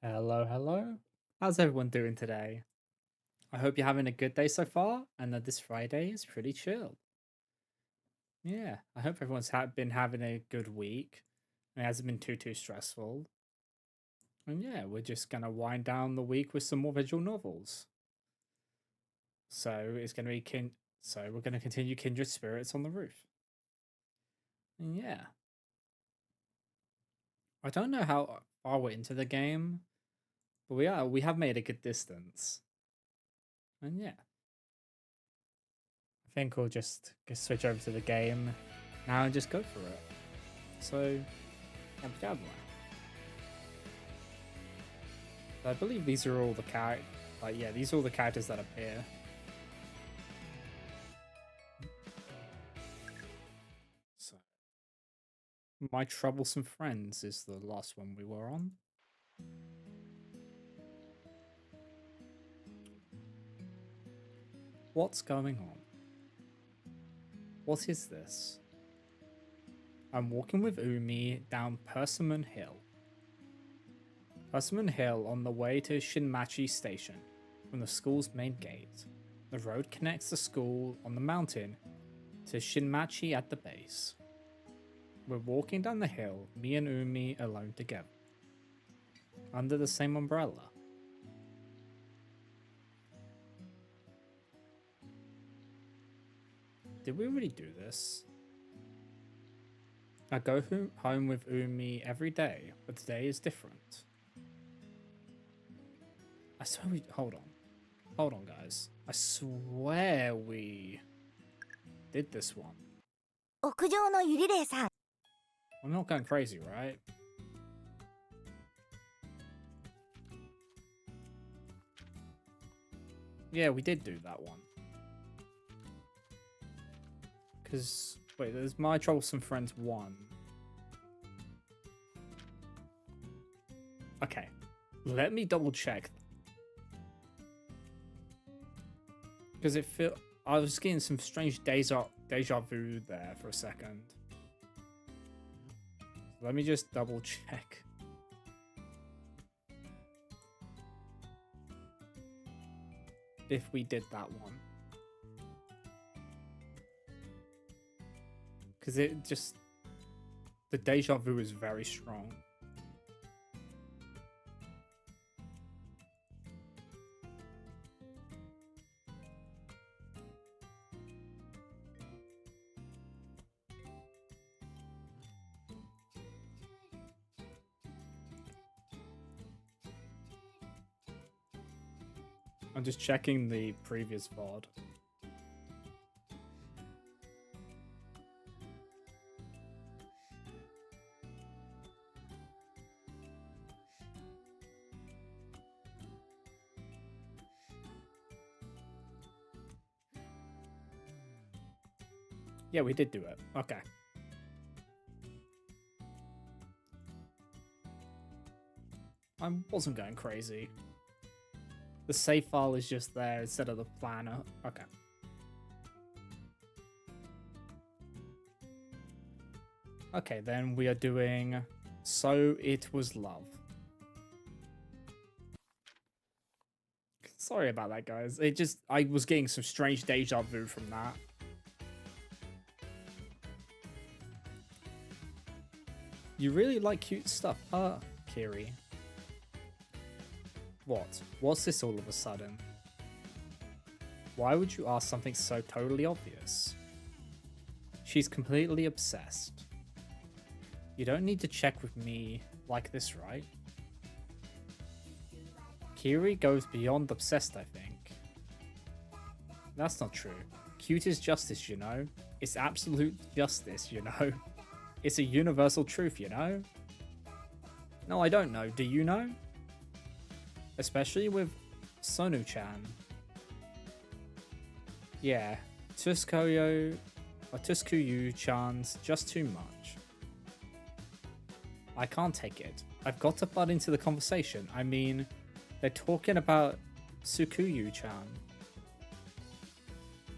Hello, hello. How's everyone doing today? I hope you're having a good day so far and that this Friday is pretty chill. Yeah, I hope everyone's been having a good week. It hasn't been too stressful. And yeah, we're just gonna wind down the week with some more visual novels. So it's gonna be so we're gonna continue Kindred Spirits on the Roof. And yeah, I don't know how far we're into the game, but we have made a good distance. And yeah, I think we'll just switch over to the game now and just go for it. So, Abdabla. I believe these are all the these are all the characters that appear. So, My Troublesome Friends is the last one we were on. What's going on? What is this? I'm walking with Umi down Persimmon Hill. Persimmon Hill on the way to Shinmachi Station from the school's main gate. The road connects the school on the mountain to Shinmachi at the base. We're walking down the hill, me and Umi alone together. Under the same umbrella. Did we already do this? I go home with Umi every day, but today is different. I swear we... Hold on. Hold on, guys. I swear we did this one. 屋上のゆりれいさん I'm not going crazy, right? Yeah, we did do that one. Because, wait, there's My Troublesome Friends 1. Okay, let me double check. Because I was getting some strange deja vu there for a second. Let me just double check. If we did that one. Because the deja vu is very strong. I'm just checking the previous VOD. Yeah, we did do it. Okay. I wasn't going crazy. The save file is just there instead of the planner. Okay. Okay, then we are doing So It Was Love. Sorry about that, guys. I was getting some strange deja vu from that. You really like cute stuff, huh, Kiri? What? What's this all of a sudden? Why would you ask something so totally obvious? She's completely obsessed. You don't need to check with me like this, right? Kiri goes beyond obsessed, I think. That's not true. Cute is justice, you know? It's absolute justice, you know? It's a universal truth, you know? No, I don't know. Do you know? Especially with Sonu-chan. Yeah, Tuskuyu-chan's just too much. I can't take it. I've got to butt into the conversation. I mean, they're talking about Sukuyu-chan.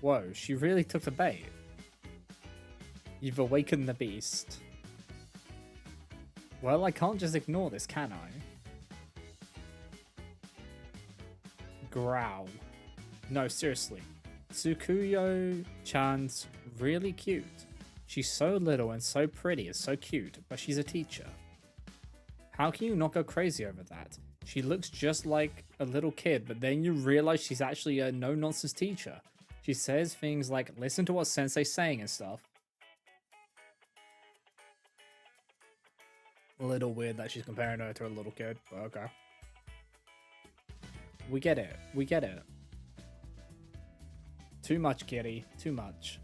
Whoa, she really took the bait. You've awakened the beast. Well, I can't just ignore this, can I? growl. No, seriously. Tsukuyo-chan's really cute. She's so little and so pretty and so cute, but she's a teacher. How can you not go crazy over that? She looks just like a little kid, but then you realize she's actually a no-nonsense teacher. She says things like, listen to what sensei's saying and stuff. A little weird that she's comparing her to a little kid, but okay. We get it. We get it. Too much, kitty. Too much.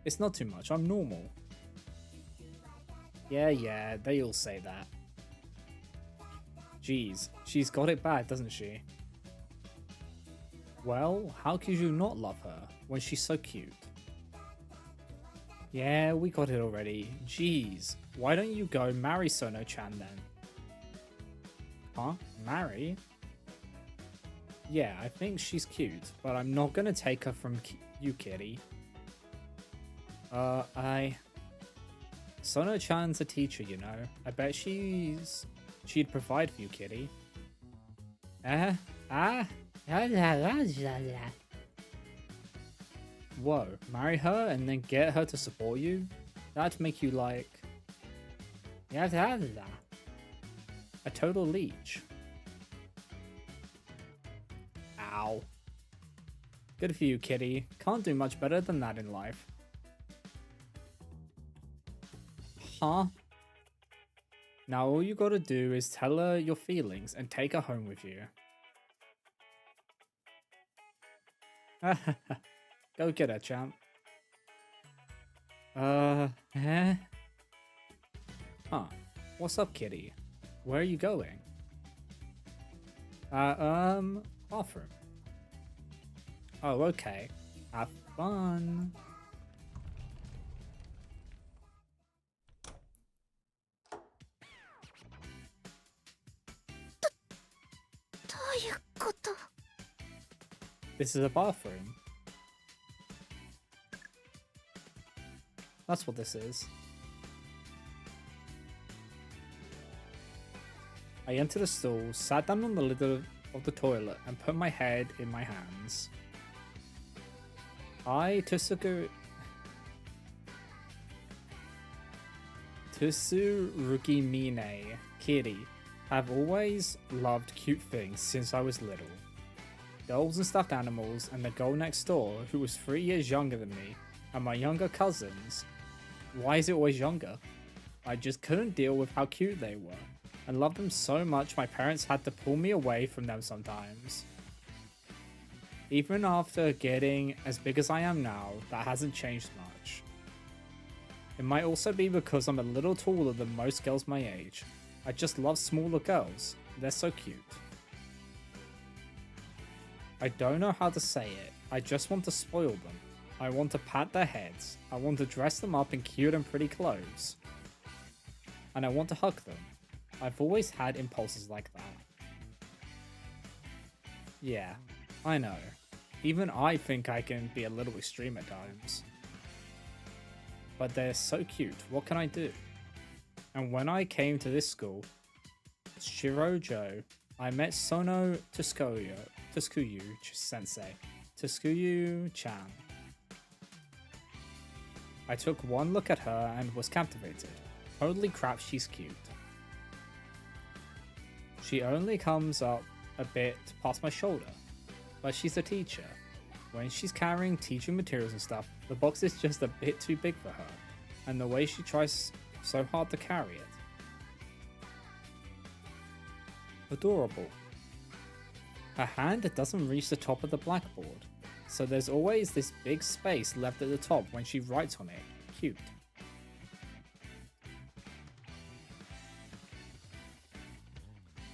It's not too much. I'm normal. Yeah, they all say that. Jeez, she's got it bad, doesn't she? Well, how could you not love her when she's so cute? Yeah, we got it already. Jeez, why don't you go marry Sono-chan then? Huh? Marry? Yeah, I think she's cute, but I'm not gonna take her from you, kitty. Sono-chan's a teacher, you know. I bet she'd provide for you, kitty. Whoa, marry her and then get her to support you? That'd make you like... a total leech. Ow. Good for you, kitty. Can't do much better than that in life. Huh? Now all you gotta do is tell her your feelings and take her home with you. Go get her, champ. Huh? What's up, kitty? Where are you going? Bathroom. Oh, okay. Have fun. This is a bathroom. That's what this is. I entered a stall, sat down on the lid of the toilet, and put my head in my hands. I, Tsurugi Mine, kitty, have always loved cute things since I was little. Dolls and stuffed animals, and the girl next door, who was 3 years younger than me, and my younger cousins. Why is it always younger? I just couldn't deal with how cute they were, and loved them so much my parents had to pull me away from them sometimes. Even after getting as big as I am now, that hasn't changed much. It might also be because I'm a little taller than most girls my age. I just love smaller girls. They're so cute. I don't know how to say it. I just want to spoil them. I want to pat their heads. I want to dress them up in cute and pretty clothes. And I want to hug them. I've always had impulses like that. Yeah, I know. Even I think I can be a little extreme at times. But they're so cute, what can I do? And when I came to this school, Shirojo, I met Sono Tsukuyu sensei, Tsukuyu-chan. I took one look at her and was captivated. Holy crap, she's cute. She only comes up a bit past my shoulder, but she's a teacher. When she's carrying teaching materials and stuff, the box is just a bit too big for her, and the way she tries so hard to carry it. Adorable. Her hand doesn't reach the top of the blackboard, so there's always this big space left at the top when she writes on it. Cute.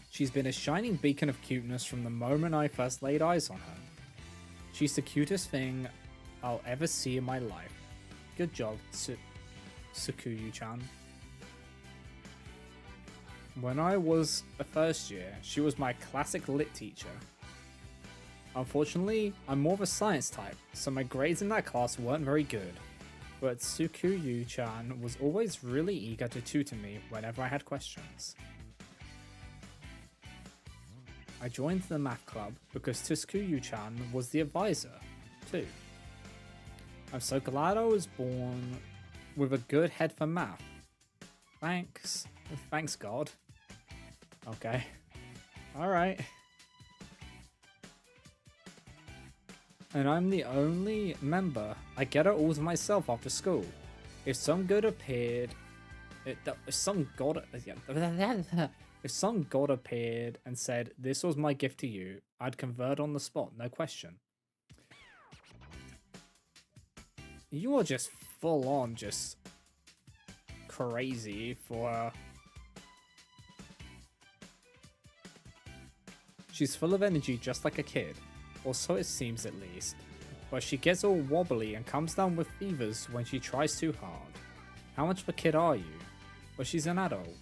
She's been a shining beacon of cuteness from the moment I first laid eyes on her. She's the cutest thing I'll ever see in my life. Good job, Tsukuyu-chan. When I was a first year, she was my classic lit teacher. Unfortunately, I'm more of a science type, so my grades in that class weren't very good, but Tsukuyu-chan was always really eager to tutor me whenever I had questions. I joined the math club because Tsukuyu-chan was the advisor, too. I'm so glad I was born with a good head for math. Thanks. Thanks, God. Okay. Alright. And I'm the only member. I get it all to myself after school. If some god appeared... If some god appeared and said, this was my gift to you, I'd convert on the spot, no question. You are just full on just crazy for... She's full of energy just like a kid, or so it seems at least. But she gets all wobbly and comes down with fevers when she tries too hard. How much of a kid are you? But she's an adult.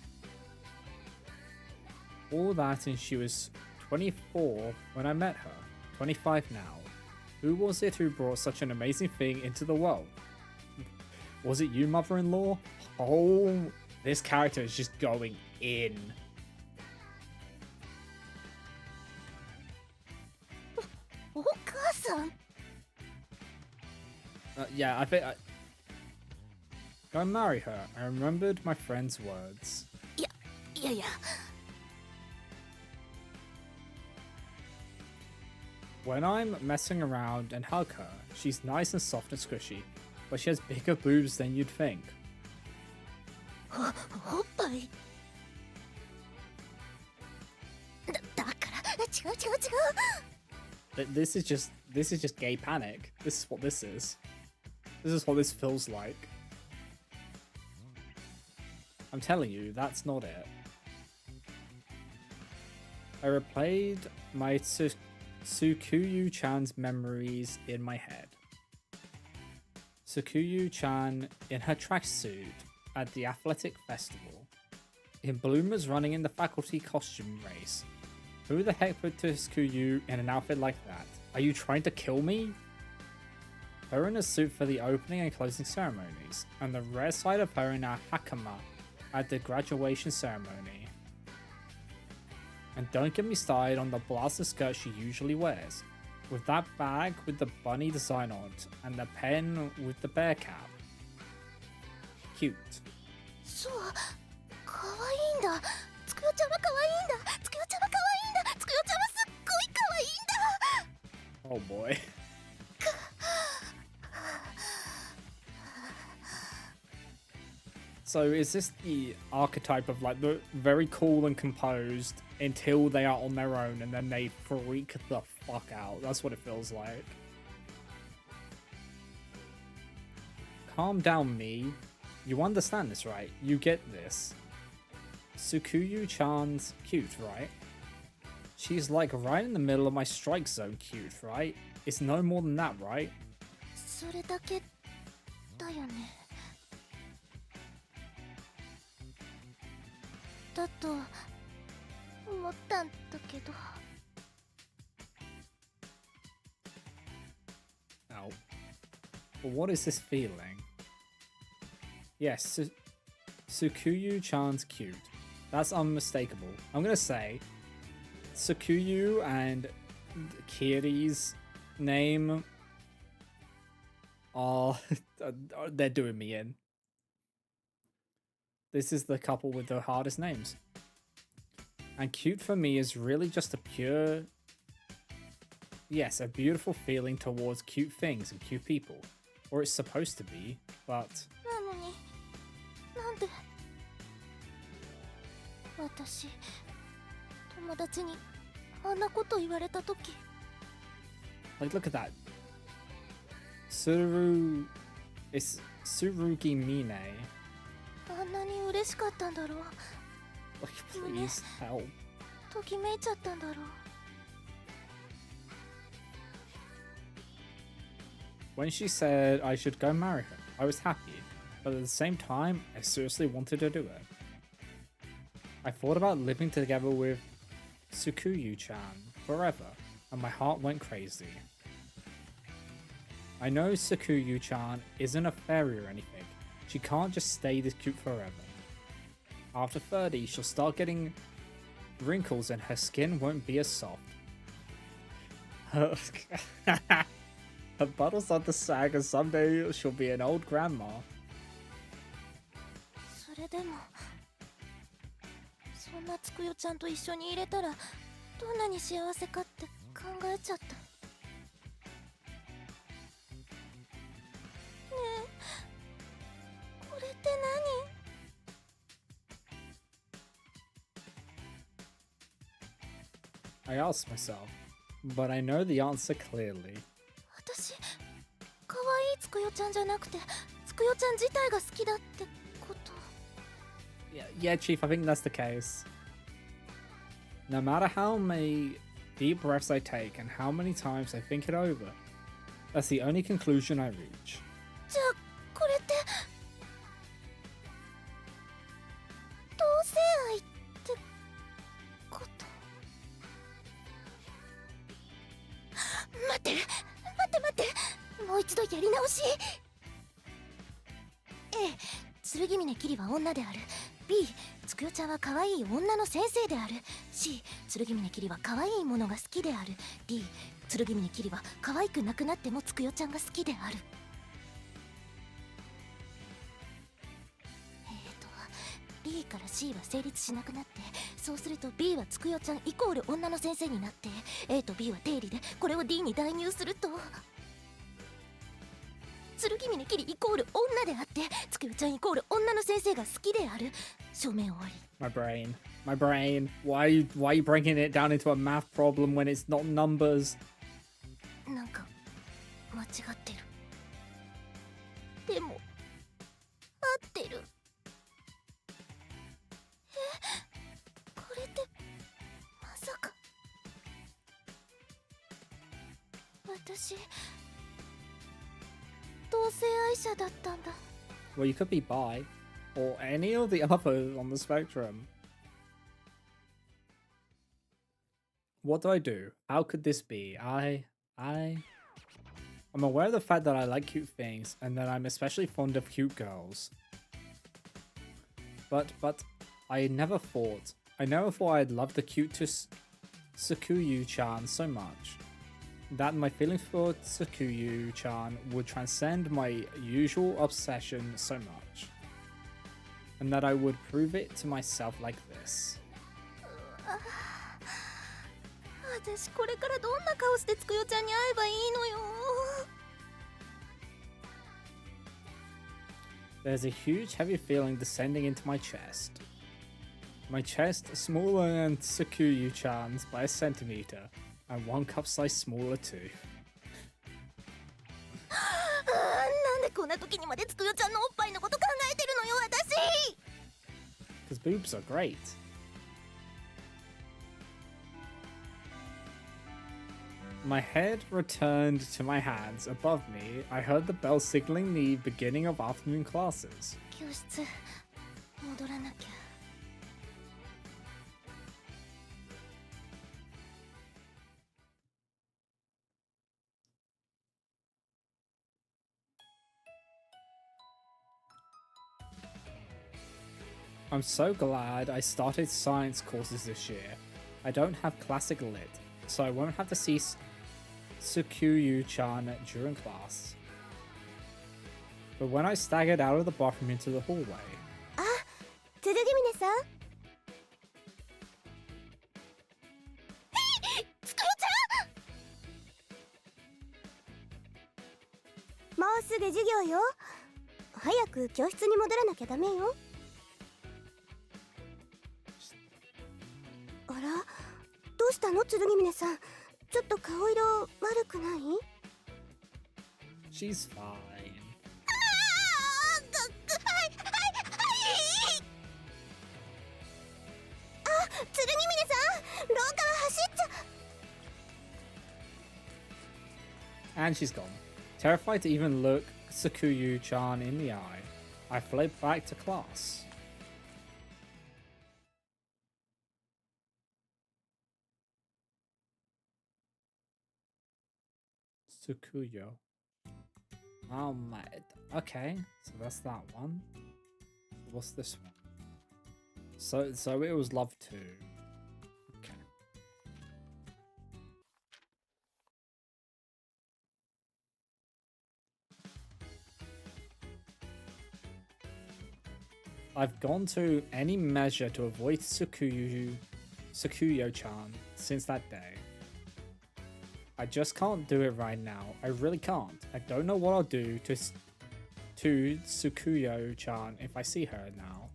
All that and she was 24 when I met her, 25 now. Who was it who brought such an amazing thing into the world? Was it you, mother-in-law? Oh, this character is just going in. Okasa-san. Yeah, I think... Go and marry her. I remembered my friend's words. Yeah. When I'm messing around and hug her, she's nice and soft and squishy, but she has bigger boobs than you'd think. おっぱいだから違う。This is just gay panic. This is what this is. This is what this feels like. I'm telling you, that's not it. I replayed my Tsukuyu-chan's memories in my head. Tsukuyu-chan in her tracksuit at the athletic festival. In bloomers running in the faculty costume race. Who the heck put Tsukuyu in an outfit like that? Are you trying to kill me? Her in a suit for the opening and closing ceremonies, and the rare side of her in a hakama at the graduation ceremony. And don't get me started on the blazer skirt she usually wears, with that bag with the bunny design on it, and the pen with the bear cap. Cute. そう可愛いんだつくよちゃんは可愛いんだつくよちゃんは可愛いんだつくよちゃんはすっごい可愛いんだ Oh boy. So is this the archetype of like the very cool and composed until they are on their own and then they freak the fuck out? That's what it feels like. Calm down, me. You understand this, right? You get this. Tsukuyu-chan's cute, right? She's like right in the middle of my strike zone cute, right? It's no more than that, right? それだけだよねだと思ったんだけど Ow. But what is this feeling? Yes, Tsukuyu-chan's cute. That's unmistakable. I'm gonna say Tsukuyu and Kiri's name are they're doing me in. This is the couple with the hardest names. And cute for me is really just a pure... Yes, a beautiful feeling towards cute things and cute people. Or it's supposed to be, but... なのになんで私友達にあんなこと言われたとき Like, look at that. It's Tsurugi Mine. あんなに嬉しかったんだろう Like, please, help. ときめいちゃったんだろう When she said I should go marry her, I was happy, but at the same time, I seriously wanted to do it. I thought about living together with Tsukuyu-chan forever, and my heart went crazy. I know Tsukuyu-chan isn't a fairy or anything. She can't just stay this cute forever. After 30, she'll start getting wrinkles and her skin won't be as soft. Her, her bottles on the sag and someday she'll be an old grandma. それでもそんなつくよちゃんと一緒にいれたらどんなに幸せかって考えちゃった。ねえ、これって何？ I asked myself, but I know the answer clearly. 私、可愛いつくよちゃんじゃなくてつくよちゃん自体が好きだってこと。 Yeah, Chief, I think that's the case. No matter how many deep breaths I take and how many times I think it over, that's the only conclusion I reach. じゃあこれって同性愛ってこと？待って待って待って、もう一度やり直し。 A、剣峰キリは女である。 B、つくよちゃんは可愛い女の先生である。 C、剣峰キリは可愛いものが好きである。 D、剣峰キリは可愛くなくなってもつくよちゃんが好きである。B から C は成立しなくなって、そうすると B はつくよちゃんイコール女の先生になって、 A と B は定理でこれを D に代入すると、剣峰キリイコール女であってつくよちゃんイコール女の先生が好きである。証明終わり。 My brain. Why are you breaking it down into a math problem when it's not numbers? なんか間違ってる。でも合ってる。これってまさか私同性愛者だったんだ。 Well, you could be bi, or any of the others on the spectrum. What do? How could this be? I'm aware of the fact that I like cute things, and that I'm especially fond of cute girls. But I never thought I'd love the cute Tsukuyu-chan so much that my feelings for Tsukuyu-chan would transcend my usual obsession so much, and that I would prove it to myself like this. 私これからどんな顔してつくよちゃんに会えばいいのよ。 There's a huge heavy feeling descending into my chest. My chest smaller than Tsukuyu-chan's by a centimeter, and 1 cup size smaller too. なんでこんな時にまでつくよちゃんのおっぱいのこと考えてるのよ私。 Because boobs are great. My head returned to my hands. Above me, I heard the bell signaling the beginning of afternoon classes. 教室戻らなきゃ。 I'm so glad I started science courses this year. I don't have classic lit, so I won't have to see Tsukuyu-chan during class. But when I staggered out of the bathroom into the hallway... あ、剣峰さん。つくよちゃん。もうすぐ授業よ。早く教室に戻らなきゃダメよ。あら、どうしたの剣峰さん。ちょっと顔色悪くない？ She's fine. あ、剣峰さん、廊下走っちゃ。 And she's gone. Terrified to even look Tsukuyu-chan in the eye, I fled back to class. Tsukuyo. Oh my... Okay, so that's that one. What's this one? So it was Love 2. I've gone to any measure to avoid Sukuyo-chan since that day. I just can't do it right now. I really can't. I don't know what I'll do to Sukuyo-chan if I see her now.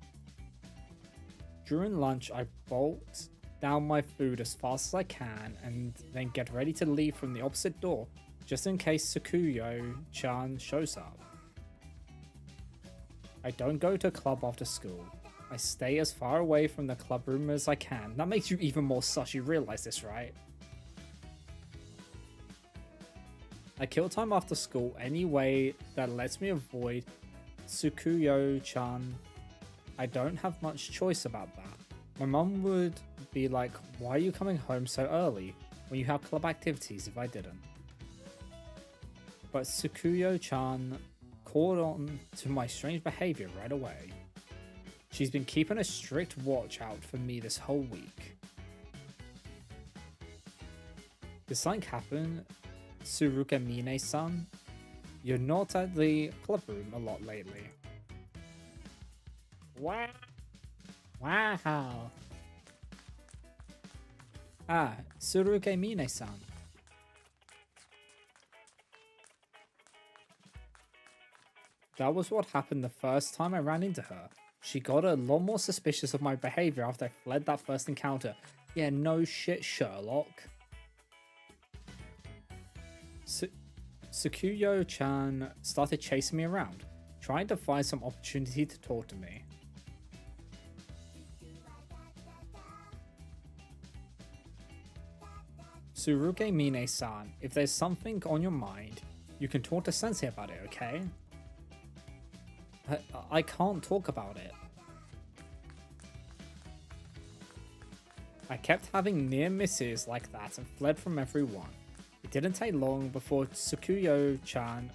During lunch, I bolt down my food as fast as I can and then get ready to leave from the opposite door just in case Sukuyo-chan shows up. I don't go to a club after school. I stay as far away from the club room as I can. That makes you even more sus, you realize this, right? I kill time after school any way that lets me avoid Sukuyo-chan. I don't have much choice about that. My mum would be like, why are you coming home so early when you have club activities if I didn't? But Sukuyo-chan caught on to my strange behavior right away. She's been keeping a strict watch out for me this whole week. Did something happen, Tsurukemine-san? You're not at the club room a lot lately. Wow. Wow. Ah, Tsurukemine-san. That was what happened the first time I ran into her. She got a lot more suspicious of my behavior after I fled that first encounter. Yeah, no shit, Sherlock. Sukuyo-chan started chasing me around, trying to find some opportunity to talk to me. Tsurukemine-san, if there's something on your mind, you can talk to Sensei about it, okay? I can't talk about it. I kept having near misses like that and fled from everyone. It didn't take long before Sukuyo-chan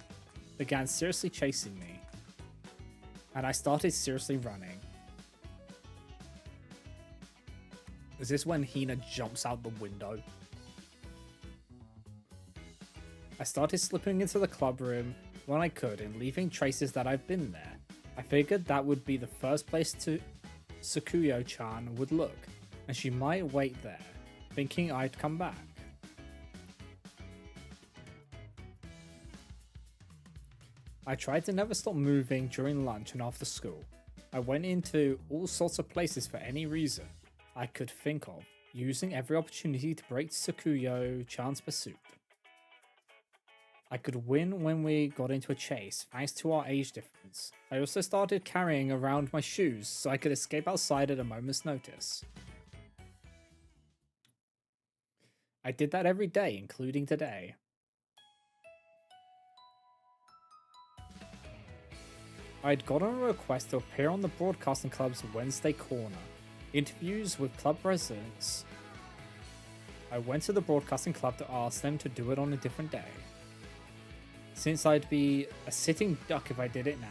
began seriously chasing me, and I started seriously running. Is this when Hina jumps out the window? I started slipping into the club room when I could and leaving traces that I've been there. I figured that would be the first place Sukuyo-chan would look, and she might wait there, thinking I'd come back. I tried to never stop moving during lunch and after school. I went into all sorts of places for any reason I could think of, using every opportunity to break Sukuyo-chan's pursuit. I could win when we got into a chase, thanks to our age difference. I also started carrying around my shoes so I could escape outside at a moment's notice. I did that every day, including today. I'd gotten a request to appear on the Broadcasting Club's Wednesday Corner, interviews with club residents. I went to the Broadcasting Club to ask them to do it on a different day, since I'd be a sitting duck if I did it now.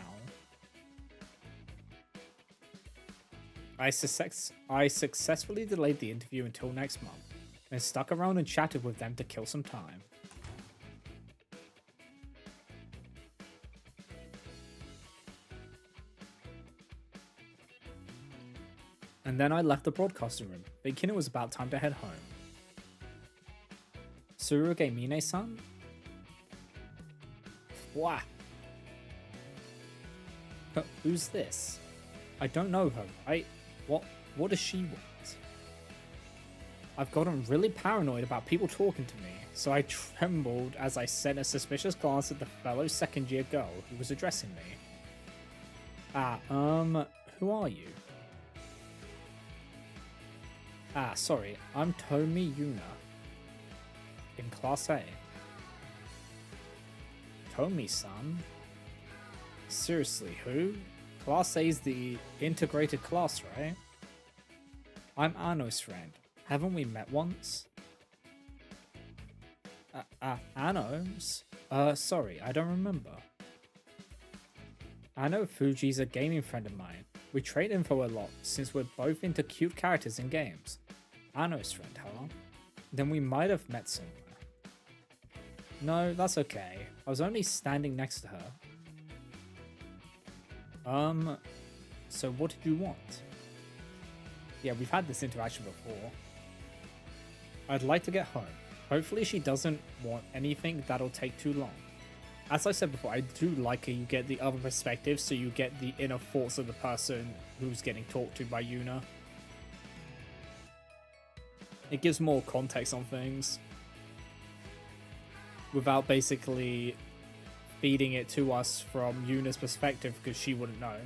I successfully delayed the interview until next month, and stuck around and chatted with them to kill some time. And then I left the broadcasting room, thinking it was about time to head home. Tsurukemine-san? Wow. But who's this? I don't know her, right? What does she want? I've gotten really paranoid about people talking to me, so I trembled as I sent a suspicious glance at the fellow second-year girl who was addressing me. Who are you? Sorry, I'm Tomi Yuna. In Class A. Tomi-san? Seriously, who? Class A's the integrated class, right? I'm Ano's friend. Haven't we met once? Ano's? Sorry, I don't remember. Ano Fuji's a gaming friend of mine. We trade info a lot since we're both into cute characters in games. Ano's friend, huh? Then we might have met somewhere. No, that's okay. I was only standing next to her. So what did you want? Yeah, we've had this interaction before. I'd like to get home. Hopefully she doesn't want anything that'll take too long. As I said before, I do like it. You get the other perspective, so you get the inner thoughts of the person who's getting talked to by Yuna. It gives more context on things without basically feeding it to us from Yuna's perspective, because she wouldn't know.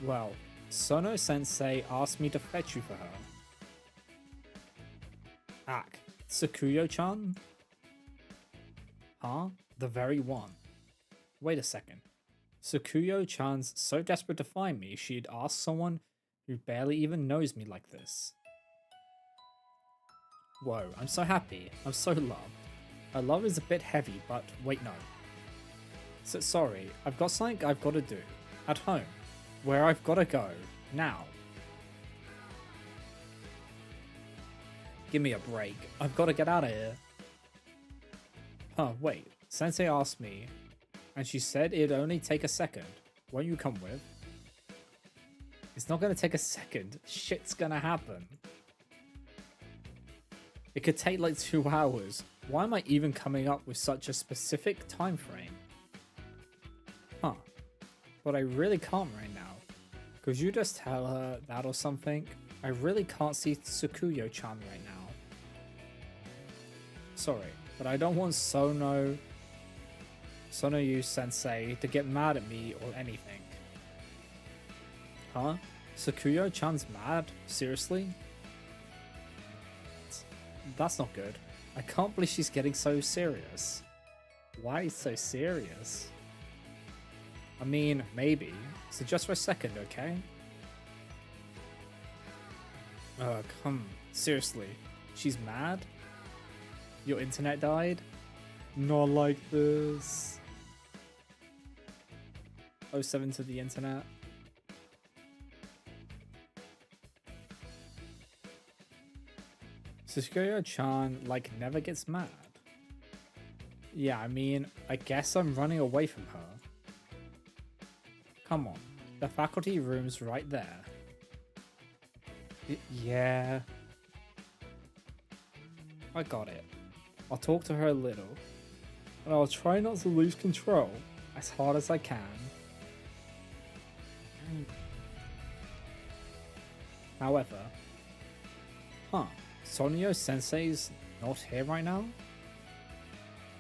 Well, Sono-sensei asked me to fetch you for her. Ak, Tsukuyo-chan? Huh? The very one. Wait a second. Tsukuyo-chan's so desperate to find me, she'd ask someone who barely even knows me like this. Whoa, I'm so happy. I'm so loved. Her love is a bit heavy, but wait, no. So, sorry, I've got something I've got to do. At home. Where I've got to go. Now. Give me a break. I've got to get out of here. Huh, wait. Sensei asked me, and she said it'd only take a second. Won't you come with? It's not going to take a second. Shit's going to happen. It could take like 2 hours. Why am I even coming up with such a specific time frame? Huh. But I really can't right now. Could you just tell her that or something? I really can't see Tsukuyo-chan right now. Sorry, but I don't want Sonoyu Sensei to get mad at me or anything. Huh? Tsukuyo-chan's mad? Seriously? That's not good. I can't believe she's getting so serious. Why so serious? I mean, maybe. So just for a second, okay? Come. Seriously. She's mad? Your internet died? Not like this. 07 to the internet. Tsukuyo-chan, like, never gets mad. Yeah, I mean, I guess I'm running away from her. Come on, the faculty room's right there. Yeah. I got it. I'll talk to her a little, and I'll try not to lose control as hard as I can. However, Sonio Sensei's not here right now?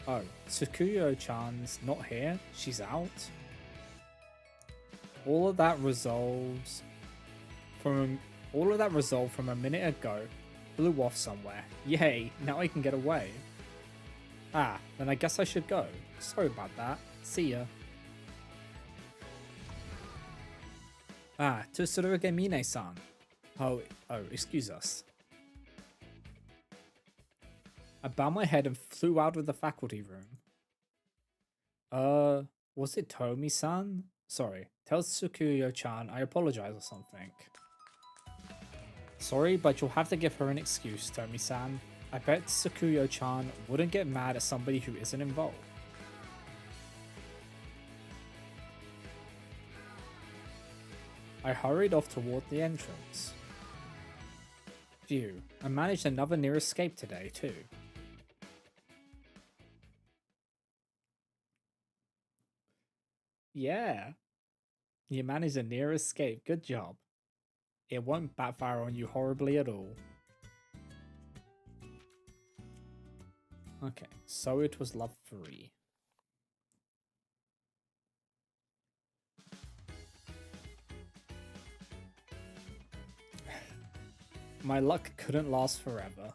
Oh, Tsukuyo-chan's not here? She's out? All of that resolved from a minute ago blew off somewhere. Yay, now I can get away. Ah, then I guess I should go. Sorry about that. See ya. Ah, Tsuruge Mine-san. Oh, excuse us. I bowed my head and flew out of the faculty room. Was it Tomi-san? Sorry, tell Tsukuyo-chan I apologize or something. Sorry, but you'll have to give her an excuse, Tomi-san. I bet Tsukuyo-chan wouldn't get mad at somebody who isn't involved. I hurried off toward the entrance. Phew, I managed another near escape today, too. Yeah, you managed a near escape. Good job. It won't backfire on you horribly at all. Okay, so it was love 3. My luck couldn't last forever.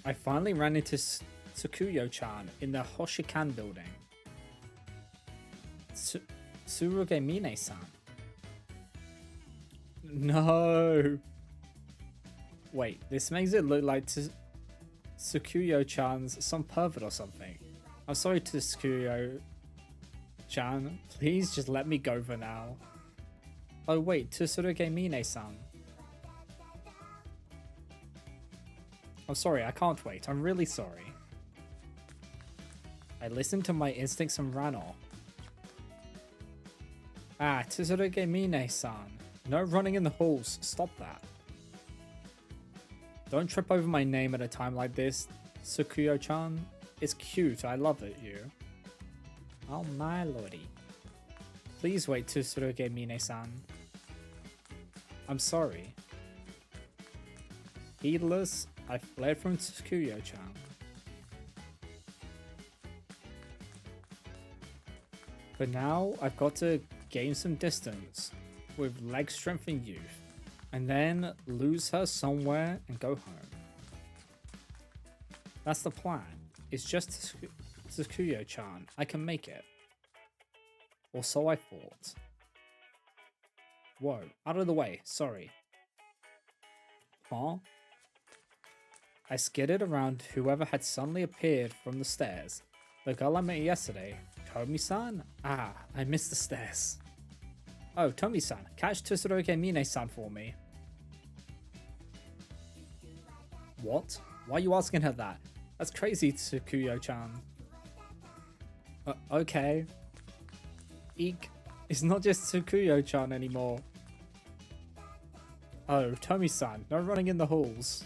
I finally ran into Tsukuyo-chan in the Hoshikan building. Tsuruge Mine-san. No! Wait, this makes it look like Tsukuyo-chan's some pervert or something. I'm sorry, Tsukuyo-chan. Please just let me go for now. Oh wait, Tsuruge Mine-san. I'm sorry, I can't wait. I'm really sorry. I listened to my instincts and ran off. Ah, Tsuruge Mine-san. No running in the halls. Stop that. Don't trip over my name at a time like this, Tsukuyo-chan. It's cute. I love it, you. Oh my lordy. Please wait, Tsuruge Mine-san. I'm sorry. Heedless, I fled from Tsukuyo-chan. But now, I've got to gain some distance with leg strength and youth, and then lose her somewhere and go home. That's the plan. It's just Tsukuyo-chan. I can make it. Or so I thought. Whoa, out of the way, sorry. Huh? I skidded around whoever had suddenly appeared from the stairs. The girl I met yesterday, Tomi-san? Ah, I missed the stairs. Oh, Tomi-san, catch Tsuruge Mine-san for me. What? Why are you asking her that? That's crazy, Tsukuyo-chan. Okay. Eek. It's not just Tsukuyo-chan anymore. Oh, Tomi-san, no running in the halls.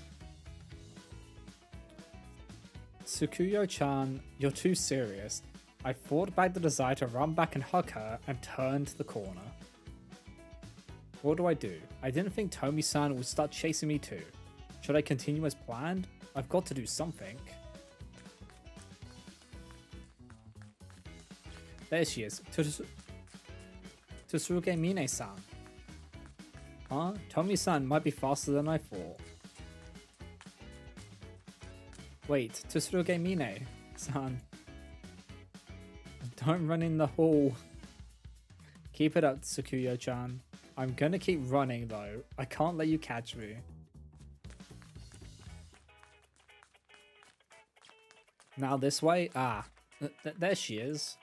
Tsukuyo-chan, you're too serious. I fought back the desire to run back and hug her and turned the corner. What do? I didn't think Tomi-san would start chasing me too. Should I continue as planned? I've got to do something. There she is. Tsuruge Mine-san. Huh? Tomi-san might be faster than I thought. Wait, Tsuruge Mine-san. Don't run in the hall. Keep it up, Tsukuyo-chan. I'm gonna keep running though. I can't let you catch me. Now this way? Ah, there she is.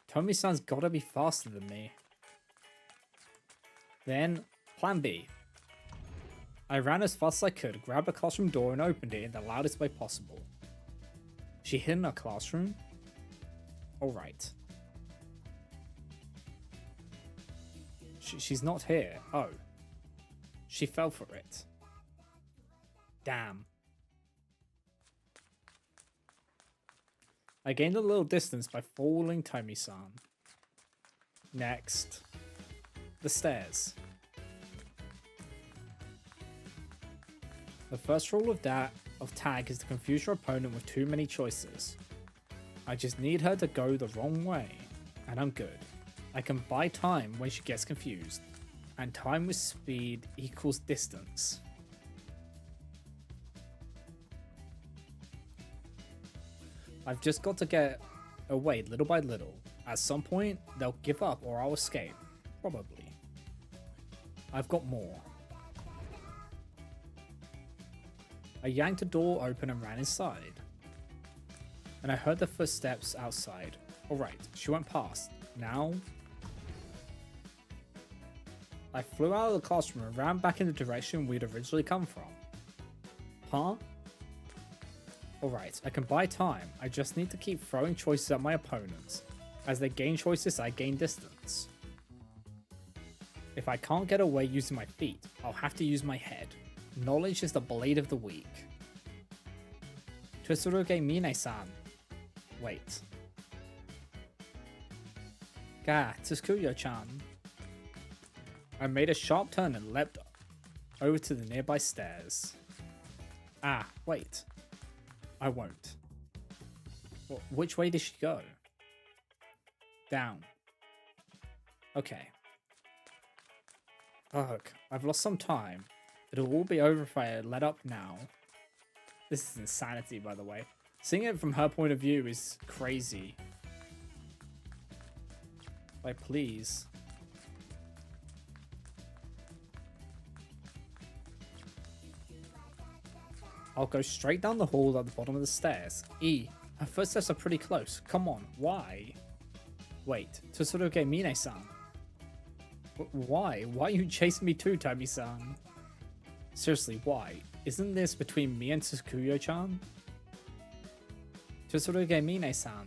Tomi-san's gotta be faster than me. Then, plan B. I ran as fast as I could, grabbed a classroom door and opened it in the loudest way possible. She hid in her classroom? Alright. She's not here. Oh. She fell for it. Damn. I gained a little distance by following Tomi-san. Next. The stairs. The first rule of tag is to confuse your opponent with too many choices. I just need her to go the wrong way, and I'm good. I can buy time when she gets confused, and time with speed equals distance. I've just got to get away little by little. At some point, they'll give up or I'll escape. Probably. I've got more. I yanked the door open and ran inside. And I heard the footsteps outside. Alright, she went past. Now... I flew out of the classroom and ran back in the direction we'd originally come from. Huh? Alright, I can buy time. I just need to keep throwing choices at my opponents. As they gain choices, I gain distance. If I can't get away using my feet, I'll have to use my head. Knowledge is the blade of the weak. Tsuruge Mine-san. Wait. Gah, Tsukuyo-chan. I made a sharp turn and leapt over to the nearby stairs. Ah, wait. I won't. Which way did she go? Down. Okay. Ugh, I've lost some time. It'll all be over if I let up now. This is insanity, by the way. Seeing it from her point of view is crazy. Like, please. I'll go straight down the hall at the bottom of the stairs. Her footsteps are pretty close. Come on, why? Wait, Tsuruge Mine-san. Why? Why are you chasing me too, Tomi-san? Seriously, why? Isn't this between me and Tsukuyo-chan? Tsuruge Mine-san.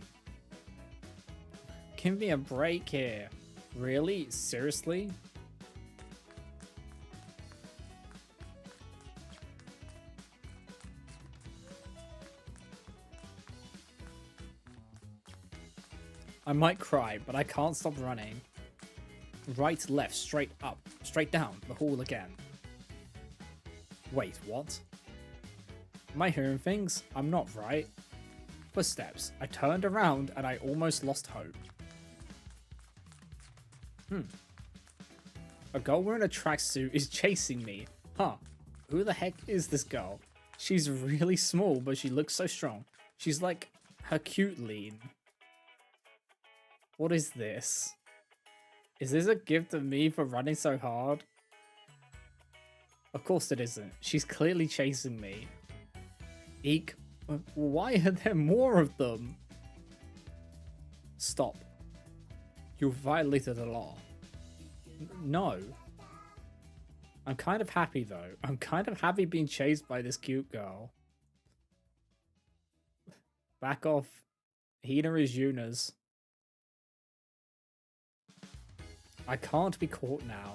Give me a break here. Really? Seriously? I might cry, but I can't stop running. Right, left, straight up, straight down, the hall again. Wait, what? Am I hearing things? I'm not, right? Footsteps. I turned around and I almost lost hope. A girl wearing a tracksuit is chasing me. Huh. Who the heck is this girl? She's really small, but she looks so strong. She's like her cute lean. What is this? Is this a gift of me for running so hard? Of course it isn't. She's clearly chasing me. Eek. Why are there more of them? Stop. You violated the law. No. I'm kind of happy though. I'm kind of happy being chased by this cute girl. Back off. Hina is Yuna's. I can't be caught now.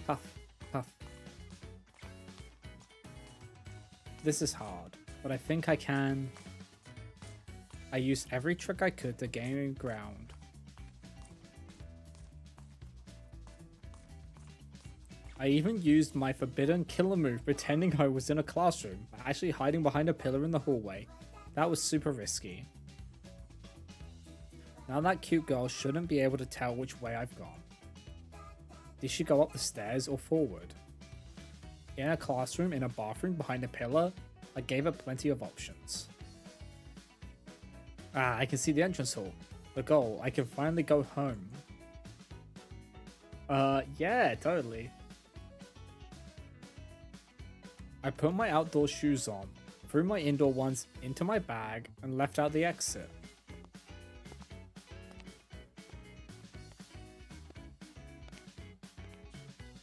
Puff, puff. This is hard, but I think I can. I used every trick I could to gain ground. I even used my forbidden killer move pretending I was in a classroom, but actually hiding behind a pillar in the hallway. That was super risky. Now that cute girl shouldn't be able to tell which way I've gone. Did she go up the stairs or forward? In a classroom, in a bathroom, behind a pillar? I gave her plenty of options. Ah, I can see the entrance hall. The goal, I can finally go home. Yeah, totally. I put my outdoor shoes on, threw my indoor ones into my bag, and left out the exit.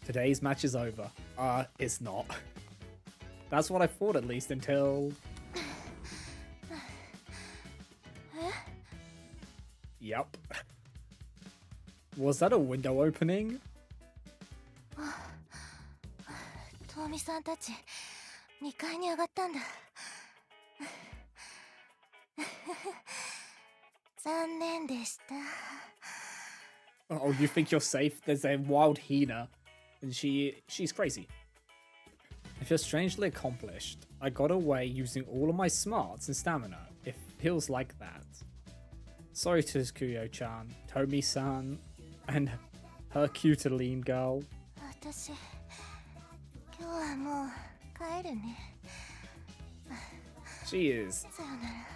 Today's match is over. It's not. That's what I thought at least until... Yep. Was that a window opening? トミさんたち2階に上がったんだ。残念でした。 Oh, you think you're safe? There's a wild Hina, and she's crazy. I feel strangely accomplished. I got away using all of my smarts and stamina. It feels like that. Sorry to Kuyo-chan, Tomi-san, and her cute lean girl. 私、今日はもう帰るね。 She is さよなら。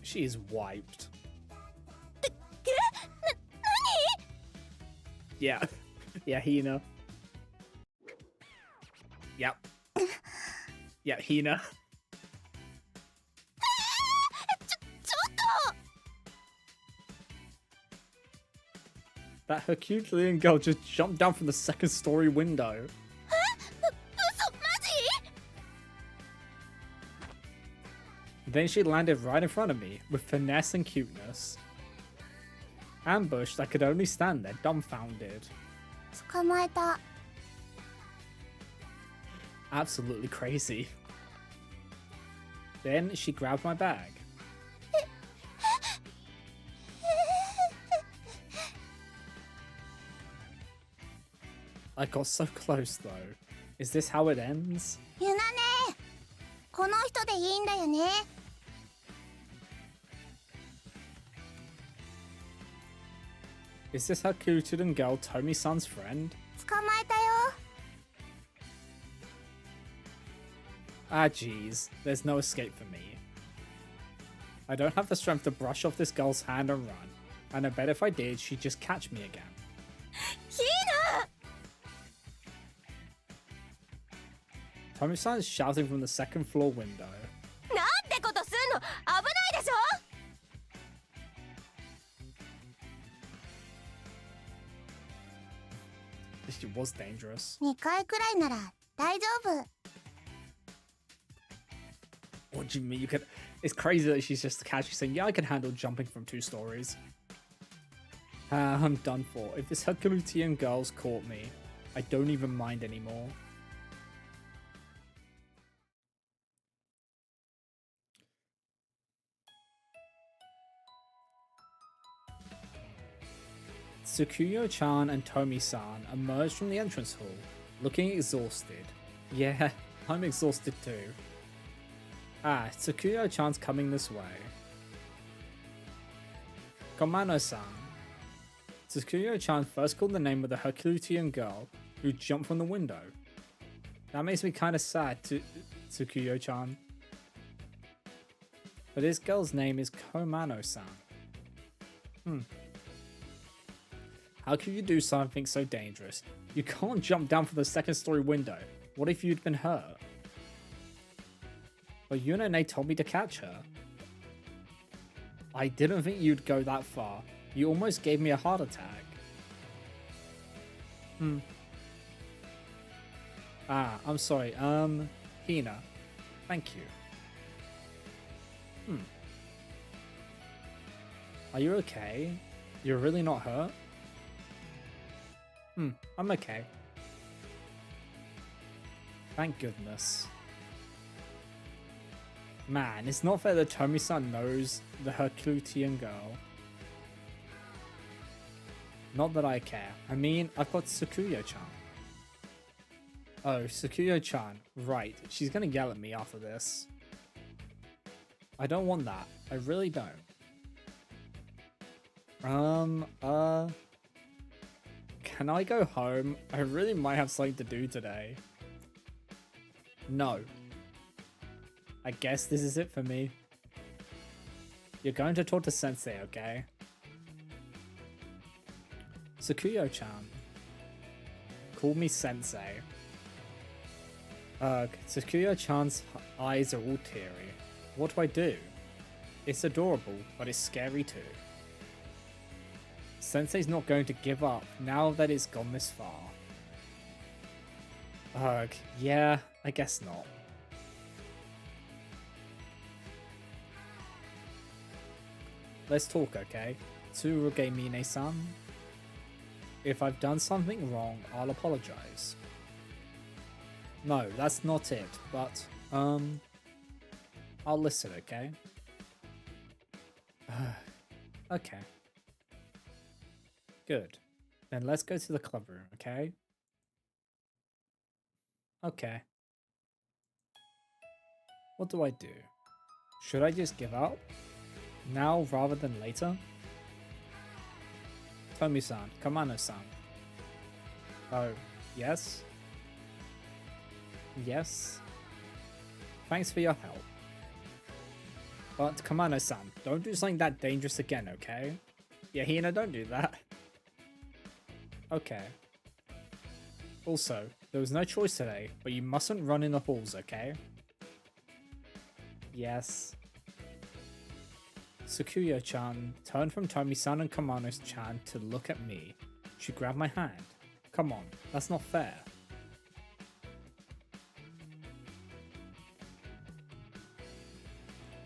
she is wiped. 何？ Yeah. Yeah, Hina. Yep. Yeah, Hina. ちょっと！ That Herculean girl just jumped down from the second story window. 嘘、マジ？ Then she landed right in front of me with finesse and cuteness. Ambushed, I could only stand there dumbfounded. 捕まえた。 Absolutely crazy. Then she grabbed my bag. I got so close though. Is this how it ends? ゆなね、この人でいいんだよね。 Is this her Kuten girl Tomi-san's friend? 捕まえたよ。 Ah geez, there's no escape for me. I don't have the strength to brush off this girl's hand and run, and I bet if I did, she'd just catch me again. ヒーナ！ Tomi-san is shouting from the second floor window. なんてことすんの？危ないでしょ？ She was dangerous. 2回くらいなら大丈夫。 Oh What do you mean you could? It's crazy that she's just casually saying, yeah, I can handle jumping from 2 stories. I'm done for. If this Herculean girl's caught me, I don't even mind anymore. Tsukuyo-chan and Tomi-san emerged from the entrance hall, looking exhausted. Yeah, I'm exhausted too. Ah, Tsukuyo-chan's coming this way. Komano-san. Tsukuyo-chan first called the name of the Herculean girl who jumped from the window. That makes me kind of sad, Tsukuyo-chan. But this girl's name is Komano-san. How could you do something so dangerous? You can't jump down from the 2nd story window. What if you'd been hurt? But Yuna and they told me to catch her. I didn't think you'd go that far. You almost gave me a heart attack. Ah, I'm sorry. Hina. Thank you. Are you okay? You're really not hurt? I'm okay. Thank goodness. Man, it's not fair that Tomi-san knows the Herculean girl. Not that I care. I mean, I've got Tsukuyo-chan. Oh, Tsukuyo-chan. Right, she's gonna yell at me after this. I don't want that. I really don't. Can I go home? I really might have something to do today. No. I guess this is it for me. You're going to talk to Sensei, okay? Tsukuyo-chan. Call me Sensei. Tsukuyo-chan's eyes are all teary. What do I do? It's adorable, but it's scary too. Sensei's not going to give up now that it's gone this far. Ugh, yeah, I guess not. Let's talk, okay? Tsuruge Mine-san. If I've done something wrong, I'll apologize. No, that's not it, but, I'll listen, okay? Okay. Good. Then let's go to the club room, okay? Okay. What do I do? Should I just give up? Now rather than later? Tomi-san, Kamano-san. Oh, yes? Yes? Thanks for your help. But Kamano-san, don't do something that dangerous again, okay? Yeah, Hina, don't do that. Okay. Also, there was no choice today, but you mustn't run in the halls, okay? Yes. Tsukuyo-chan turned from Tomi-san and Kamano-chan to look at me. She grabbed my hand. Come on, that's not fair.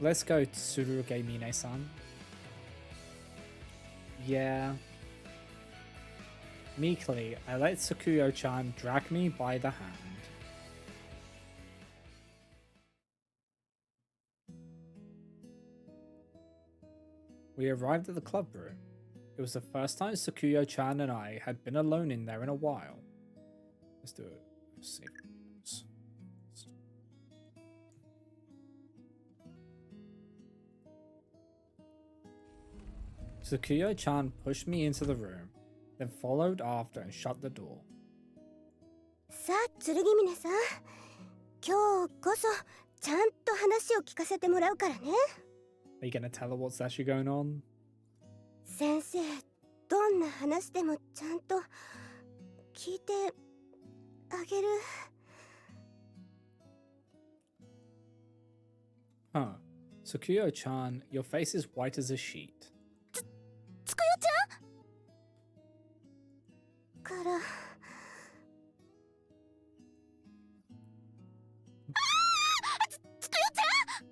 Let's go, Tsuruge Mine-san. Yeah. Meekly, I let Tsukuyo-chan drag me by the hand. We arrived at the club room. It was the first time Tsukuyo-chan and I had been alone in there in a while. Let's do it. Save names. Tsukuyo-chan pushed me into the room, then followed after and shut the door. さあ、剣峰さん。今日こそちゃんと話を聞かせてもらうからね。Are you gonna tell her what's actually going on? 先生、どんな話でもちゃんと聞いてあげる。Huh. Tsukuyo-chan, your face is white as a sheet. つくよちゃんから。つくよちゃん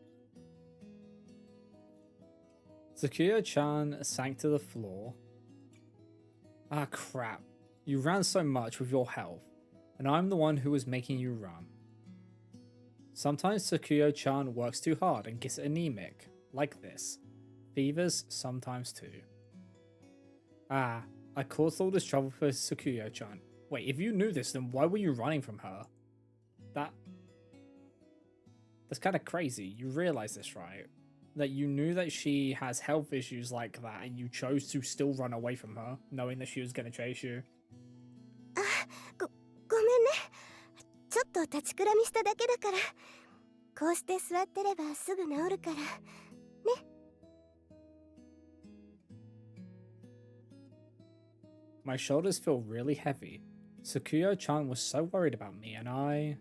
Tsukuyo-chan sank to the floor. Ah, crap. You ran so much with your health, and I'm the one who was making you run. Sometimes Tsukuyo-chan works too hard and gets anemic, like this. Fevers sometimes too. Ah, I caused all this trouble for Tsukuyo-chan. Wait, if you knew this, then why were you running from her? That's kind of crazy. You realize this, right? That you knew that she has health issues like that, and you chose to still run away from her, knowing that she was going to chase you. ごめんね。ちょっと立ちくらみしただけだから。こうして座ってればすぐ治るから。ね。My shoulders feel really heavy. Tsukuyo-chan was so worried about me, and I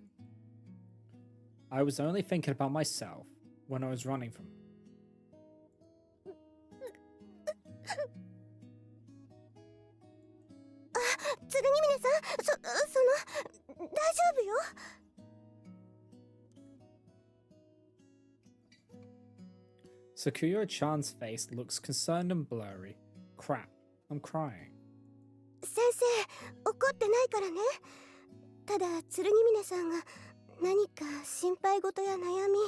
was only thinking about myself when I was running from her. 剣峰さん、大丈夫よ。Tsukuyo-chan's face looks concerned and blurry. Crap, I'm crying. 先生、怒ってないからね。ただ剣峰さんが何か心配事や悩み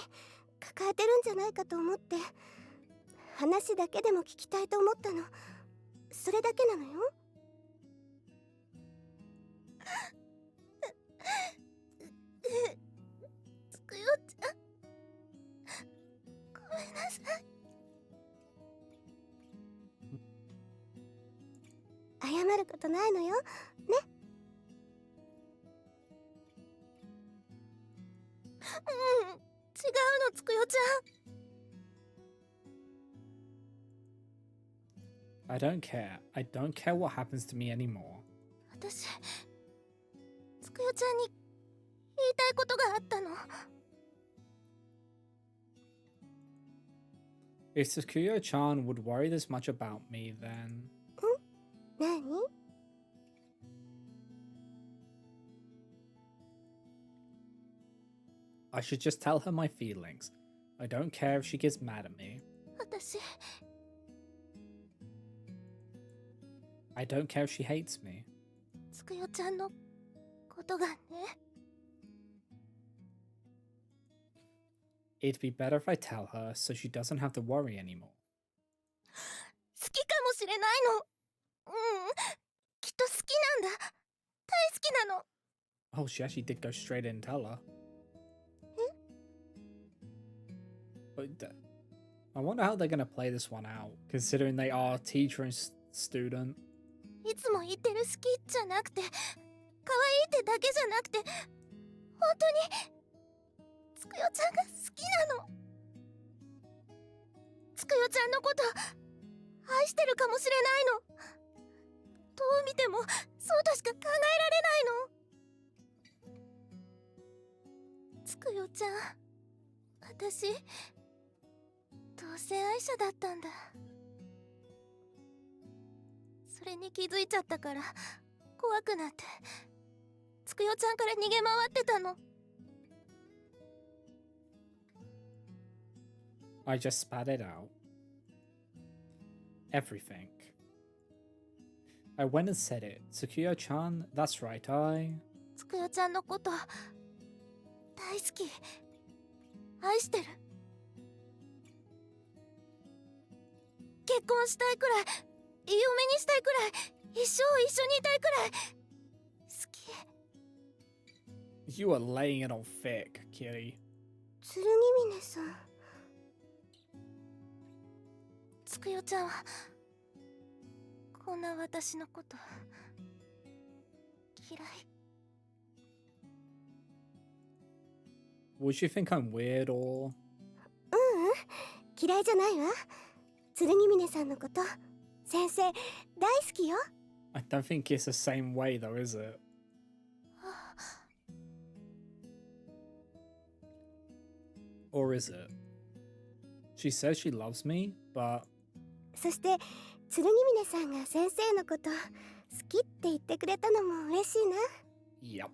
抱えてるんじゃないかと思って、話だけでも聞きたいと思ったの。それだけなのよ。つくよちゃん、ごめんなさい。謝ることないのよ、ね。違うの、つくよちゃん。 I don't care. I don't care what happens to me anymore. 私、つくよちゃんに言いたいことがあったの。If Tsukuyo-chan would worry this much about me, then... 何？ I should just tell her my feelings. I don't care if she gets mad at me. 私、I don't care if she hates me. つくよちゃんのことがね。It'd be better if I tell her so she doesn't have to worry anymore. 好きかもしれないの。きっと好きなんだ。大好きなの。 Oh, she actually did go straight in and tell her. But I wonder how they're going to play this one out, considering they are teacher and student. いつも言ってる好きじゃなくて、可愛いってだけじゃなくて、本当につくよちゃんが好きなの。つくよちゃんのこと愛してるかもしれないの。どう見てもそうとしか考えられないの。つくよちゃん、私同性愛者だったんだ。それに気づいちゃったから怖くなって、つくよちゃんから逃げ回ってたの。 I just spat it out. Everything. I went and said it. Tsukuyo-chan, that's right, つくよちゃんのこと大好き、愛してる。結婚したいくらい、嫁にしたいくらい、一生一緒にいたいくらい好き。 You are laying it on thick, Kitty. 剣峰さん、つくよちゃんはこんな私のこと嫌い。 Would you think I'm weird or...嫌いじゃないわ。剣峰さんのこと先生大好きよ。 I don't think it's the same way though, is it? Or is it? She says she loves me, but... そして剣峰さんが先生のこと好きって言ってくれたのも嬉しいな。 Yup.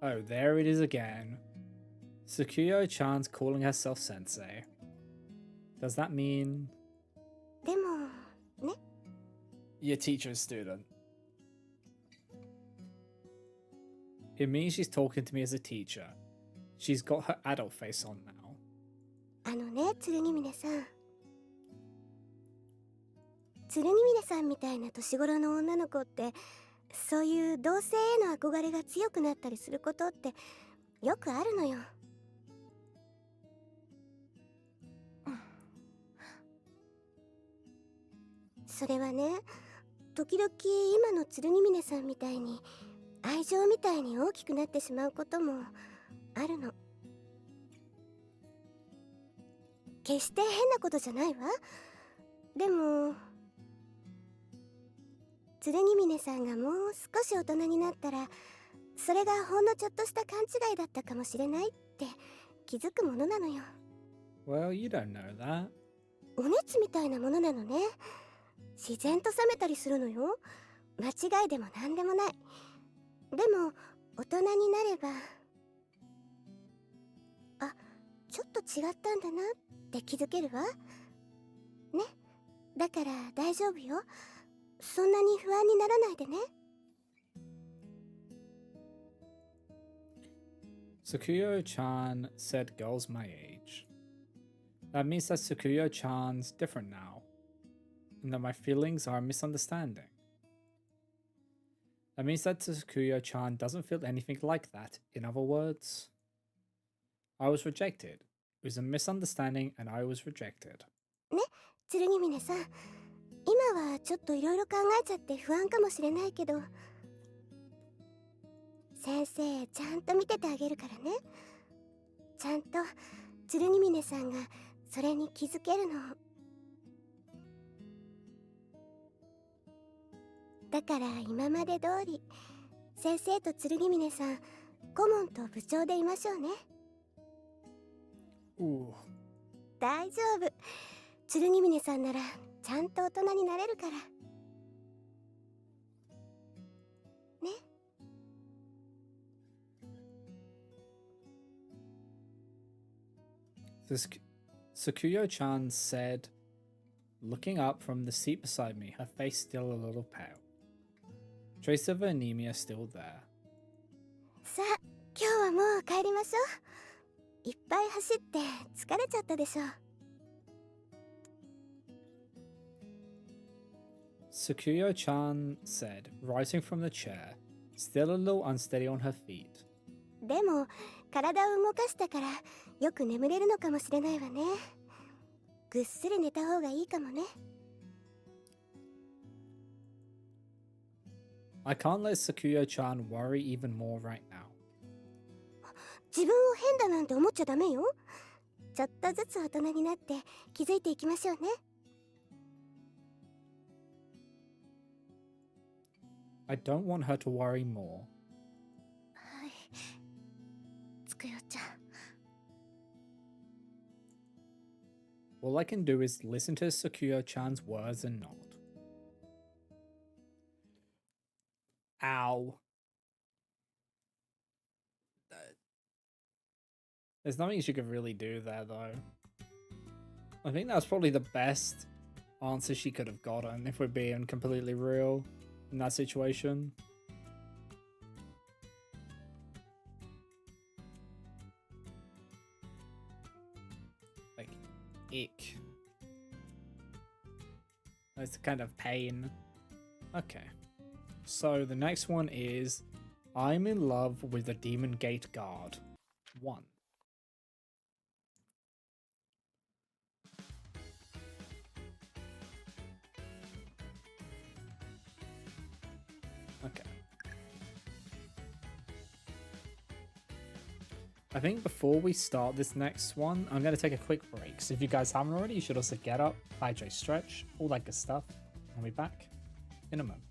Oh, there it is again. Tsukuyo-chan's calling herself sensei. Does that mean でもね your teacher's student? It means she's talking to me as a teacher. She's got her adult face on now. あのね剣峰さん剣峰さんみたいな年頃の女の子ってそういう同性への憧れが強くなったりすることってよくあるのよ。それはね時々今の剣峰さんみたいに愛情みたいに大きくなってしまうこともあるの。決して変なことじゃないわ。でも剣峰さんがもう少し大人になったらそれがほんのちょっとした勘違いだったかもしれないって気づくものなのよ。 Well, you don't know that. お熱みたいなものなのね。自然と冷めたりするのよ。間違いでも何でもない。でも大人になればあ、ちょっと違ったんだなって気づけるわね。だから大丈夫よ。そんなに不安にならないでね。Sakuyo-chan said girls my age. That means that Sakuyo-chan's different now, and that my feelings are a misunderstanding. That means that Sakuyo-chan doesn't feel anything like that. In other words, I was rejected. It was a misunderstanding and I was rejected. ね、剣峰さん。今はちょっといろいろ考えちゃって不安かもしれないけど、先生ちゃんと見ててあげるからね。ちゃんと剣峰さんがそれに気づけるの。だから今まで通り先生と剣峰さん顧問と部長でいましょうね。大丈夫。剣峰さんならちゃんと大人になれるからね。Sakuyo-chan said, looking up from the seat beside me, her face still a little pale. Trace of anemia still there. さあ、今日はもう帰りましょう。いっぱい走って疲れちゃったでしょ。Sakuyo-chan said, rising from the chair, still a little unsteady on her feet. でも体を動かしたからよく眠れるのかもしれないわね。ぐっすり寝た方がいいかもね。I can't let Sakuyo-chan worry even more right now. 自分を変だなんて思っちゃダメよ。ちょっとずつ大人になって気づいていきましょうね。I don't want her to worry more. はい。つくよちゃん。All I can do is listen to Sakuyo-chan's words and nod. Ow. There's nothing she could really do there, though. I think that's probably the best answer she could have gotten, if we're being completely real, in that situation. Like, ick. That's kind of pain. Okay. So the next one is I'm in love with the Demon Gate Guard. 1. Okay. I think before we start this next one, I'm going to take a quick break. So if you guys haven't already, you should also get up, hydrate, stretch, all that good stuff. I'll be back in a moment.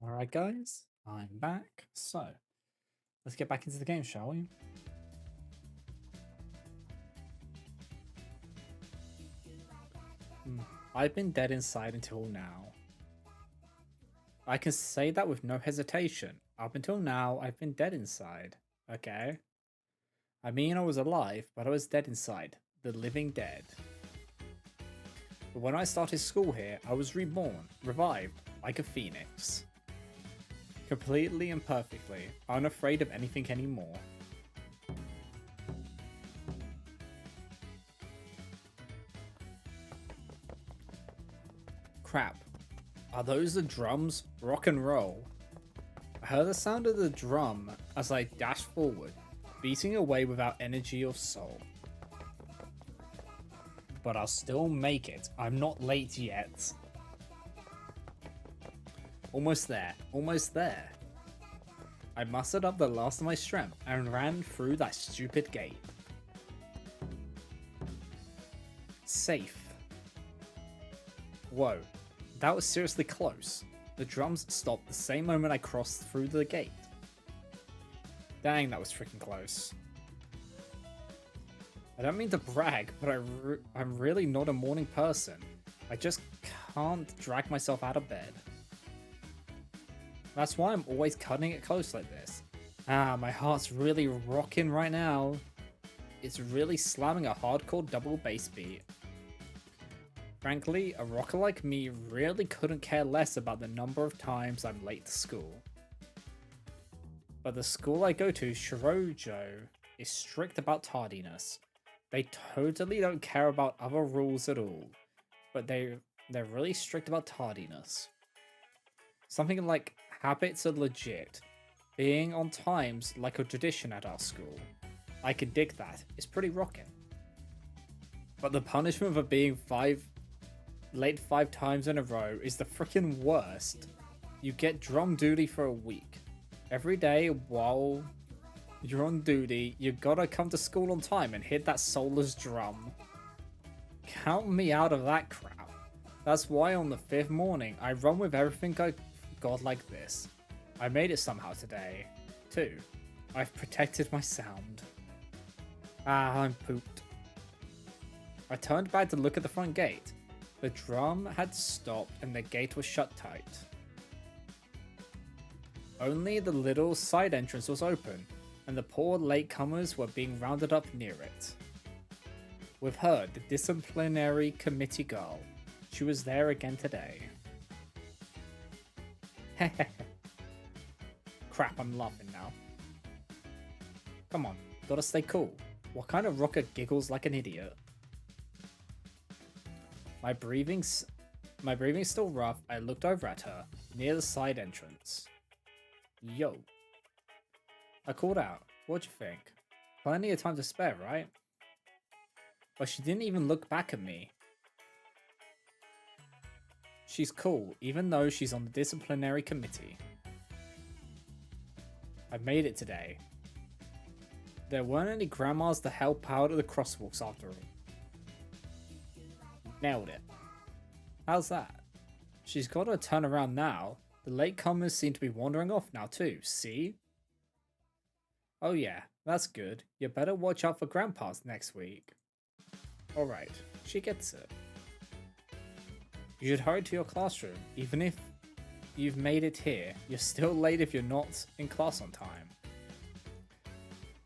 Alright, guys, I'm back. So, let's get back into the game, shall we? I've been dead inside until now. I can say that with no hesitation. Up until now, I've been dead inside. Okay? I mean, I was alive, but I was dead inside. The living dead. But when I started school here, I was reborn, revived, like a phoenix. Completely and perfectly, unafraid of anything anymore. Crap. Are those the drums? Rock and roll. I heard the sound of the drum as I dashed forward, beating away without energy or soul. But I'll still make it. I'm not late yet. Almost there. Almost there. I mustered up the last of my strength and ran through that stupid gate. Safe. Whoa. That was seriously close. The drums stopped the same moment I crossed through the gate. Dang, that was freaking close. I don't mean to brag, but I'm really not a morning person. I just can't drag myself out of bed. That's why I'm always cutting it close like this. My heart's really rocking right now. It's really slamming a hardcore double bass beat. Frankly, a rocker like me really couldn't care less about the number of times I'm late to school. But the school I go to, Shirojo, is strict about tardiness. They totally don't care about other rules at all, but they're really strict about tardiness. Something like habits are legit. Being on time's like a tradition at our school. I can dig that. It's pretty rocking. But the punishment for being late 5 times in a row is the freaking worst. You get drum duty for a week. Every day while you're on duty, you gotta come to school on time and hit that soulless drum. Count me out of that crap. That's why on the 5th morning, I run with everything I got like this. I made it somehow today, too. I've protected my sound. I'm pooped. I turned back to look at the front gate. The drum had stopped and the gate was shut tight. Only the little side entrance was open, and the poor latecomers were being rounded up near it. With her, the disciplinary committee girl. She was there again today. Crap, I'm laughing now. Come on, gotta stay cool. What kind of rocker giggles like an idiot? My breathing's still rough. I looked over at her, near the side entrance. Yo. I called out, what'd you think? Plenty of time to spare, right? But she didn't even look back at me. She's cool, even though she's on the disciplinary committee. I made it today. There weren't any grandmas to help out at the crosswalks after all. Nailed it. How's that? She's got to turn around now. The latecomers seem to be wandering off now too, see? Oh yeah, that's good. You better watch out for grandpas next week. Alright, she gets it. You should hurry to your classroom. Even if you've made it here, you're still late if you're not in class on time.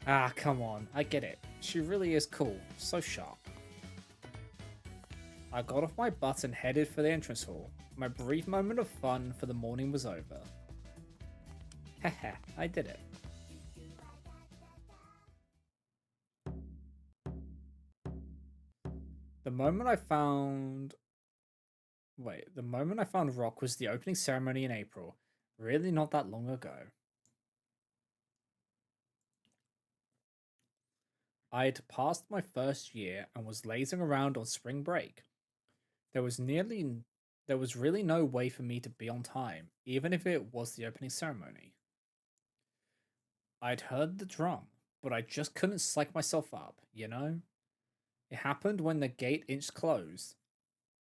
Ah, come on, I get it. She really is cool, so sharp. I got off my butt and headed for the entrance hall. My brief moment of fun for the morning was over. Haha, I did it. The moment I found Rock was the opening ceremony in April. Really not that long ago. I'd passed my first year and was lazing around on spring break. There was really no way for me to be on time, even if it was the opening ceremony. I'd heard the drum, but I just couldn't psych myself up, you know? It happened when the gate inched closed,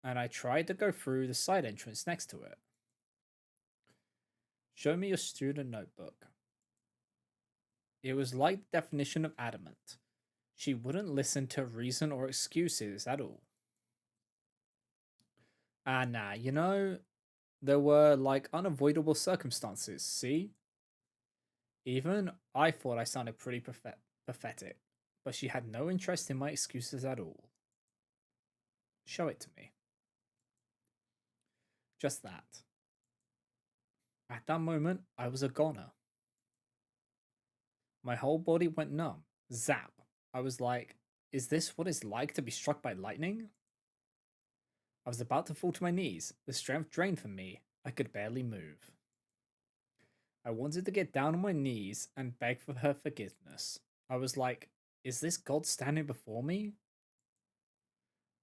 and I tried to go through the side entrance next to it. Show me your student notebook. It was like the definition of adamant. She wouldn't listen to reason or excuses at all. Ah, nah, there were like unavoidable circumstances, see? Even I thought I sounded pretty pathetic, but she had no interest in my excuses at all. Show it to me. Just that. At that moment, I was a goner. My whole body went numb. Zap. I was like, is this what it's like to be struck by lightning? I was about to fall to my knees. The strength drained from me. I could barely move. I wanted to get down on my knees and beg for her forgiveness. I was like, is this God standing before me?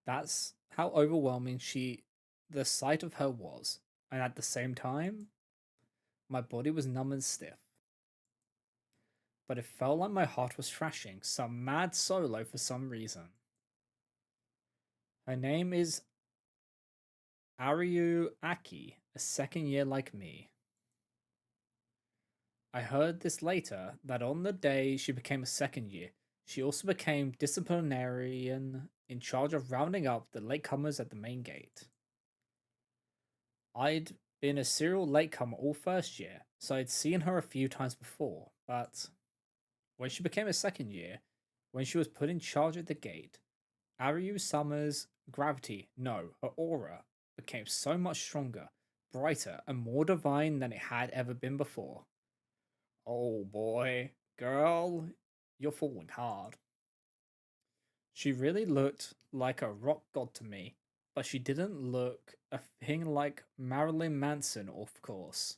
That's how overwhelming the sight of her was. And at the same time, my body was numb and stiff. But it felt like my heart was thrashing some mad solo for some reason. Her name is Aryu Aki, a second year like me. I heard this later, that on the day she became a second year, she also became disciplinarian in charge of rounding up the latecomers at the main gate. I'd been a serial latecomer all first year, so I'd seen her a few times before, but when she became a second year, when she was put in charge at the gate, Aryu Summer's gravity, no, her aura, became so much stronger, brighter, and more divine than it had ever been before. Oh boy, girl, you're falling hard. She really looked like a rock god to me, but she didn't look a thing like Marilyn Manson, of course.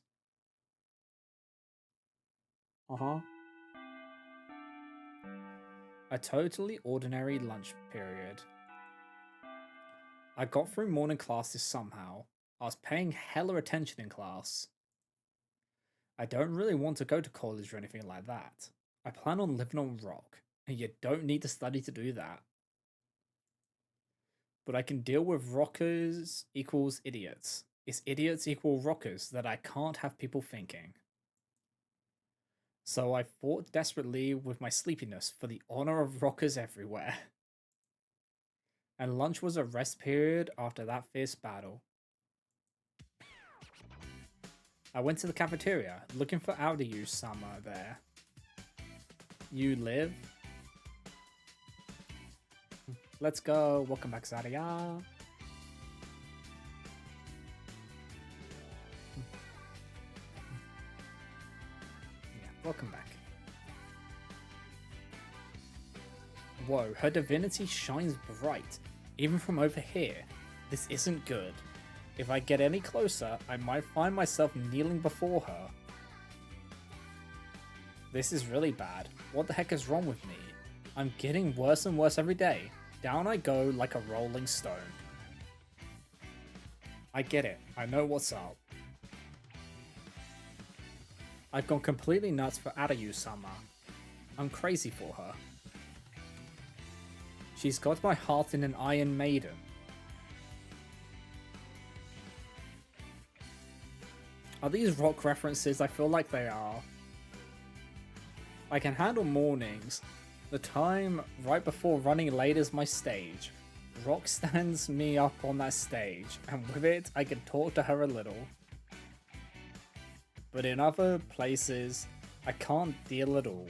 Uh-huh. A totally ordinary lunch period. I got through morning classes somehow. I was paying hella attention in class. I don't really want to go to college or anything like that. I plan on living on rock, and you don't need to study to do that. But I can deal with rockers equals idiots. It's idiots equal rockers that I can't have people thinking. So I fought desperately with my sleepiness for the honor of rockers everywhere. And lunch was a rest period after that fierce battle. I went to the cafeteria, looking for Audiu Sama there. You live? Let's go. Welcome back, Zaria. Yeah, welcome back. Whoa, her divinity shines bright, even from over here. This isn't good. If I get any closer, I might find myself kneeling before her. This is really bad. What the heck is wrong with me? I'm getting worse and worse every day. Down I go like a rolling stone. I get it. I know what's up. I've gone completely nuts for Adayu-sama. I'm crazy for her. She's got my heart in an Iron Maiden. Are these rock references? I feel like they are. I can handle mornings. The time right before running late is my stage. Rock stands me up on that stage, and with it, I can talk to her a little. But in other places, I can't deal at all.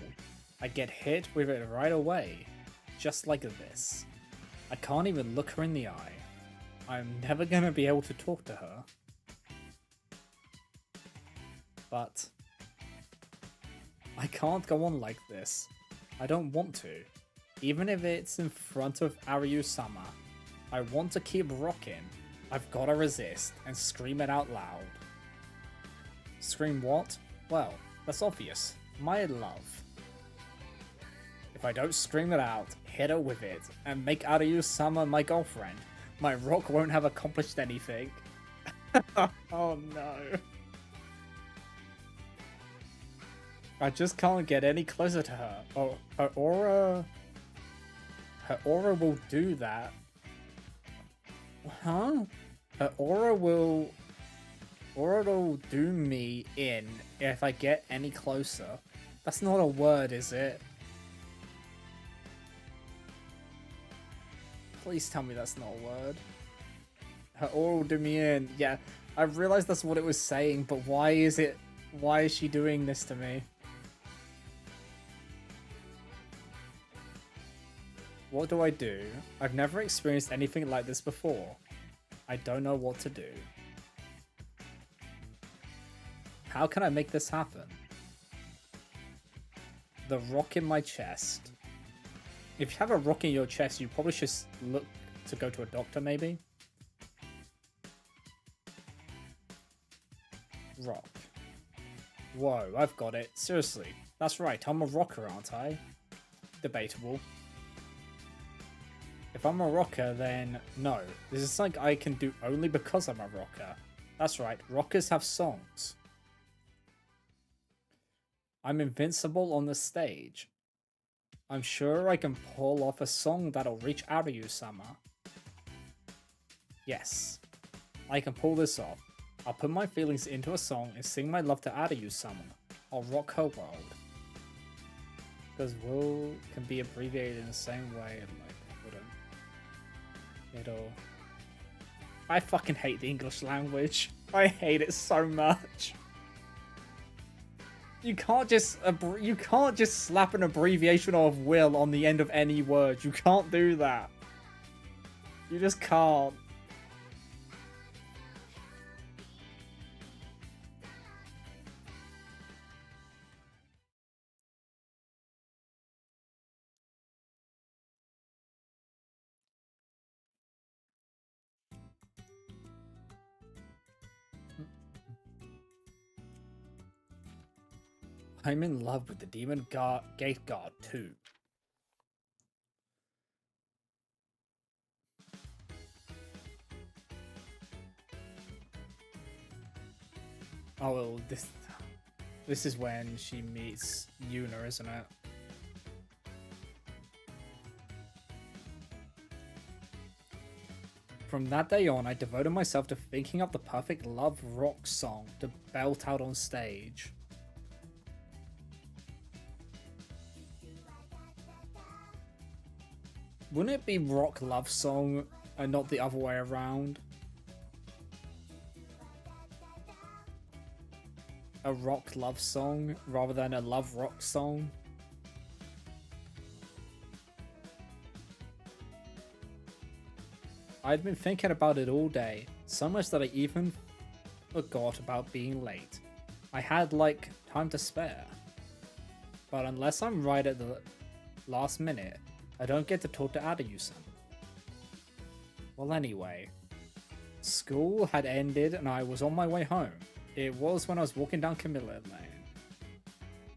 I get hit with it right away, just like this. I can't even look her in the eye. I'm never gonna be able to talk to her. But I can't go on like this. I don't want to. Even if it's in front of Aryu-sama, I want to keep rocking. I've gotta resist and scream it out loud. Scream what? Well, that's obvious. My love. If I don't scream it out, hit her with it, and make Aryu-sama my girlfriend, my rock won't have accomplished anything. Oh no. I just can't get any closer to her. Oh, her aura will do that. Huh? Her aura will Or it'll do me in if I get any closer. That's not a word, is it? Please tell me that's not a word. Her oral do me in. Yeah, I realized that's what it was saying, but why is she doing this to me? What do I do? I've never experienced anything like this before. I don't know what to do. How can I make this happen? The rock in my chest. If you have a rock in your chest, you probably should look to go to a doctor, maybe? Rock. Whoa, I've got it. Seriously. That's right, I'm a rocker, aren't I? Debatable. If I'm a rocker, then no. This is something I can do only because I'm a rocker. That's right, rockers have songs. I'm invincible on the stage. I'm sure I can pull off a song that'll reach out of you, Summer. Yes, I can pull this off. I'll put my feelings into a song and sing my love to Adayu Summer. I'll rock her world. Because will can be abbreviated in the same way and like wouldn't. It'll. I fucking hate the English language. I hate it so much. You can't just slap an abbreviation of will on the end of any word. You can't do that. You just can't. I'm in love with the Demon Gate Guard too. Oh, well, this is when she meets Yuna, isn't it? From that day on, I devoted myself to thinking up the perfect love rock song to belt out on stage. Wouldn't it be rock love song and not the other way around? A rock love song rather than a love rock song? I'd been thinking about it all day, so much that I even forgot about being late. I had, like, time to spare. But unless I'm right at the last minute, I don't get to talk to Adayu-san. Well, anyway, school had ended and I was on my way home. It was when I was walking down Camilla Lane.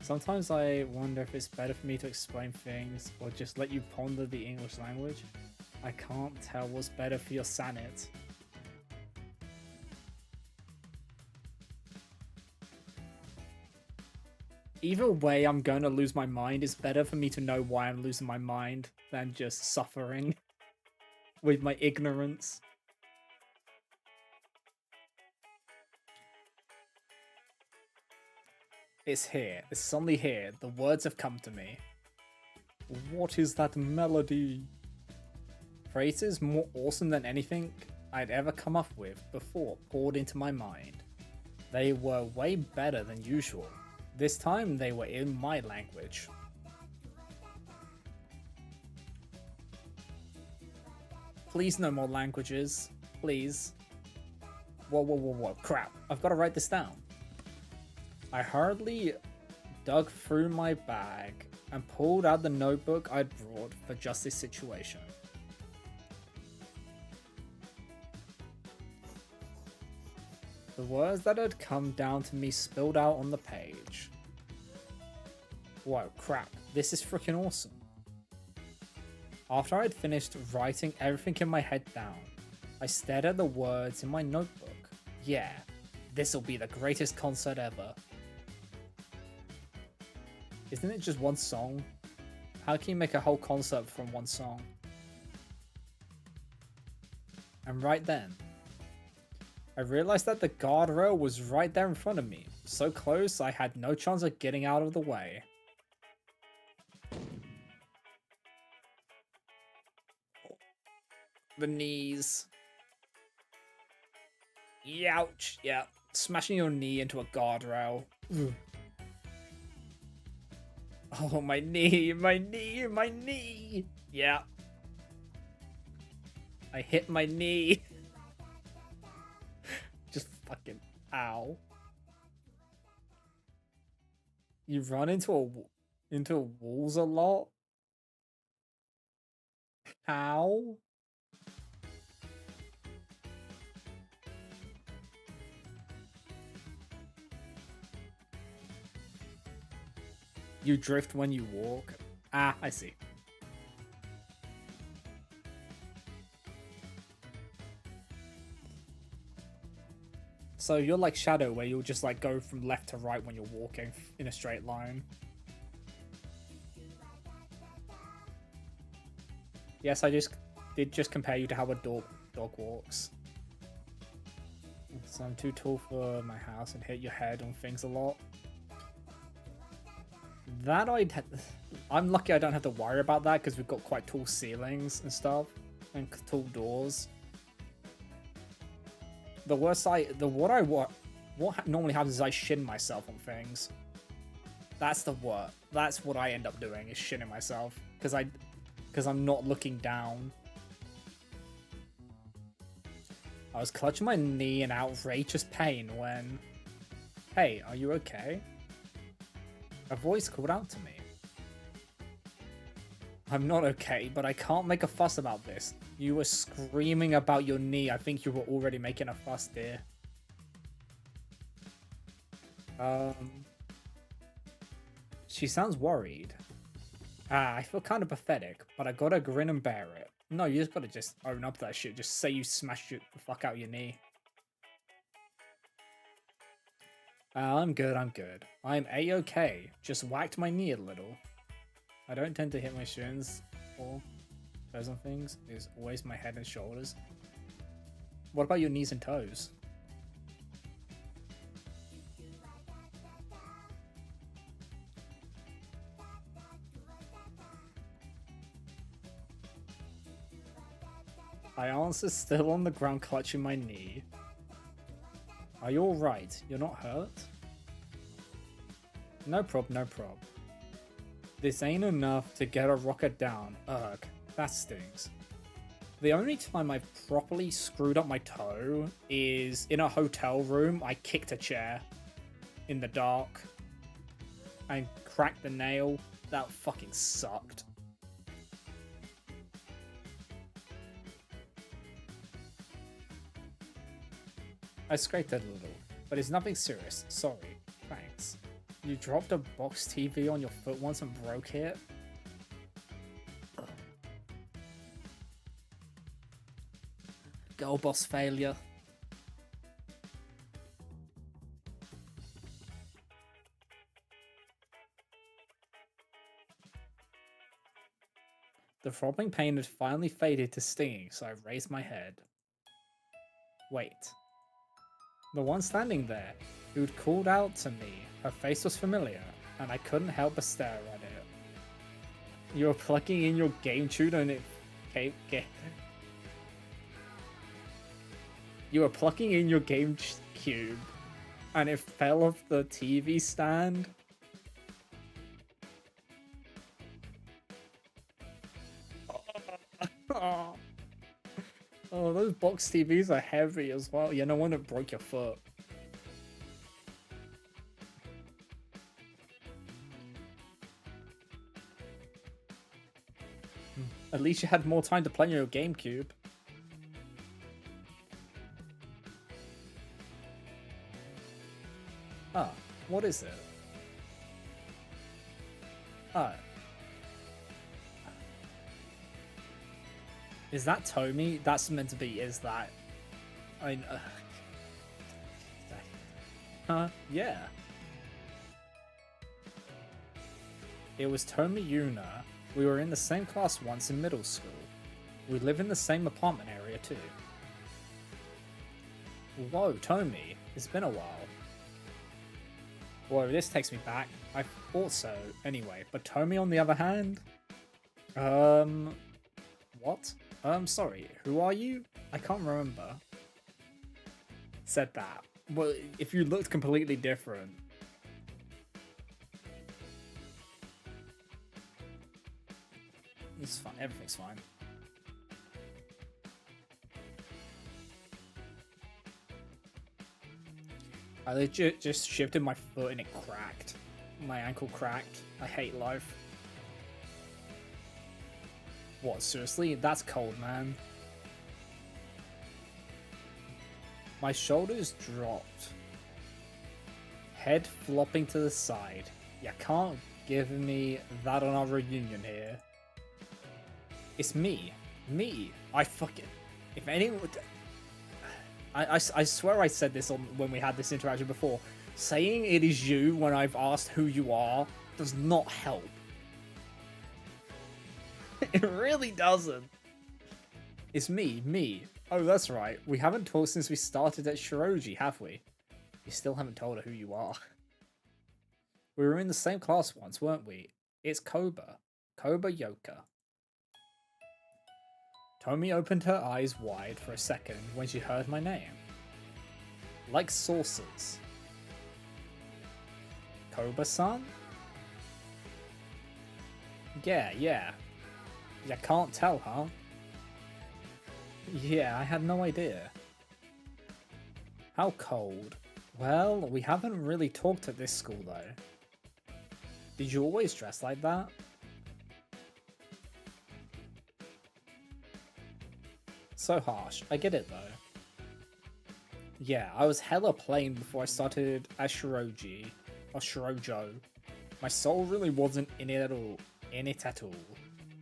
Sometimes I wonder if it's better for me to explain things or just let you ponder the English language. I can't tell what's better for your sanity. Either way, I'm going to lose my mind. It's better for me to know why I'm losing my mind than just suffering with my ignorance. It's here. It's suddenly here. The words have come to me. What is that melody? Phrases more awesome than anything I'd ever come up with before poured into my mind. They were way better than usual. This time they were in my language. Please no more languages. Please. Whoa. Crap. I've got to write this down. I hurriedly dug through my bag and pulled out the notebook I'd brought for just this situation. The words that had come down to me spilled out on the page. Whoa, crap. This is freaking awesome. After I'd finished writing everything in my head down, I stared at the words in my notebook. Yeah, this'll be the greatest concert ever. Isn't it just one song? How can you make a whole concert from one song? And right then, I realized that the guardrail was right there in front of me. So close, I had no chance of getting out of the way. The knees. Ouch. Yeah. Smashing your knee into a guardrail. Oh, my knee, my knee, my knee. Yeah. I hit my knee. Just fucking ow. You run into walls a lot? How? You drift when you walk? Ah, I see. So you're like Shadow, where you'll just like go from left to right when you're walking in a straight line. Yes, I did just compare you to how a dog walks. So I'm too tall for my house and hit your head on things a lot. That I'm lucky I don't have to worry about that because we've got quite tall ceilings and stuff and tall doors. The worst what normally happens is I shin myself on things. That's the worst. That's what I end up doing is shinning myself because I'm not looking down. I was clutching my knee in outrageous pain when... Hey, are you okay? A voice called out to me. I'm not okay, but I can't make a fuss about this. You were screaming about your knee. I think you were already making a fuss, dear. She sounds worried. I feel kind of pathetic, but I gotta grin and bear it. No, you just gotta just own up to that shit. Just say you smashed the fuck out your knee. I'm good, I'm good. I'm A-okay. Just whacked my knee a little. I don't tend to hit my shins or toes on things. It's always my head and shoulders. What about your knees and toes? I answer still on the ground clutching my knee. Are you alright? You're not hurt? No prob, no prob. This ain't enough to get a rocket down. Ugh, that stings. The only time I've properly screwed up my toe is in a hotel room. I kicked a chair in the dark. I cracked the nail. That fucking sucked. I scraped it a little, but it's nothing serious. Sorry. Thanks. You dropped a box TV on your foot once and broke it? Girl boss failure. The throbbing pain had finally faded to stinging, so I raised my head. Wait. The one standing there, who'd called out to me, her face was familiar, and I couldn't help but stare at it. You were plugging in your game tune and it... You were plugging in your GameCube, and it fell off the TV stand. Oh, those box TVs are heavy as well. Yeah, no wonder it broke your foot. At least you had more time to play on your GameCube. Ah, what is it? Ah. Is that Tommy? That's meant to be, is that? I yeah. It was Tomi Yuna. We were in the same class once in middle school. We live in the same apartment area too. Whoa, Tomi. It's been a while. Whoa, this takes me back. I thought so, anyway. But Tomi, on the other hand? What? Sorry, who are you? I can't remember. Said that. Well, if you looked completely different. It's fine, everything's fine. I legit just shifted my foot and it cracked. My ankle cracked. I hate life. What, seriously? That's cold, man. My shoulders dropped. Head flopping to the side. You can't give me that on our reunion here. It's me. Me. I fucking... If anyone... I swear I said this on when we had this interaction before. Saying it is you when I've asked who you are does not help. It really doesn't. It's me. Oh, that's right. We haven't talked since we started at Shiroji, have we? You still haven't told her who you are. We were in the same class once, weren't we? It's Koba. Koba Yoka. Tomi opened her eyes wide for a second when she heard my name. Like saucers. Koba-san? Yeah. You can't tell, huh? Yeah, I had no idea. How cold. Well, we haven't really talked at this school, though. Did you always dress like that? So harsh. I get it, though. Yeah, I was hella plain before I started at Shiroji. Or Shirojo. My soul really wasn't in it at all.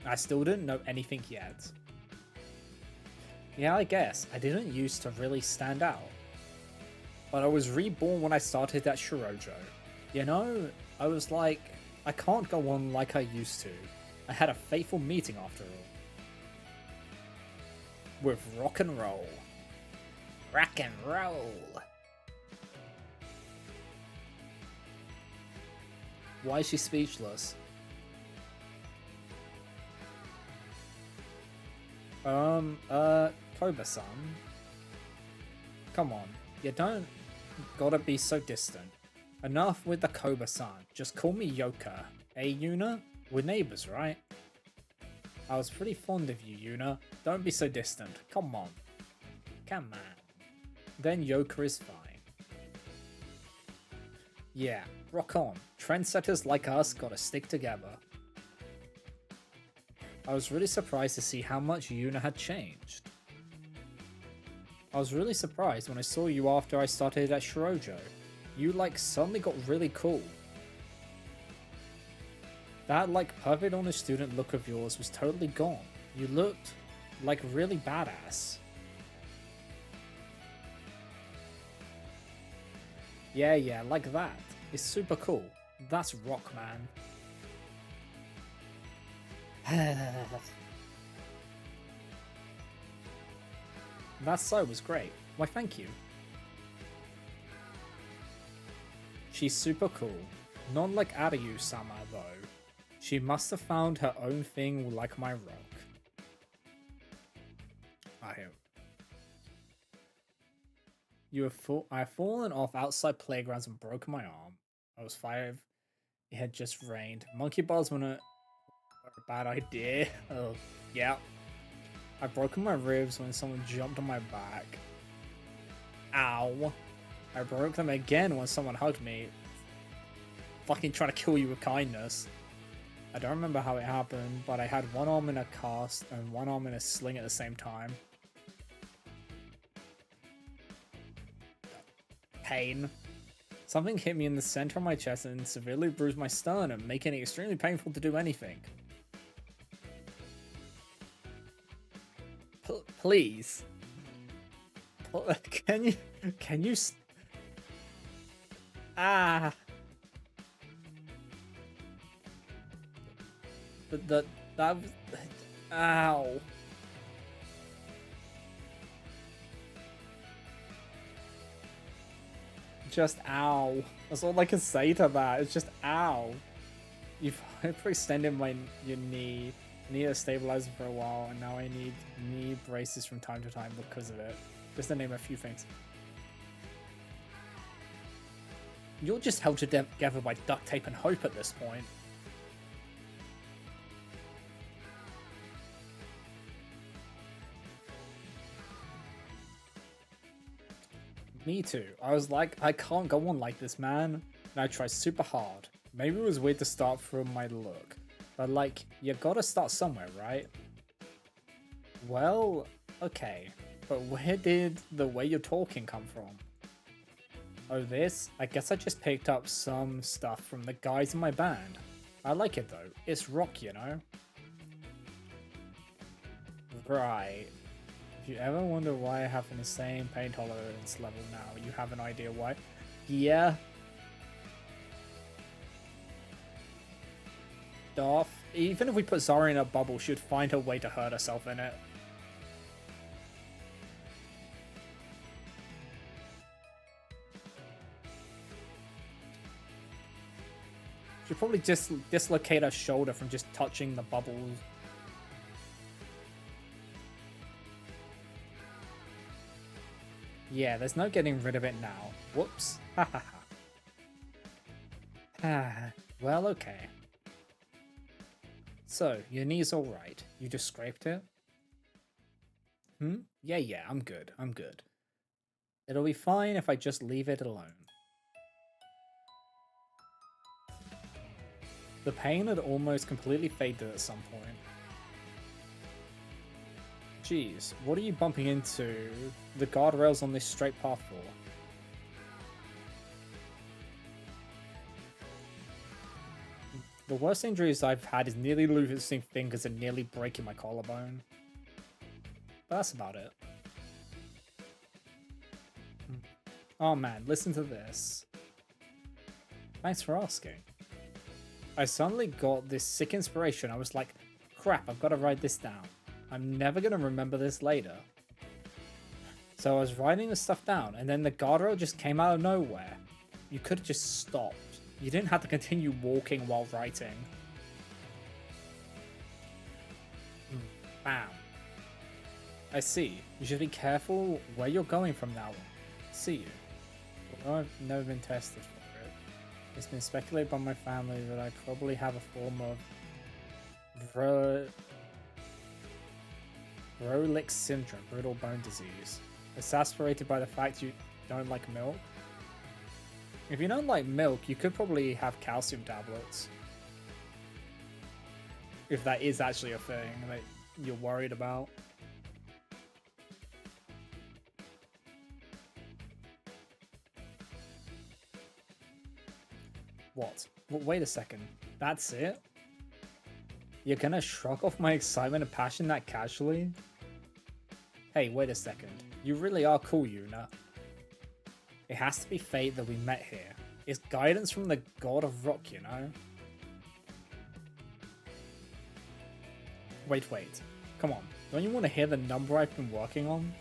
I still didn't know anything yet. Yeah, I guess. I didn't used to really stand out. But I was reborn when I started at Shirojo. You know, I was like, I can't go on like I used to. I had a fateful meeting after all. With rock and roll. Rock and roll. Why is she speechless? Koba-san? Come on, you don't gotta be so distant. Enough with the Koba-san, just call me Yoka. Eh, Yuna? We're neighbors, right? I was pretty fond of you, Yuna. Don't be so distant. Come on. Come on. Then Yoka is fine. Yeah, rock on. Trendsetters like us gotta stick together. I was really surprised to see how much Yuna had changed. I was really surprised when I saw you after I started at Shirojo. You like suddenly got really cool. That like perfect honest student look of yours was totally gone. You looked like really badass. Yeah, like that. It's super cool. That's rock, man. That so was great. Why, thank you. She's super cool. Not like Aryu-sama, though. She must have found her own thing like my rock. I hear. I have fallen off outside playgrounds and broken my arm. I was 5. It had just rained. Monkey bars were a bad idea. Oh, yeah. I've broken my ribs when someone jumped on my back. Ow. I broke them again when someone hugged me. Fucking trying to kill you with kindness. I don't remember how it happened, but I had one arm in a cast and one arm in a sling at the same time. Pain. Something hit me in the center of my chest and severely bruised my sternum, making it extremely painful to do anything. Please. Can you ah. That was, ow. Just ow. That's all I can say to that. It's just ow. You've hyperextended your knee. I need a stabilizer for a while, and now I need knee braces from time to time because of it. Just to name a few things. You're just held together by duct tape and hope at this point. Me too. I was like, I can't go on like this, man. And I tried super hard. Maybe it was weird to start from my look. But like, you gotta start somewhere, right? Well, okay. But where did the way you're talking come from? Oh, this? I guess I just picked up some stuff from the guys in my band. I like it though. It's rock, you know? Right. If you ever wonder why I have an insane pain tolerance level now, you have an idea why? Yeah. Darth. Even if we put Zara in a bubble, she'd find her way to hurt herself in it. She'd probably just dislocate her shoulder from just touching the bubbles. Yeah, there's no getting rid of it now. Whoops. Ha ha ha. Well, okay. So, your knee's alright. You just scraped it? Yeah, I'm good. I'm good. It'll be fine if I just leave it alone. The pain had almost completely faded at some point. Jeez, what are you bumping into the guardrails on this straight path for? The worst injuries I've had is nearly losing fingers and nearly breaking my collarbone. But that's about it. Oh man, listen to this. Thanks for asking. I suddenly got this sick inspiration. I was like, crap, I've got to write this down. I'm never going to remember this later. So I was writing this stuff down, and then the guardrail just came out of nowhere. You could have just stopped. You didn't have to continue walking while writing. Bam. I see. You should be careful where you're going from now on. See you. Although I've never been tested for it, it's been speculated by my family that I probably have a form of Rolich syndrome, brittle bone disease, exacerbated by the fact you don't like milk. If you don't like milk, you could probably have calcium tablets. If that is actually a thing that you're worried about. What? Wait a second. That's it? You're gonna shrug off my excitement and passion that casually? Hey, wait a second. You really are cool, Yuna. It has to be fate that we met here. It's guidance from the god of rock, you know? Wait. Come on. Don't you want to hear the number I've been working on?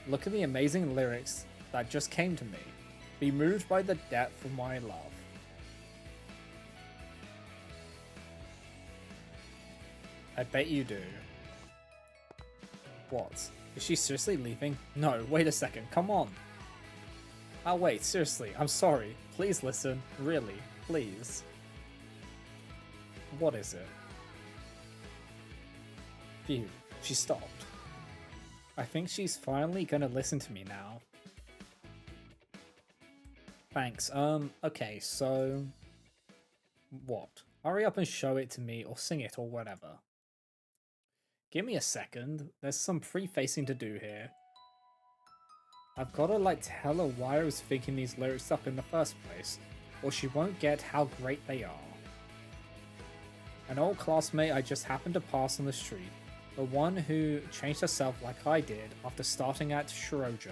Look at the amazing lyrics that just came to me. Be moved by the depth of my love. I bet you do. What? Is she seriously leaving? No, wait a second, come on. Oh wait, seriously, I'm sorry. Please listen. Really, please. What is it? Phew, she stopped. I think she's finally gonna listen to me now. Thanks, okay, so... What? Hurry up and show it to me, or sing it, or whatever. Give me a second, there's some prefacing to do here. I've gotta like tell her why I was thinking these lyrics up in the first place, or she won't get how great they are. An old classmate I just happened to pass on the street, the one who changed herself like I did after starting at Shirojo.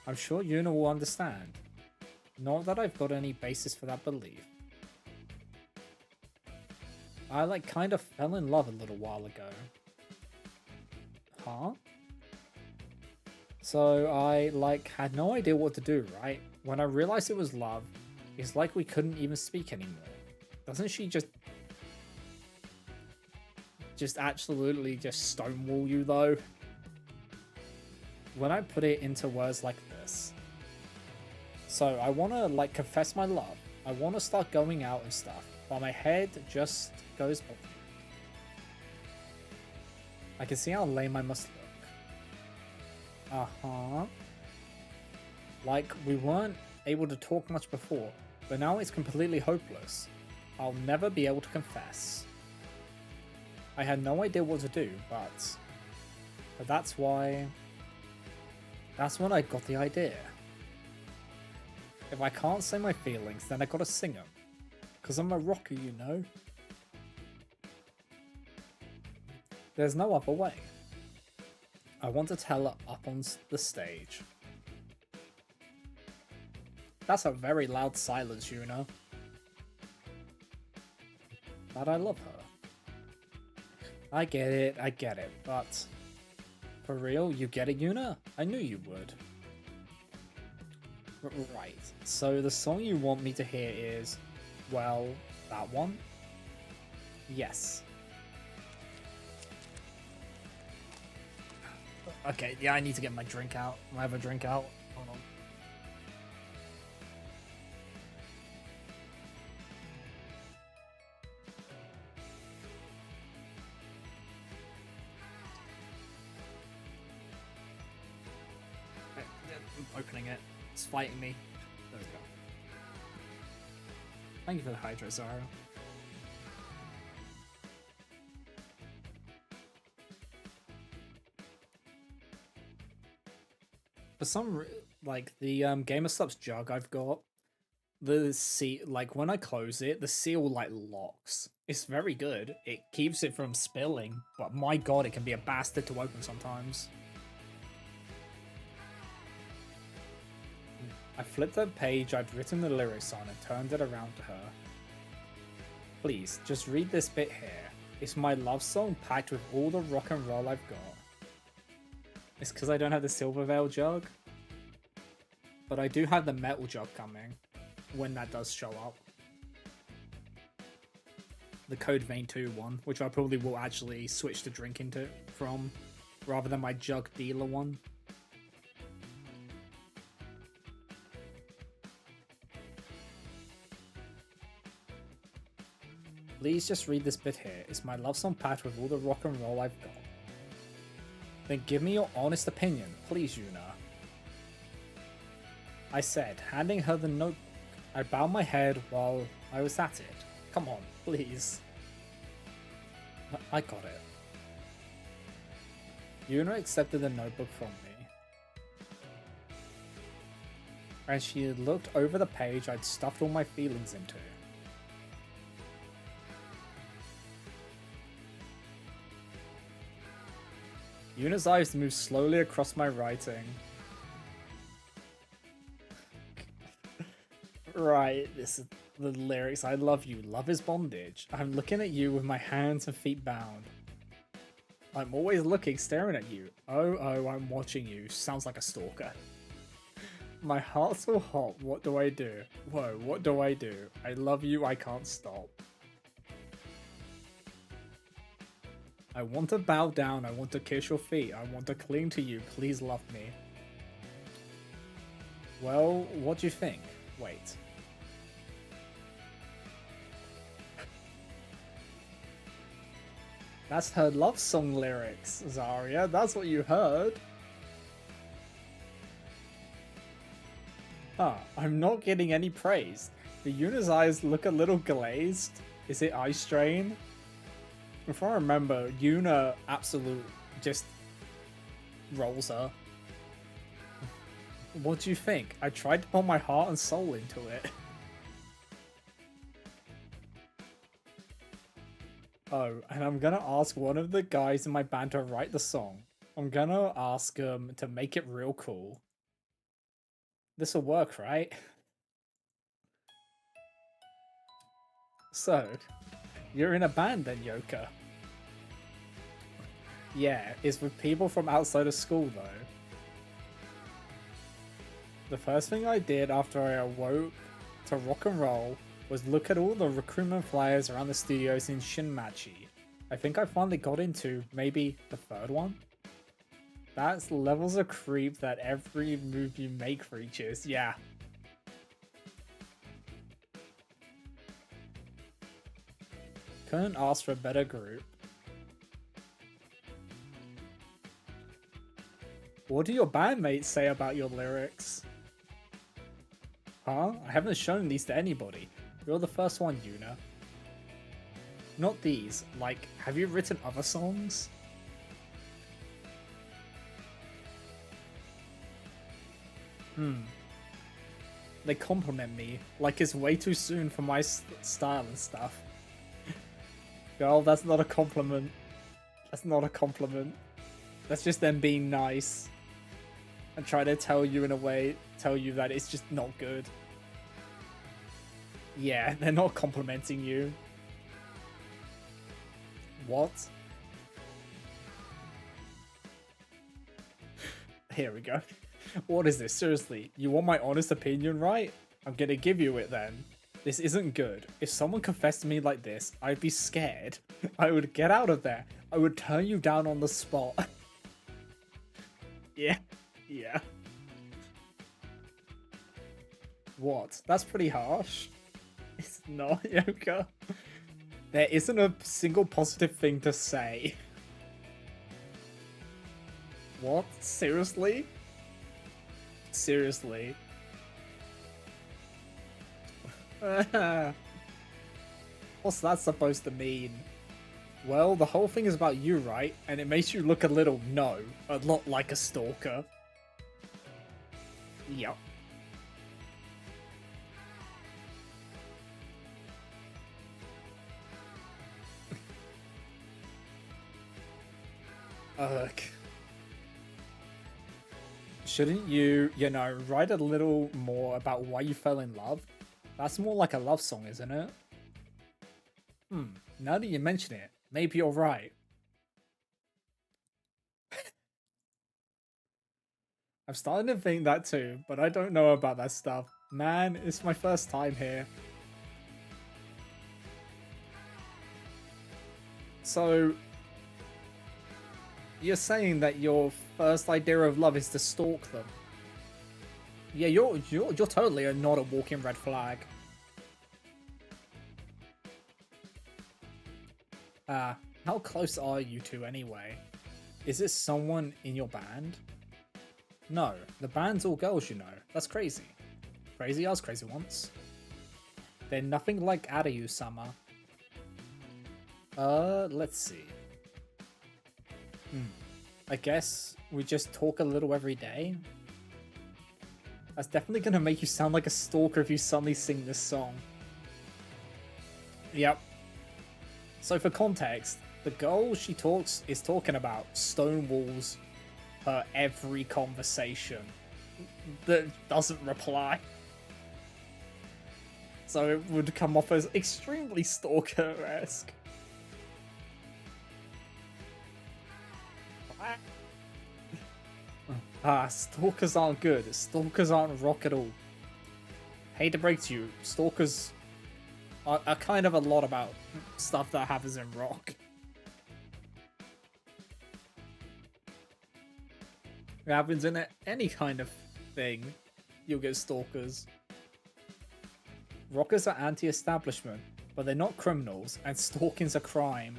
I'm sure Yuna will understand. Not that I've got any basis for that belief. I like kind of fell in love a little while ago. Huh? So I like had no idea what to do, right? When I realized it was love, it's like we couldn't even speak anymore. Doesn't she just absolutely just stonewall you though? When I put it into words like this. So I want to like confess my love. I want to start going out and stuff, but my head just goes. I can see how lame I must look. Uh-huh. Like, we weren't able to talk much before, but now it's completely hopeless. I'll never be able to confess. I had no idea what to do, but that's why... That's when I got the idea. If I can't say my feelings, then I gotta sing them. Because I'm a rocker, you know? There's no other way. I want to tell her up on the stage. That's a very loud silence, you know. But I love her. I get it, but... For real, you get it, Yuna? I knew you would. Right, so the song you want me to hear is... Well, that one? Yes. Okay, yeah, I need to get my drink out. I have a drink out. Hold on. I'm opening it. It's fighting me. There we go. Thank you for the hydro, Zara. For some like the Gamer Subs jug I've got, the seal, like when I close it, the seal like locks. It's very good. It keeps it from spilling, but my god, it can be a bastard to open sometimes. I flipped the page I'd written the lyrics on and turned it around to her. Please, just read this bit here. It's my love song packed with all the rock and roll I've got. It's because I don't have the Silver Veil jug. But I do have the metal jug coming when that does show up. The Code Vein 2 one, which I probably will actually switch to drink into from, rather than my jug dealer one. Please just read this bit here. It's my love song packed with all the rock and roll I've got. Then give me your honest opinion, please, Yuna. I said, handing her the notebook. I bowed my head while I was at it. Come on, please. I got it. Yuna accepted the notebook from me. And she had looked over the page I'd stuffed all my feelings into. Yuna's eyes moved slowly across my writing. Right, this is the lyrics. I love you. Love is bondage. I'm looking at you with my hands and feet bound. I'm always looking, staring at you. Oh, I'm watching you. Sounds like a stalker. My heart's so hot. What do I do? Whoa, what do I do? I love you. I can't stop. I want to bow down. I want to kiss your feet. I want to cling to you. Please love me. Well, what do you think? Wait. That's her love song lyrics, Zarya. That's what you heard. Huh, I'm not getting any praise. The Yuna's eyes look a little glazed. Is it eye strain? If I remember, Yuna absolute just rolls her. What do you think? I tried to put my heart and soul into it. Oh, and I'm gonna ask one of the guys in my band to write the song. I'm gonna ask him to make it real cool. This'll work, right? So, you're in a band then, Yoka? Yeah, it's with people from outside of school though. The first thing I did after I awoke to rock and roll was look at all the recruitment flyers around the studios in Shinmachi. I think I finally got into maybe the third one. That's levels of creep that every move you make reaches. Yeah. Couldn't ask for a better group. What do your bandmates say about your lyrics? Huh? I haven't shown these to anybody. You're the first one, Yuna. Not these. Like, have you written other songs? They compliment me, like it's way too soon for my style and stuff. Girl, that's not a compliment. That's not a compliment. That's just them being nice. And try to tell you in a way, tell you that it's just not good. Yeah, they're not complimenting you. What? Here we go. What is this? Seriously, you want my honest opinion, right? I'm gonna give you it then. This isn't good. If someone confessed to me like this, I'd be scared. I would get out of there. I would turn you down on the spot. Yeah. Yeah. What? That's pretty harsh. It's not, Yoka. There isn't a single positive thing to say. What? Seriously? Seriously? What's that supposed to mean? Well, the whole thing is about you, right? And it makes you look a lot like a stalker. Yup. Ugh. Shouldn't you, write a little more about why you fell in love? That's more like a love song, isn't it? Now that you mention it, maybe you're right. I'm starting to think that too, but I don't know about that stuff. Man, it's my first time here. So, you're saying that your first idea of love is to stalk them? Yeah, you're totally not a walking red flag. How close are you two anyway? Is this someone in your band? No, the band's all girls, you know. That's crazy. Crazy as crazy once. They're nothing like Adayu Summer. Let's see. I guess we just talk a little every day. That's definitely gonna make you sound like a stalker if you suddenly sing this song. Yep. So for context, the girl she is talking about stonewalls her every conversation that doesn't reply. So it would come off as extremely stalker-esque. Stalkers aren't good. Stalkers aren't rock at all. Hate to break to you, stalkers are kind of a lot about stuff that happens in rock. It happens in any kind of thing, you'll get stalkers. Rockers are anti-establishment, but they're not criminals, and stalking's a crime.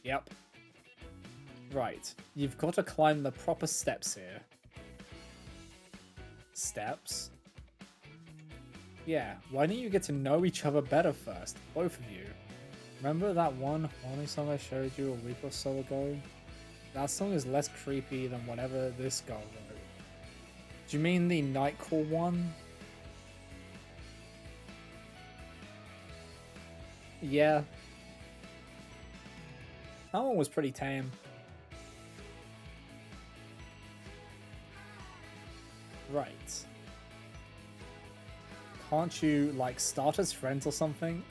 Yep. Right, you've got to climb the proper steps here. Steps? Yeah, why don't you get to know each other better first, both of you? Remember that one horny song I showed you a week or so ago? That song is less creepy than whatever this girl wrote. Do you mean the Nightcall one? Yeah. That one was pretty tame. Right. Can't you, like, start as friends or something?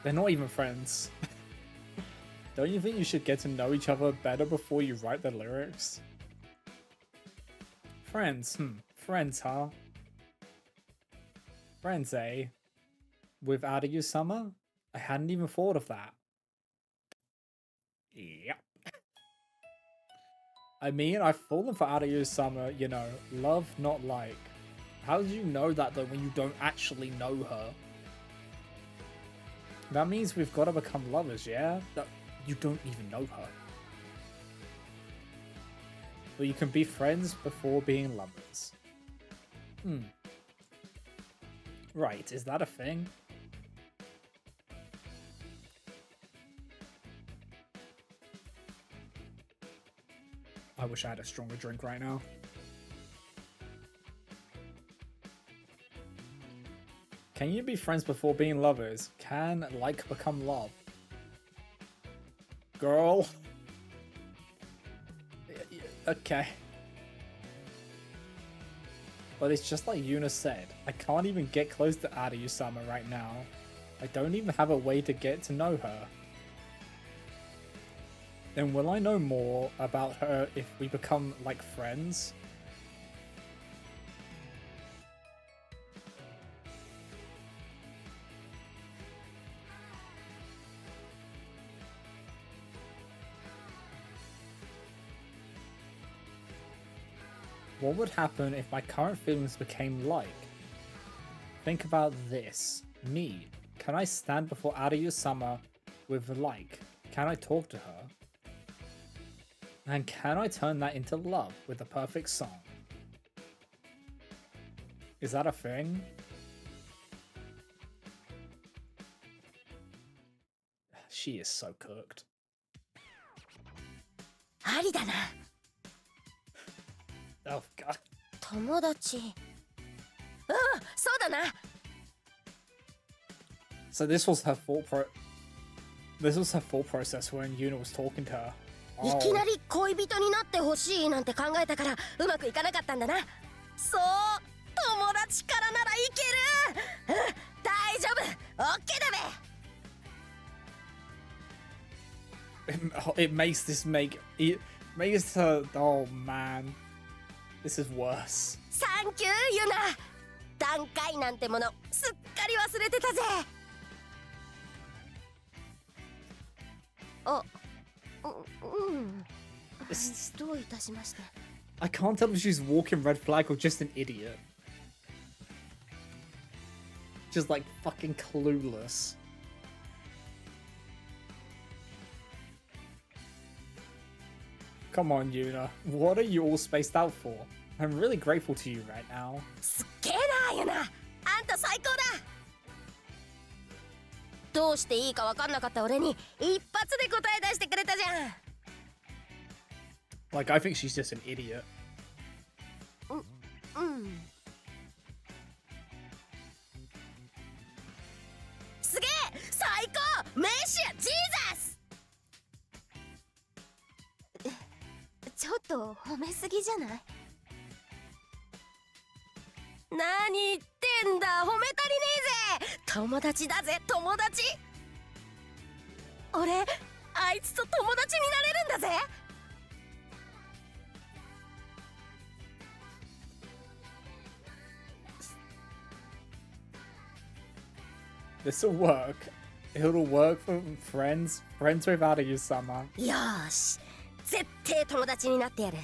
They're not even friends. Don't you think you should get to know each other better before you write the lyrics? Friends, Friends, huh? Friends, eh? With Adayu Summer? I hadn't even thought of that. Yep. I mean, I've fallen for Adayu Summer, you know, love, not like. How do you know that though when you don't actually know her? That means we've got to become lovers, yeah? That you don't even know her. But you can be friends before being lovers. Right, is that a thing? I wish I had a stronger drink right now. Can you be friends before being lovers? Can like become love? Girl. Okay. But it's just like Yuna said, I can't even get close to Adayu-sama right now. I don't even have a way to get to know her. Then will I know more about her if we become like friends? What would happen if my current feelings became like? Think about this. Me. Can I stand before Adayu-sama with like? Can I talk to her? And can I turn that into love with a perfect song? Is that a thing? She is so cooked. ありだな。 Oh god. 友達。うん、そうだな。 So this was her thought process when Yuna was talking to her. いきなり恋人になってほしいなんて考えたからうまくいかなかったんだな。そう、友達からならいける。うん、大丈夫。オッケーだべ。 It makes her. Oh man, this is worse. サンキューユナ。段階なんてものすっかり忘れてたぜ。あ、うん。どういたしまして。 I can't tell if she's walking red flag or just an idiot. Just like fucking clueless. Come on, Yuna. What are you all spaced out for? I'm really grateful to you right now. すっげえなユナ。あんた最高だ。どうしていいか分かんなかった俺に一発で答え出してくれたじゃん。 Like, I think she's just an idiot. うん。すげえ最高メシアジーザス。ちょっと褒めすぎじゃない？何言ってんだ、褒め足りねえぜ。友達だぜ、友達。俺あいつと友達になれるんだぜ。 This'll work. It'll work for friends with Adayu-sama. よーし、絶対友達になってやる。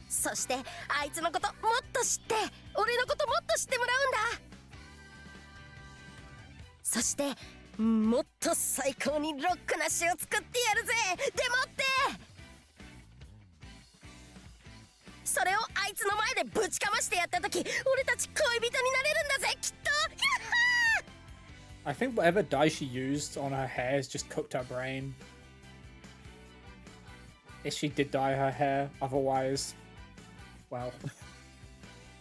そしてあいつのこともっと知って俺のこともっと知ってもらうんだ。そしてもっと最高にロックな詩を作ってやるぜ。でもってそれをあいつの前でぶちかましてやった時俺たち恋人になれるんだぜきっと。 I think whatever dye she used on her hair has just cooked her brain. If she did dye her hair, otherwise, well,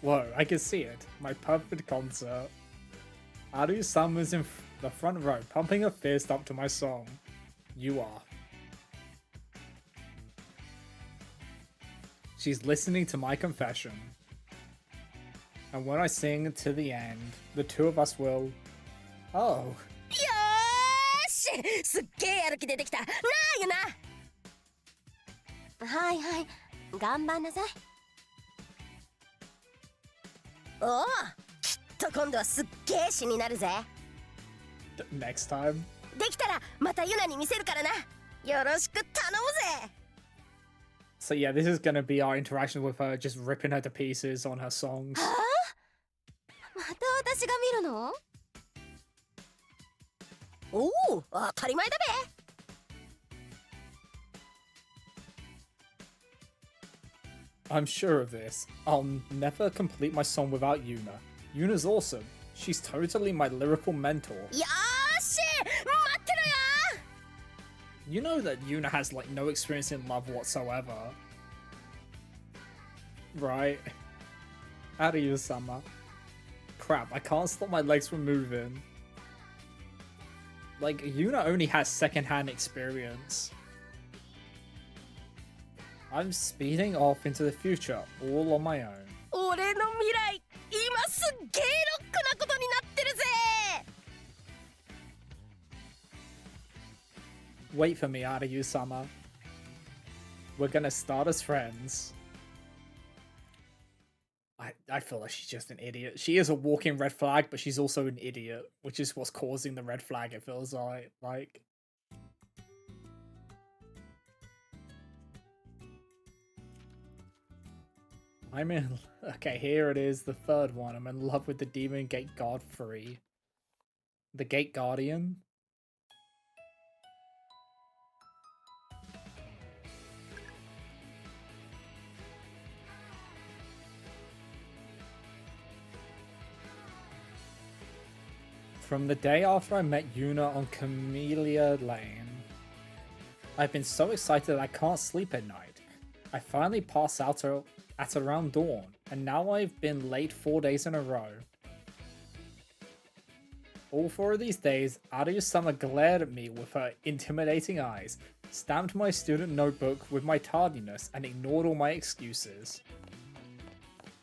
whoa, I can see it. My perfect concert. Adu Summer's in the front row, pumping her fist up to my song. You are. She's listening to my confession. And when I sing to the end, the two of us will... Oh. よーし、すっげえやる気出てきたなあユナ。はいはい、頑張んなさい。おお、きっと今度はすっげえ詩になるぜ。 Next time. できたらまたユナに見せるからな。よろしく頼むぜ。 So yeah, this is gonna be our interaction with her, just ripping her to pieces on her songs. はあ、また私が見るの？おお、当たり前だべ。I'm sure of this. I'll never complete my song without Yuna. Yuna's awesome. She's totally my lyrical mentor. よーし、待ってろよ。 You know that Yuna has like no experience in love whatsoever. Right? Ariyu-sama. Crap, I can't stop my legs from moving. Like, Yuna only has secondhand experience. I'm speeding off into the future, all on my own. 俺の未来、今すっげえロックなことになってるぜ。 Wait for me, Ariyu-sama. We're gonna start as friends. I feel like she's just an idiot. She is a walking red flag, but she's also an idiot, which is what's causing the red flag, it feels like. I'm in... Okay, here it is, the third one. I'm in love with the Demon Gate Godfrey. The Gate Guardian? From the day after I met Yuna on Camellia Lane, I've been so excited I can't sleep at night. I finally pass out at around dawn, and now I've been late 4 days in a row. All 4 of these days, Ariyu-sama glared at me with her intimidating eyes, stamped my student notebook with my tardiness, and ignored all my excuses.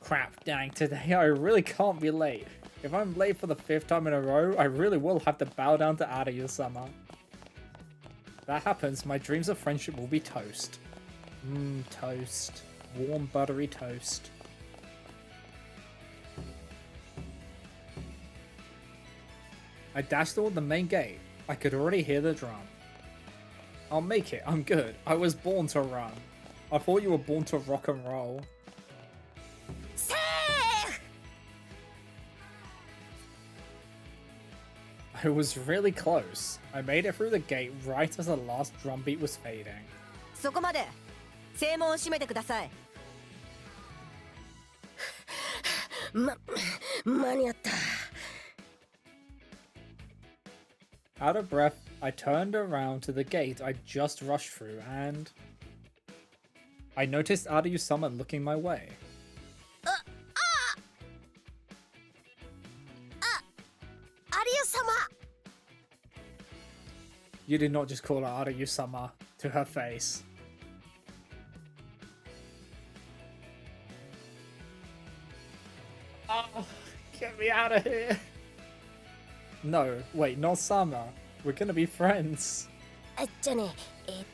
Crap, dang, today I really can't be late. If I'm late for the 5th time in a row, I really will have to bow down to Ariyu-sama. If that happens, my dreams of friendship will be toast. Toast. Warm, buttery toast. I dashed toward the main gate. I could already hear the drum. I'll make it, I'm good. I was born to run. I thought you were born to rock and roll. I was really close. I made it through the gate right as the last drum beat was fading. そこまで。正門を閉めてください。間に合った。 Out of breath, I turned around to the gate I just rushed through and... I noticed Ariyu-sama looking my way. アリュ様。 You did not just call her Ariyu-sama to her face. Oh, get me out of here. No, wait, not Sama. We're gonna be friends. じゃあね、アリュ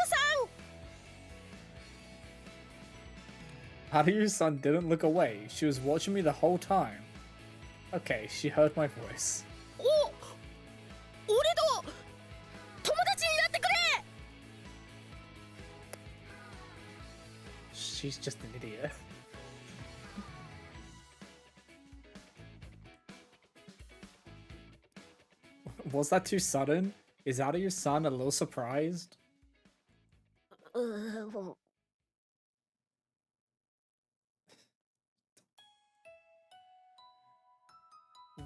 さん。 Ariyu-san didn't look away. She was watching me the whole time. Okay, she heard my voice. お、俺と友達になってくれ。 She's just an idiot. Was that too sudden? Is Ariyu-san a little surprised?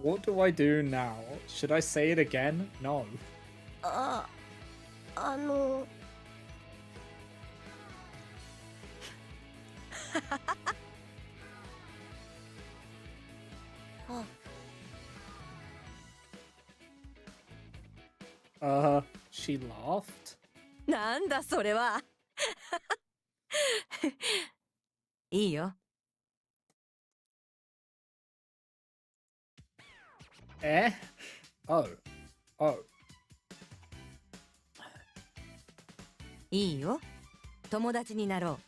What do I do now? Should I say it again? No. あshe laughed? なんだそれは。いいよ。Eh? Oh. いいよ。友達になろ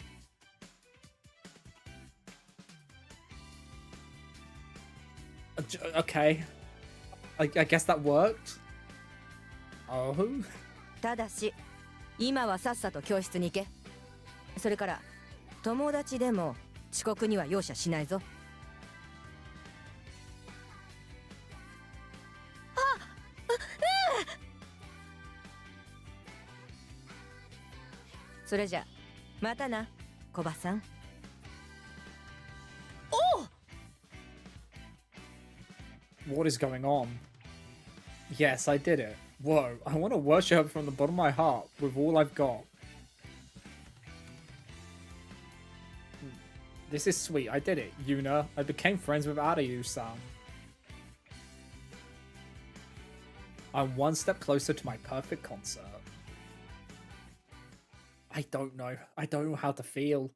Okay. I guess that worked. Oh. ただし今はさっさと教室に行け。それから友達でも遅刻には容赦しないぞ。それじゃまたな、コバさん。What is going on? Yes, I did it. Whoa, I want to worship from the bottom of my heart with all I've got. This is sweet. I did it, Yuna. I became friends with Adayu-san. I'm one step closer to my perfect concert. I don't know. I don't know how to feel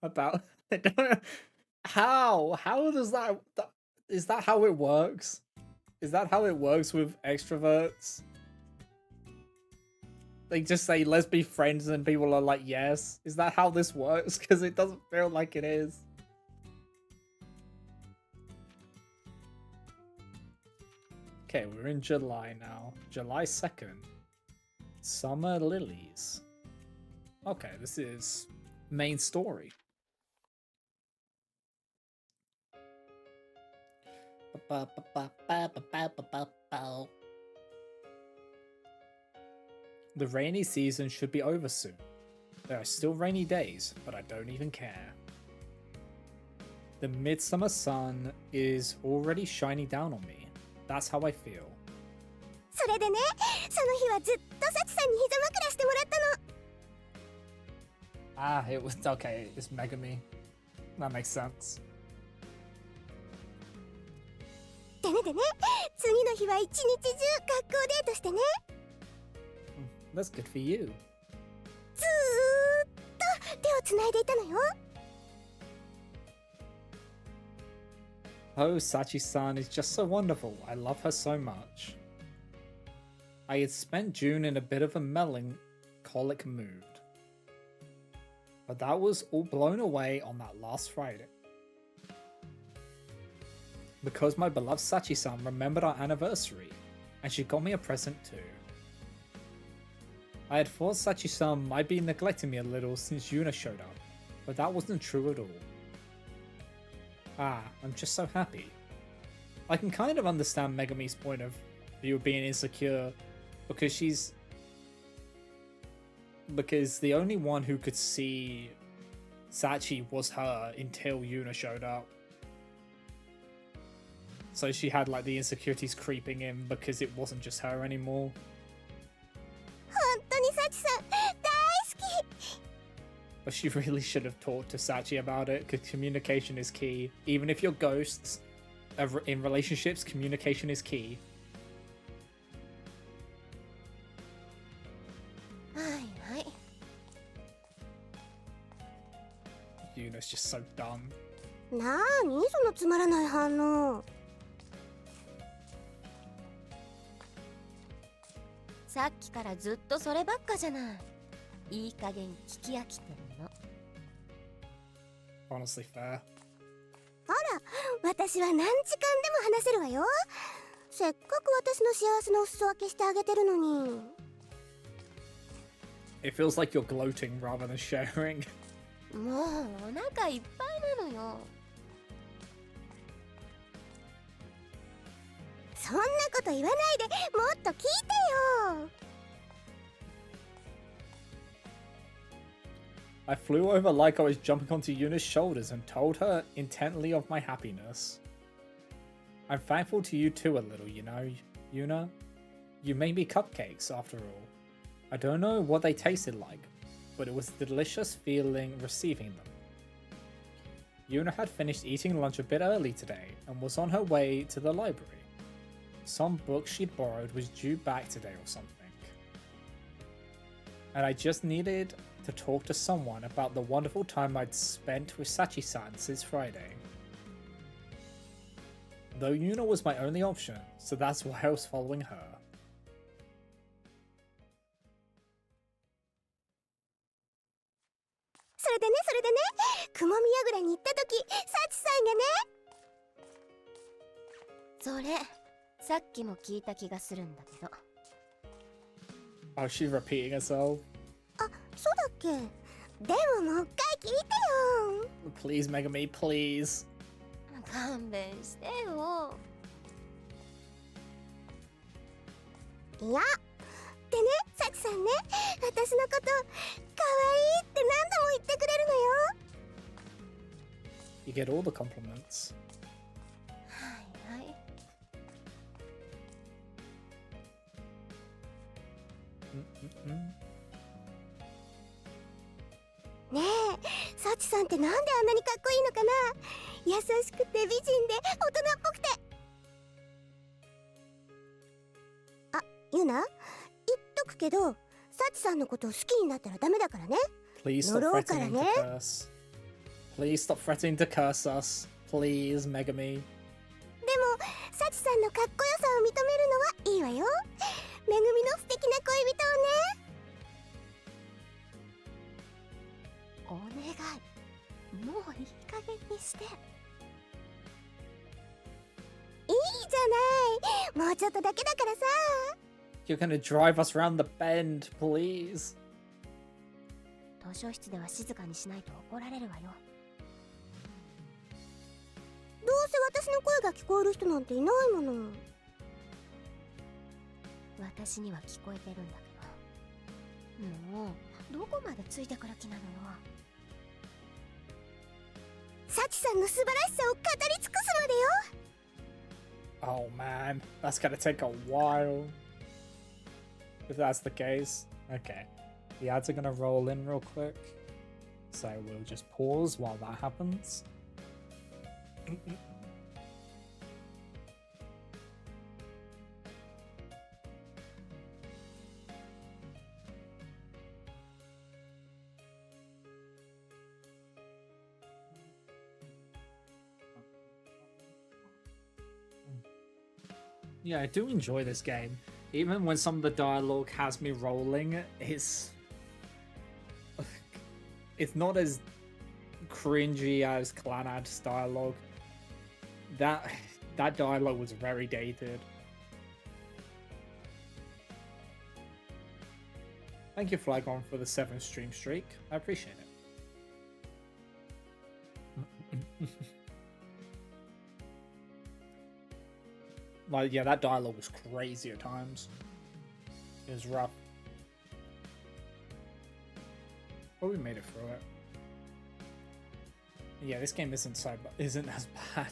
about. I don't know. How? How does that? Is that how it works? Is that how it works with extroverts? They just say, let's be friends, and people are like, yes. Is that how this works? Because it doesn't feel like it is. Okay, we're in July now. July 2nd. Summer Lilies. Okay, this is main story. The rainy season should be over soon. There are still rainy days, but I don't even care. The midsummer sun is already shining down on me. That's how I feel. それでね、その日はずっとサチさんに膝枕してもらったの。 Ah, it was okay. It's Megami. That makes sense. でねでね、次の日は一日中学校デートしてね。That's good for you. ずーっと手をつないでいたのよ。 Oh, Sachi-san is just so wonderful. I love her so much. I had spent June in a bit of a melancholic mood. But that was all blown away on that last Friday. Because my beloved Sachi-san remembered our anniversary, and she got me a present too. I had thought Sachi-san might be neglecting me a little since Yuna showed up, but that wasn't true at all. Ah, I'm just so happy. I can kind of understand Megami's point of view of being insecure, because the only one who could see Sachi was her until Yuna showed up. So she had like the insecurities creeping in because it wasn't just her anymore. 本当にサチさん大好き。 But she really should have talked to Sachi about it, because communication is key. Even if you're ghosts, in relationships, communication is key. はいはい。 Yuna's just so done. なーにそのつまらない反応。さっきからずっとそればっかじゃない。いい加減聞き飽きてるの。 Honestly fair. ほら、私は何時間でも話せるわよ。せっかく私の幸せのお裾分けしてあげてるのに。 It feels like you're gloating rather than sharing. もうお腹いっぱいなのよ。そんなこと言わないでもっと聞いてよ。 I flew over like I was jumping onto Yuna's shoulders and told her intently of my happiness. I'm thankful to you too a little, you know, Yuna. You made me cupcakes, after all. I don't know what they tasted like, but it was a delicious feeling receiving them. Yuna had finished eating lunch a bit early today and was on her way to the library. Some book she'd borrowed was due back today or something. And I just needed to talk to someone about the wonderful time I'd spent with Sachi-san since Friday. Though Yuna was my only option, so that's why I was following her. それでねそれでね、雲見櫓に行った時サチさんがね。それさっきも聞いた気がするんだけど。 Oh, she's repeating herself. あ、そうだっけ。でももう一回聞いてよ。 Please, Megami, please. 勘弁してよ。いやでね、サチさんね、私のこと可愛いって何度も言ってくれるのよ。 You get all the compliments. はいはい。ねえ、サチさんってなんであんなにかっこいいのかな。優しくて美人で大人っぽくて。あ、ユナ、言っとくけど、サチさんのことを好きになったらダメだからね。 Please stop 呪うから threatening to ね。 curse. Please stop threatening to curse us. Please, Megami. でもサチさんのかっこよさを認めるのはいいわよ。めぐみの素敵な恋人をね。お願い、もういい加減にして。いいじゃない、もうちょっとだけだからさ。 You're gonna drive us round the bend, please. 図書室では静かにしないと怒られるわよ。どうせ私の声が聞こえる人なんていないもの。私には聞こえてるんだけど、もうどこまでついてくる気なのよ。サチさんの素晴らしさを語り尽くすまでよ。 Oh man, that's gonna take a while. If that's the case. Okay. The ads are gonna roll in real quick. So we'll just pause while that happens. Yeah, I do enjoy this game. Even when some of the dialogue has me rolling, it's not as cringy as Clanad's dialogue. That dialogue was very dated. Thank you, Flygon, for the 7th stream streak. I appreciate it. Like, yeah, that dialogue was crazy at times. It was rough. But we made it through it. Yeah, this game isn't as bad.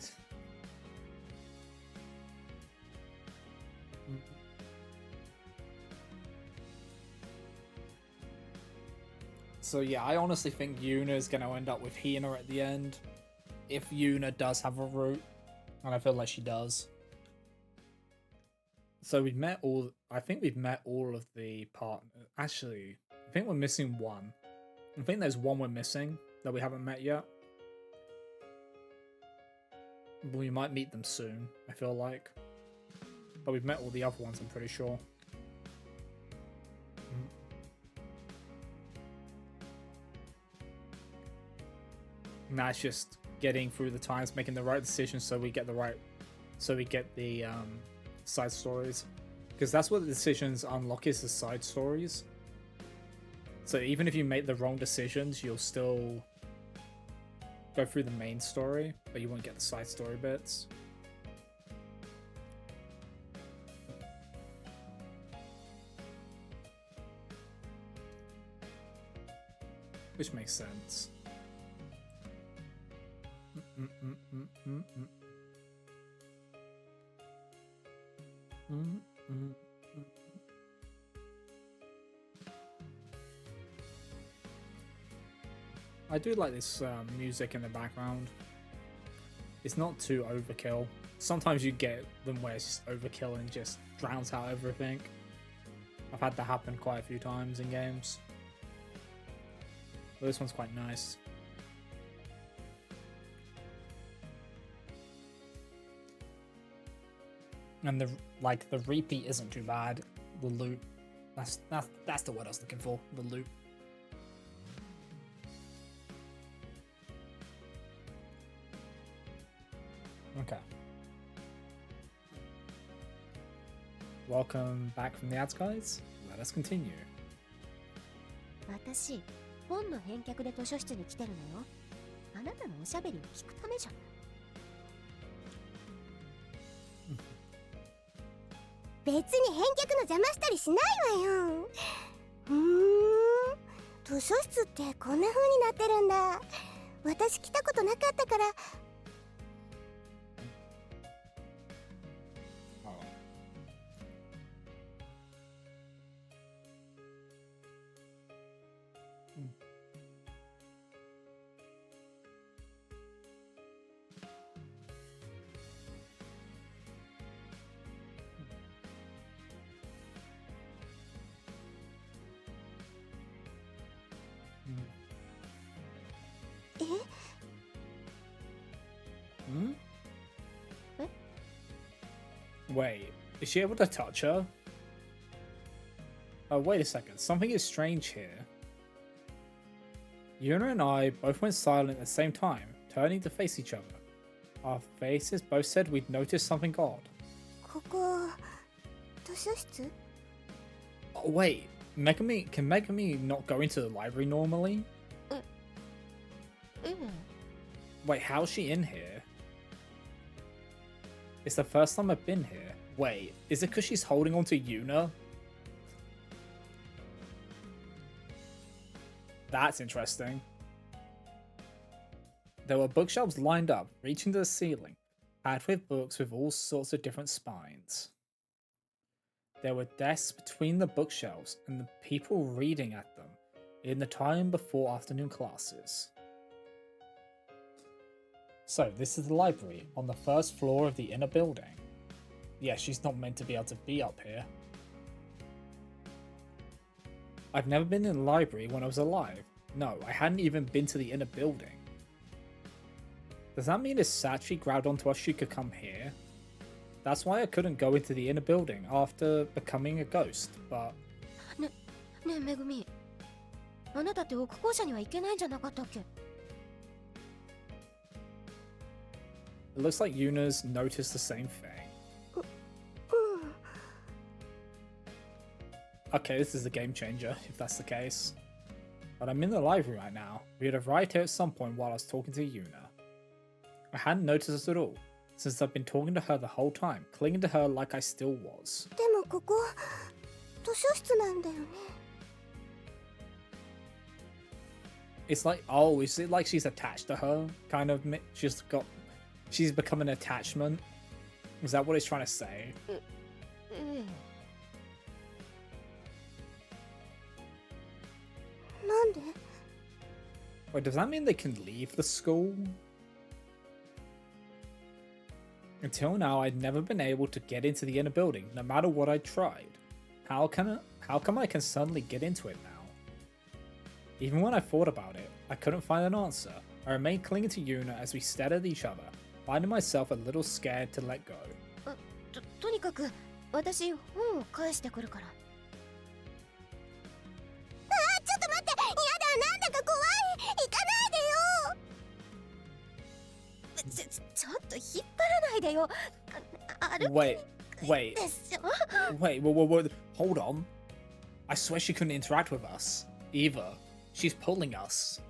So yeah, I honestly think Yuna is going to end up with Hina at the end. If Yuna does have a route. And I feel like she does. So we've met all... I think we've met all of the partners. Actually, I think we're missing one. I think there's one we're missing that we haven't met yet. But we might meet them soon, I feel like. But we've met all the other ones, I'm pretty sure. Now it's just getting through the times, making the right decisions so we get the right... So we get the side stories. Because that's what the decisions unlock, is the side stories. So even if you make the wrong decisions, you'll still go through the main story, but you won't get the side story bits. Which makes sense. I do like this music in the background. It's not too overkill. Sometimes you get them where it's just overkill and just drowns out everything. I've had that happen quite a few times in games. But this one's quite nice. And the repeat isn't too bad. The loot, that's the word I was looking for. The loot. Okay. welcome back from the ads, guys. Let us continue. 私本の返却で図書室に来てるのよ。あなたのおしゃべりを聞くためじゃん。別に返却の邪魔したりしないわよ。図書室ってこんな風になってるんだ。私来たことなかったから。Hmm? What? Wait, is she able to touch her? Oh, wait a second. Something is strange here. Yuna and I both went silent at the same time, turning to face each other. Our faces both said we'd noticed something odd. ここ図書室？ Oh, wait. Can Megami not go into the library normally? Wait, how's she in here? It's the first time I've been here. Wait, is it because she's holding on to Yuna? That's interesting. There were bookshelves lined up, reaching to the ceiling, packed with books with all sorts of different spines. There were desks between the bookshelves and the people reading at them in the time before afternoon classes. So, this is the library on the first floor of the inner building. Yeah, she's not meant to be able to be up here. I've never been in the library when I was alive. No, I hadn't even been to the inner building. Does that mean if Sachi grabbed onto us, she could come here? That's why I couldn't go into the inner building after becoming a ghost, but... ねえめぐみ、あなたって奥校舎には行けないんじゃなかったっけ？ It looks like Yuna's noticed the same thing. Okay, this is a game changer, if that's the case. But I'm in the library right now. We had arrived here at some point while I was talking to Yuna. I hadn't noticed this at all, since I've been talking to her the whole time, clinging to her like I still was. でもここ図書室なんだよね。 It's like, oh, is it like she's attached to her? Kind of, she's become an attachment? Is that what it's trying to say? ええ。なんで？ Wait, does that mean they can leave the school? Until now, I'd never been able to get into the inner building, no matter what I tried. How come I can suddenly get into it now? Even when I thought about it, I couldn't find an answer. I remained clinging to Yuna as we stared at each other, finding myself a little scared to let go. とにかく私本を返してくるから。ちょっと待って、やだ、なんだか怖い、行かないでよ。ちょっと引っ張らないでよ。Wait, wait, でしょ。 wait, hold on. I swear she couldn't interact with us, either. She's pulling us.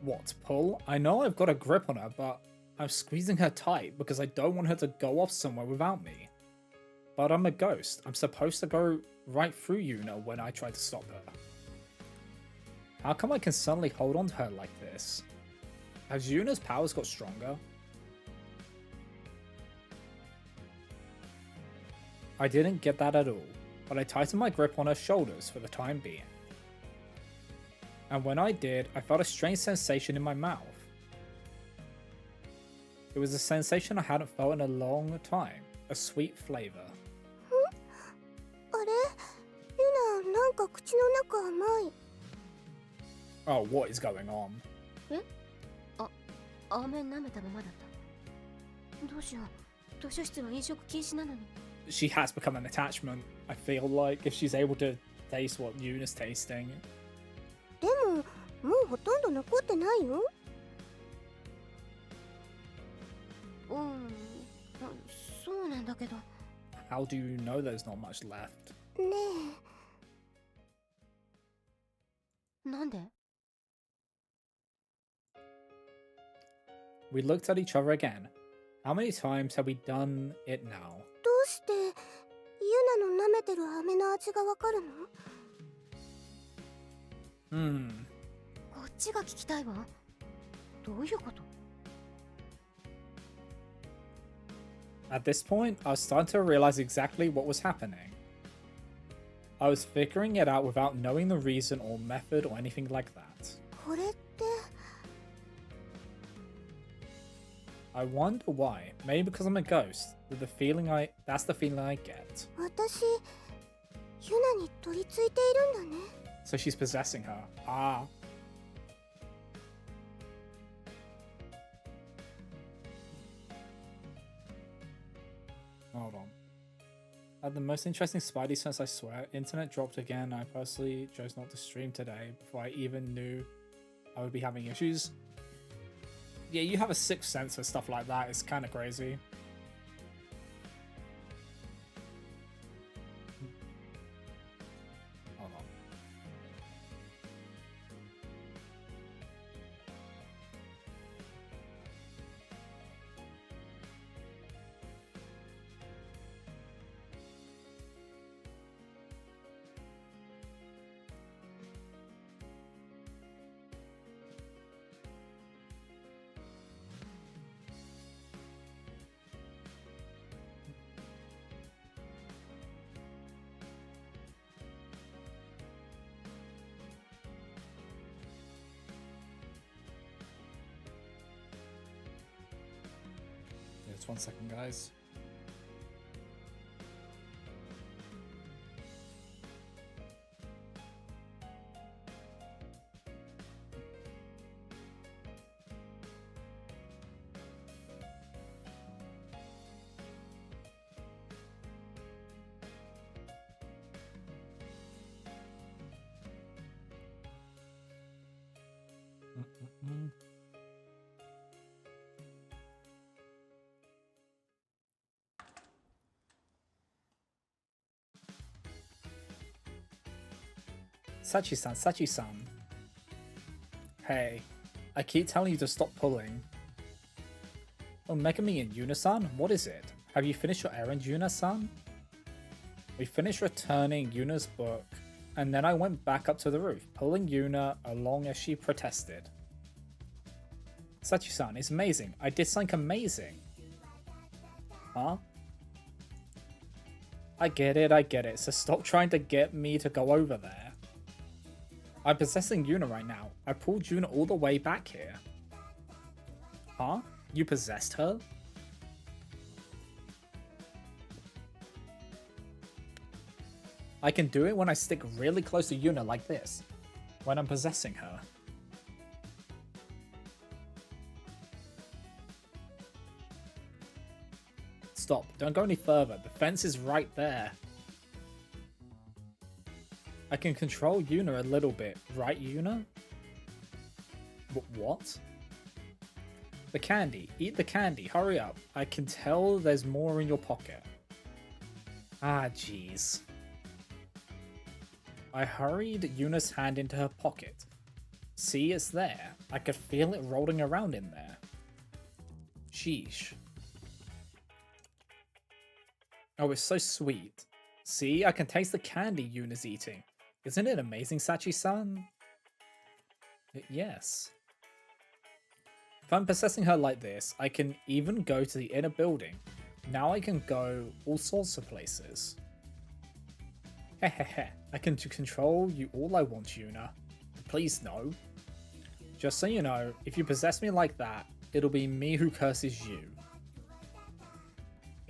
What, pull? I know I've got a grip on her, but I'm squeezing her tight because I don't want her to go off somewhere without me. But I'm a ghost. I'm supposed to go right through Yuna when I try to stop her. How come I can suddenly hold on to her like this? Has Yuna's powers got stronger? I didn't get that at all, but I tightened my grip on her shoulders for the time being. And when I did, I felt a strange sensation in my mouth. It was a sensation I hadn't felt in a long time, a sweet flavor. あれ？ユナ、なんか口の中甘い。 Oh, what is going on? え？飴舐めたままだった。どうしよう。図書室は飲食禁止なのに。 She has become an attachment, I feel like, if she's able to taste what Yuna's tasting. でも、もうほとんど残ってないよ。how do you know there's not much left? ねえ。なんで？ We looked at each other again. How many times have we done it now? どうしてユナの舐めてる飴の味がわかるの？ こっちが聞きたいわ。どういうこと？ At this point, I was starting to realize exactly what was happening. I was figuring it out without knowing the reason or method or anything like that. これって I wonder why. Maybe because I'm a ghost. That's the feeling I get. 私ユナに取り付いているんだね。 So she's possessing her. Ah. Hold on. Had the most interesting Spidey sense, I swear. Internet dropped again. I personally chose not to stream today before I even knew I would be having issues. Yeah, you have a sixth sense for stuff like that. It's kind of crazy. Hold on. Just 1 second, guys. Sachi-san, Sachi-san. Hey, I keep telling you to stop pulling. Oh, Megami and Yuna-san? What is it? Have you finished your errand, Yuna-san? We finished returning Yuna's book, and then I went back up to the roof, pulling Yuna along as she protested. Sachi-san, it's amazing. I did something amazing. Huh? I get it, so stop trying to get me to go over there. I'm possessing Yuna right now. I pulled Yuna all the way back here. Huh? You possessed her? I can do it when I stick really close to Yuna like this, when I'm possessing her. Stop, don't go any further. The fence is right there. I can control Yuna a little bit, right Yuna? What? The candy. Eat the candy. Hurry up. I can tell there's more in your pocket. Ah, jeez. I hurried Yuna's hand into her pocket. See, it's there. I could feel it rolling around in there. Sheesh. Oh, it's so sweet. See, I can taste the candy Yuna's eating. Isn't it amazing, Sachi-san? Yes. If I'm possessing her like this, I can even go to the inner building. Now I can go all sorts of places. Hehehe, I can control you all I want, Yuna. Please no. Just so you know, if you possess me like that, it'll be me who curses you.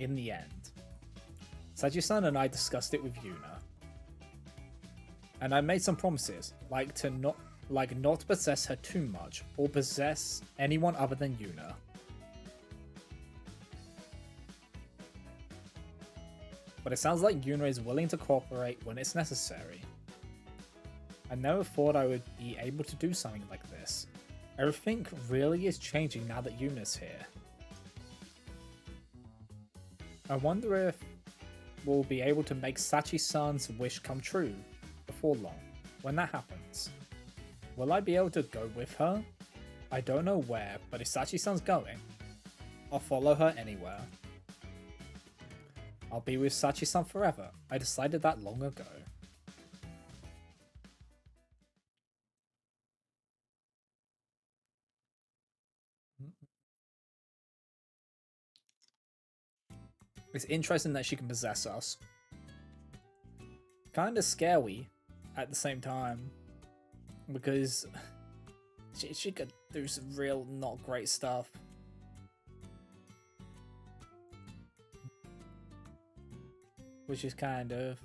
In the end. Saji-san and I discussed it with Yuna. And I made some promises, like not possess her too much, or possess anyone other than Yuna. But it sounds like Yuna is willing to cooperate when it's necessary. I never thought I would be able to do something like this. Everything really is changing now that Yuna's here. I wonder if will be able to make Sachi-san's wish come true before long. When that happens, will I be able to go with her? I don't know where, but if Sachi-san's going, I'll follow her anywhere. I'll be with Sachi-san forever. I decided that long ago. It's interesting that she can possess us. Kinda scary at the same time, because she could do some real not great stuff. Which is kind of...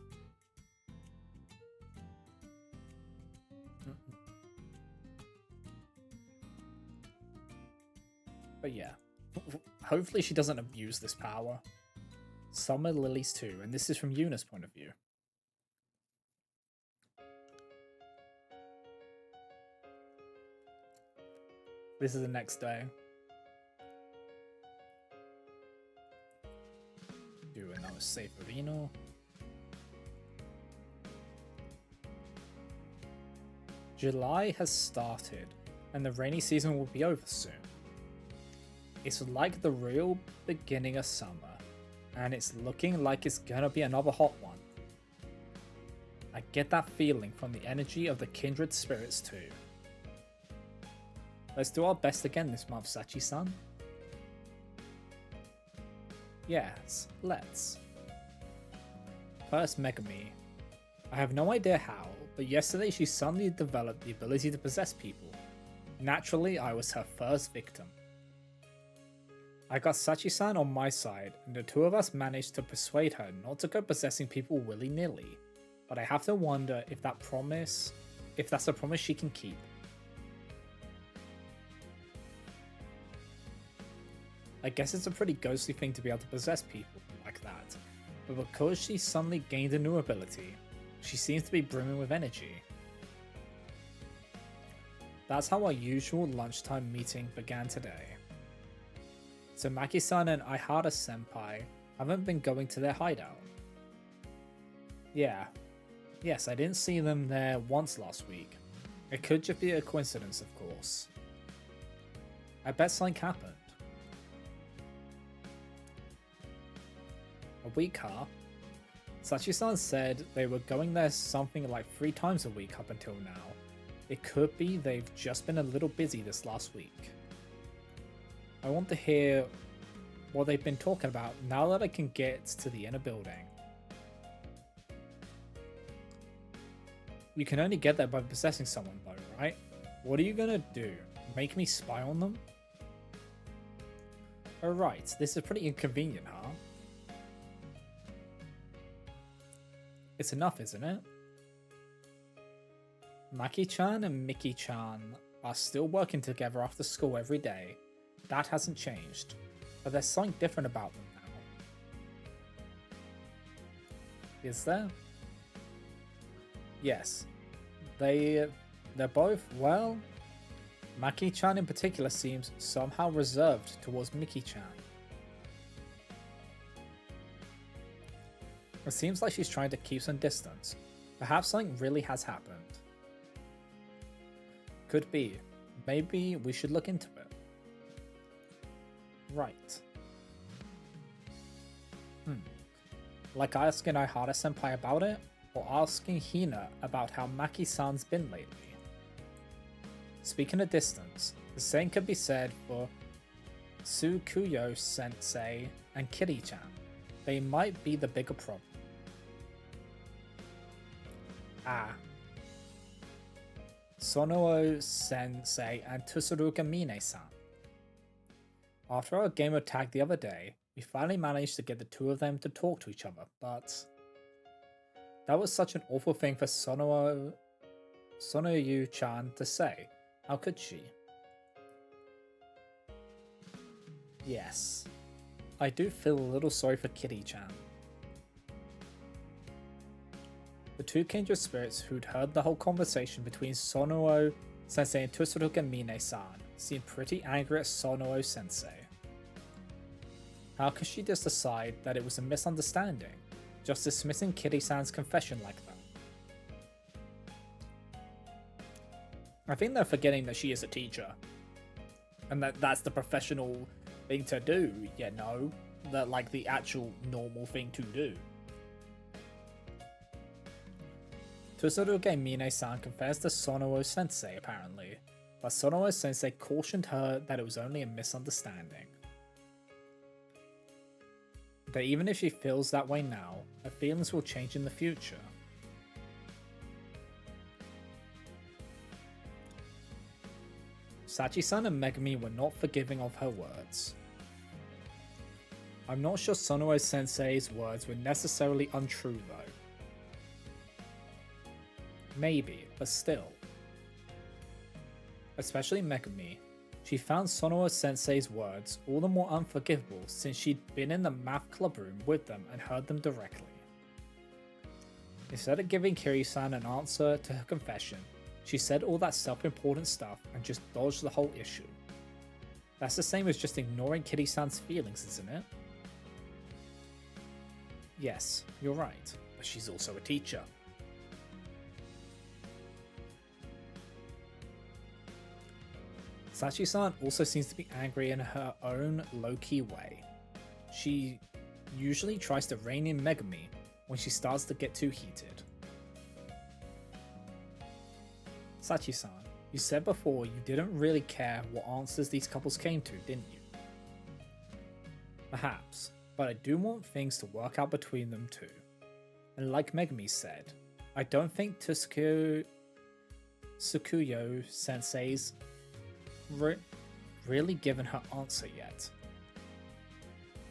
But yeah, hopefully she doesn't abuse this power. Summer Lilies too, and this is from Yuna's point of view. This is the next day. Do another safe arena. July has started, and the rainy season will be over soon. It's like the real beginning of summer, and it's looking like it's gonna be another hot one. I get that feeling from the energy of the Kindred Spirits too. Let's do our best again this month, Sachi-san. Yes, let's. First, Megami. I have no idea how, but yesterday she suddenly developed the ability to possess people. Naturally, I was her first victim. I got Sachi-san on my side, and the two of us managed to persuade her not to go possessing people willy-nilly, but I have to wonder if that's a promise she can keep. I guess it's a pretty ghostly thing to be able to possess people like that, but because she suddenly gained a new ability, she seems to be brimming with energy. That's how our usual lunchtime meeting began today. So Maki-san and Aihara-senpai haven't been going to their hideout. Yes, I didn't see them there once last week. It could just be a coincidence, of course. I bet something happened. A week, huh? Sachi-san said they were going there something like 3 times a week up until now. It could be they've just been a little busy this last week. I want to hear what they've been talking about now that I can get to the inner building. You can only get there by possessing someone though, right? What are you gonna do? Make me spy on them? Alright, this is pretty inconvenient, huh? It's enough, isn't it? Maki-chan and Miki-chan are still working together after school every day. That hasn't changed, but there's something different about them now. Is there? Yes. They're both, well... Maki-chan in particular seems somehow reserved towards Miki-chan. It seems like she's trying to keep some distance. Perhaps something really has happened. Could be. Maybe we should look into it. Right. Like asking Aihara-senpai about it, or asking Hina about how Maki-san's been lately. Speaking of distance, the same could be said for Tsukuyo-sensei and Kiri-chan. They might be the bigger problem. Sonoo-sensei and Tsuruga Mine-san. After our game of tag the other day, we finally managed to get the two of them to talk to each other, but that was such an awful thing for Sonoyu-chan to say. How could she? Yes, I do feel a little sorry for Kitty-chan. The two Kindred Spirits who'd heard the whole conversation between Sonoo-sensei and Tsuruga Mine-san seemed pretty angry at Sonoo-sensei. How could she just decide that it was a misunderstanding? just dismissing Kitty-san's confession like that. I think they're forgetting that she is a teacher. And that's the professional thing to do, you know? That, like, the actual normal thing to do. Tsuruge Mine-san confessed to Sonowo-sensei, apparently. But Sonowo-sensei cautioned her that it was only a misunderstanding. That even if she feels that way now, her feelings will change in the future. Sachi-san and Megumi were not forgiving of her words. I'm not sure Sonowo-sensei's words were necessarily untrue though. Maybe, but still. Especially Megumi. She found Sonowo-sensei's words all the more unforgivable since she'd been in the math club room with them and heard them directly. Instead of giving Kiri-san an answer to her confession, she said all that self-important stuff and just dodged the whole issue. That's the same as just ignoring Kiri-san's feelings, isn't it? Yes, you're right, but she's also a teacher. Sachi-san also seems to be angry in her own low-key way. She usually tries to rein in Megumi when she starts to get too heated. Sachi-san, you said before you didn't really care what answers these couples came to, didn't you? Perhaps, but I do want things to work out between them too. And like Megumi said, I don't think Tsukuyo-sensei's really given her answer yet.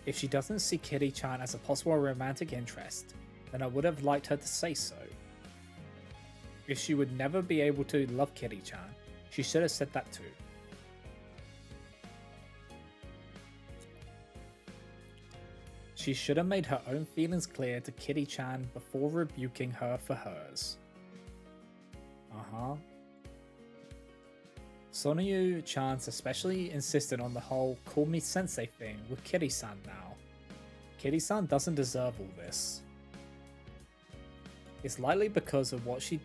If she doesn't see Kitty-chan as a possible romantic interest, then I would have liked her to say so. If she would never be able to love Kitty-chan, she should have said that too. She should have made her own feelings clear to Kitty-chan before rebuking her for hers. Sonoyu-chan's especially insisted on the whole call me sensei thing with Kitty-san now. Kitty-san doesn't deserve all this. It's likely because of what she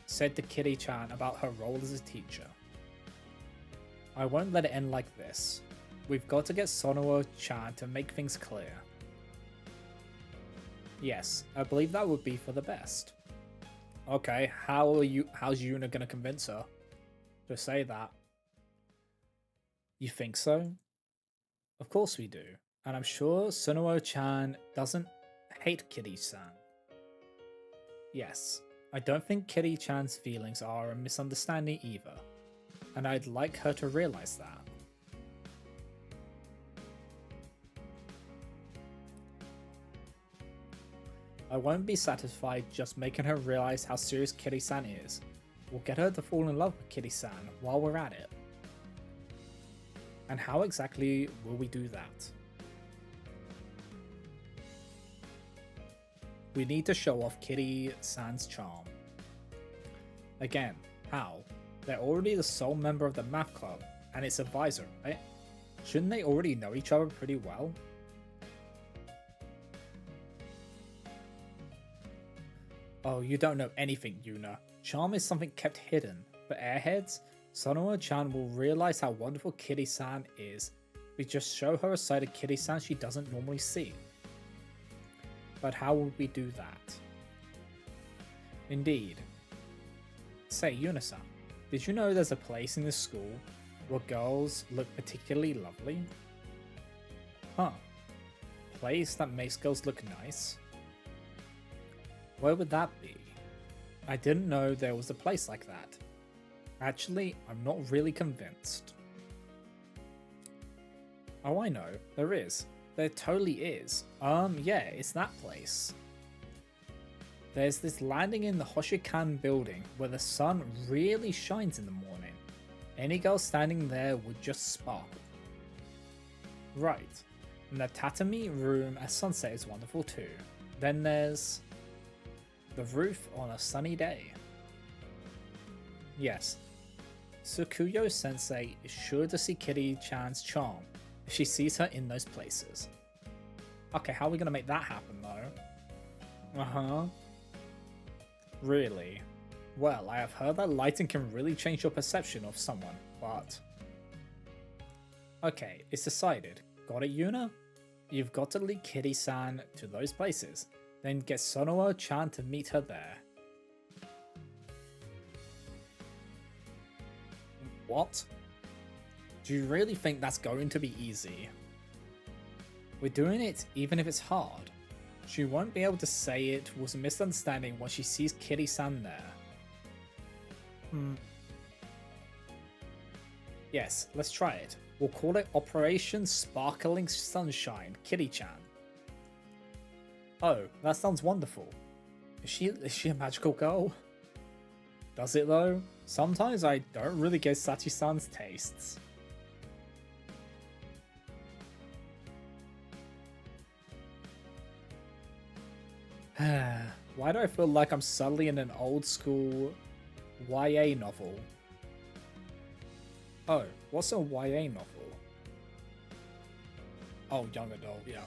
said to Kitty-chan about her role as a teacher. I won't let it end like this. We've got to get Sonowo-chan to make things clear. Yes, I believe that would be for the best. Okay, how's Yuna gonna convince her to say that? You think so? Of course we do, and I'm sure Sonowo-chan doesn't hate Kitty-san. Yes, I don't think Kitty-chan's feelings are a misunderstanding either, and I'd like her to realize that. I won't be satisfied just making her realize how serious Kitty-san is. We'll get her to fall in love with Kitty-san while we're at it. And how exactly will we do that? We need to show off Kitty-san's charm. Again, how? They're already the sole member of the math club and its advisor, right? Shouldn't they already know each other pretty well? Oh, you don't know anything, Yuna. Charm is something kept hidden. For airheads, Sonowo-chan will realize how wonderful Kitty-san is. We just show her a side of Kitty-san she doesn't normally see. But how would we do that? Indeed. Say, Yuna-san, did you know there's a place in this school where girls look particularly lovely? Huh. Place that makes girls look nice? Where would that be? I didn't know there was a place like that. Actually, I'm not really convinced. Oh, I know. There is. There totally is. Yeah, it's that place. There's this landing in the Hoshikan building where the sun really shines in the morning. Any girl standing there would just sparkle. Right. And the tatami room at sunset is wonderful too. Then there's the roof on a sunny day. Yes. Tsukuyo-sensei is sure to see Kitty-chan's charm if she sees her in those places. Okay, how are we going to make that happen though? Uh-huh. Really? Well, I have heard that lighting can really change your perception of someone, but... Okay, it's decided. Got it, Yuna? You've got to lead Kitty-san to those places, then get Sonoa-chan to meet her there. What? Do you really think that's going to be easy? We're doing it even if it's hard. She won't be able to say it was a misunderstanding when she sees Kitty-san there. Yes, let's try it. We'll call it Operation Sparkling Sunshine, Kitty-chan. Oh, that sounds wonderful. Is she a magical girl? Does it though? Sometimes I don't really get Sachi-san's tastes. Why do I feel like I'm suddenly in an old school YA novel? Oh, what's a YA novel? Oh, young adult, yeah.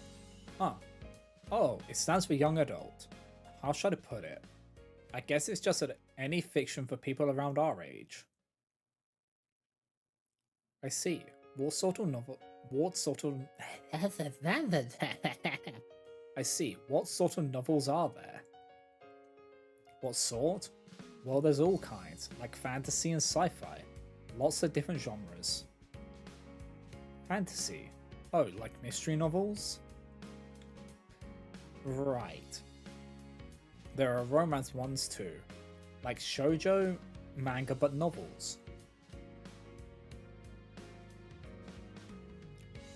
Huh. Oh, it stands for young adult. How should I put it? I guess it's just any fiction for people around our age. I see. What sort of novel? What sort of... I see. What sort of novels are there? What sort? Well, there's all kinds, like fantasy and sci-fi. Lots of different genres. Fantasy? Oh, like mystery novels? Right. There are romance ones too, like shoujo, manga but novels.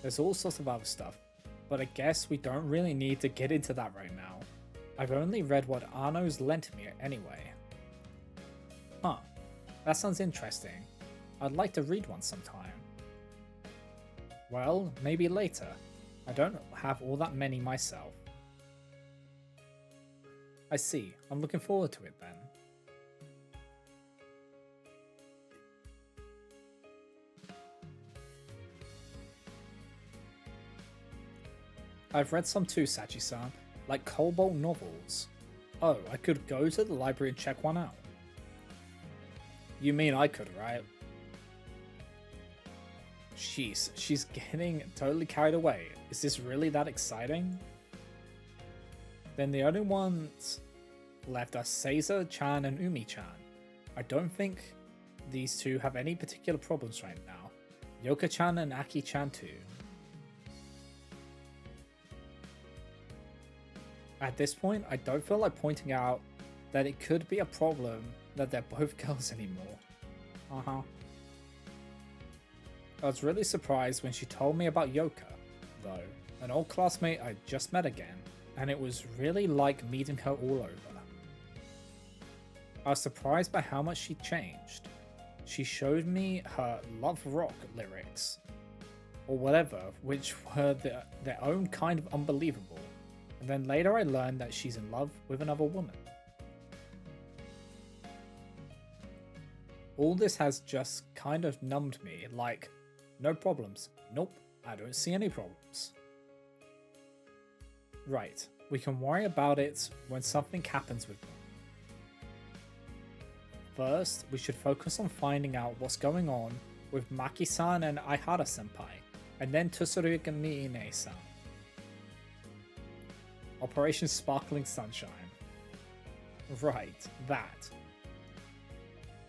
There's all sorts of other stuff, but I guess we don't really need to get into that right now. I've only read what Arno's lent me anyway. Huh, that sounds interesting. I'd like to read one sometime. Well, maybe later. I don't have all that many myself. I see. I'm looking forward to it then. I've read some too, Sachi-san, like Cobalt novels. Oh, I could go to the library and check one out. You mean I could, right? Jeez, she's getting totally carried away. Is this really that exciting? Then the only ones left are Seiza-chan and Umi-chan. I don't think these two have any particular problems right now. Yoka-chan and Aki-chan too. At this point, I don't feel like pointing out that it could be a problem that they're both girls anymore. Uh-huh. I was really surprised when she told me about Yoka, though, an old classmate I just met again, and it was really like meeting her all over. I was surprised by how much she changed. She showed me her love rock lyrics, or whatever, which were their own kind of unbelievable, and then later I learned that she's in love with another woman. All this has just kind of numbed me, like, no problems. Nope, I don't see any problems. Right, we can worry about it when something happens with them. First, we should focus on finding out what's going on with Maki-san and Aihara-senpai, and then Tsuruga Mine-san. Operation Sparkling Sunshine. Right, that.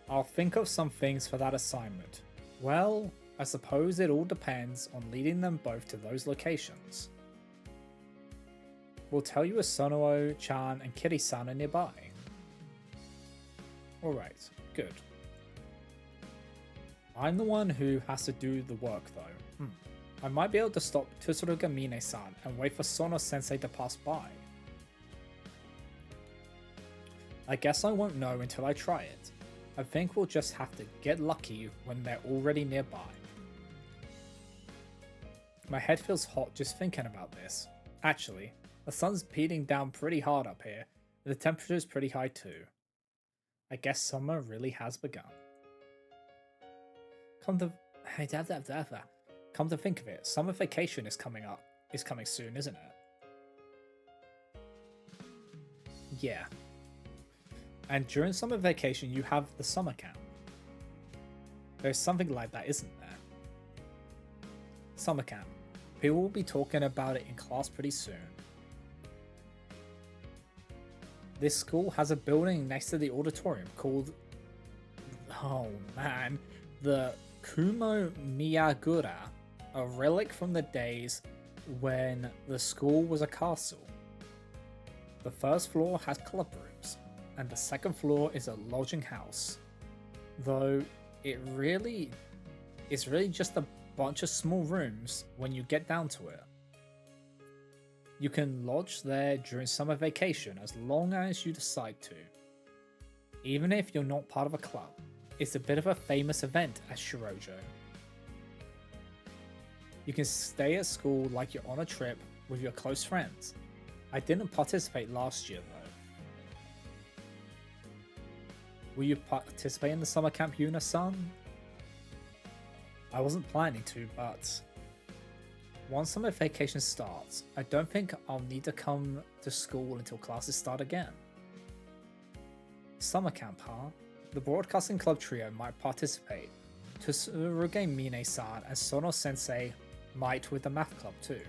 I'll think of some things for that assignment. Well, I suppose it all depends on leading them both to those locations. We'll tell you if Sonoa-chan and Kiri-san are nearby. Alright, good. I'm the one who has to do the work though. I might be able to stop Tsuruga Mine-san and wait for Sono-sensei to pass by. I guess I won't know until I try it. I think we'll just have to get lucky when they're already nearby. My head feels hot just thinking about this. Actually, the sun's beating down pretty hard up here, and the temperature's pretty high too. I guess summer really has begun. Come to think of it, summer vacation is coming soon, isn't it? Yeah. And during summer vacation, you have the summer camp. There's something like that, isn't there? Summer camp. People will be talking about it in class pretty soon. This school has a building next to the auditorium called, oh man, the Kumo Miyagura, a relic from the days when the school was a castle. The first floor has club rooms, and the second floor is a lodging house. Though it's really just a bunch of small rooms when you get down to it. You can lodge there during summer vacation as long as you decide to. Even if you're not part of a club, it's a bit of a famous event at Shirojo. You can stay at school like you're on a trip with your close friends. I didn't participate last year though. Will you participate in the summer camp, Yuna-san? I wasn't planning to, but once summer vacation starts, I don't think I'll need to come to school until classes start again. Summer camp, huh? The Broadcasting Club trio might participate. Tsuruge Mine-san and Sono-sensei might with the math club too.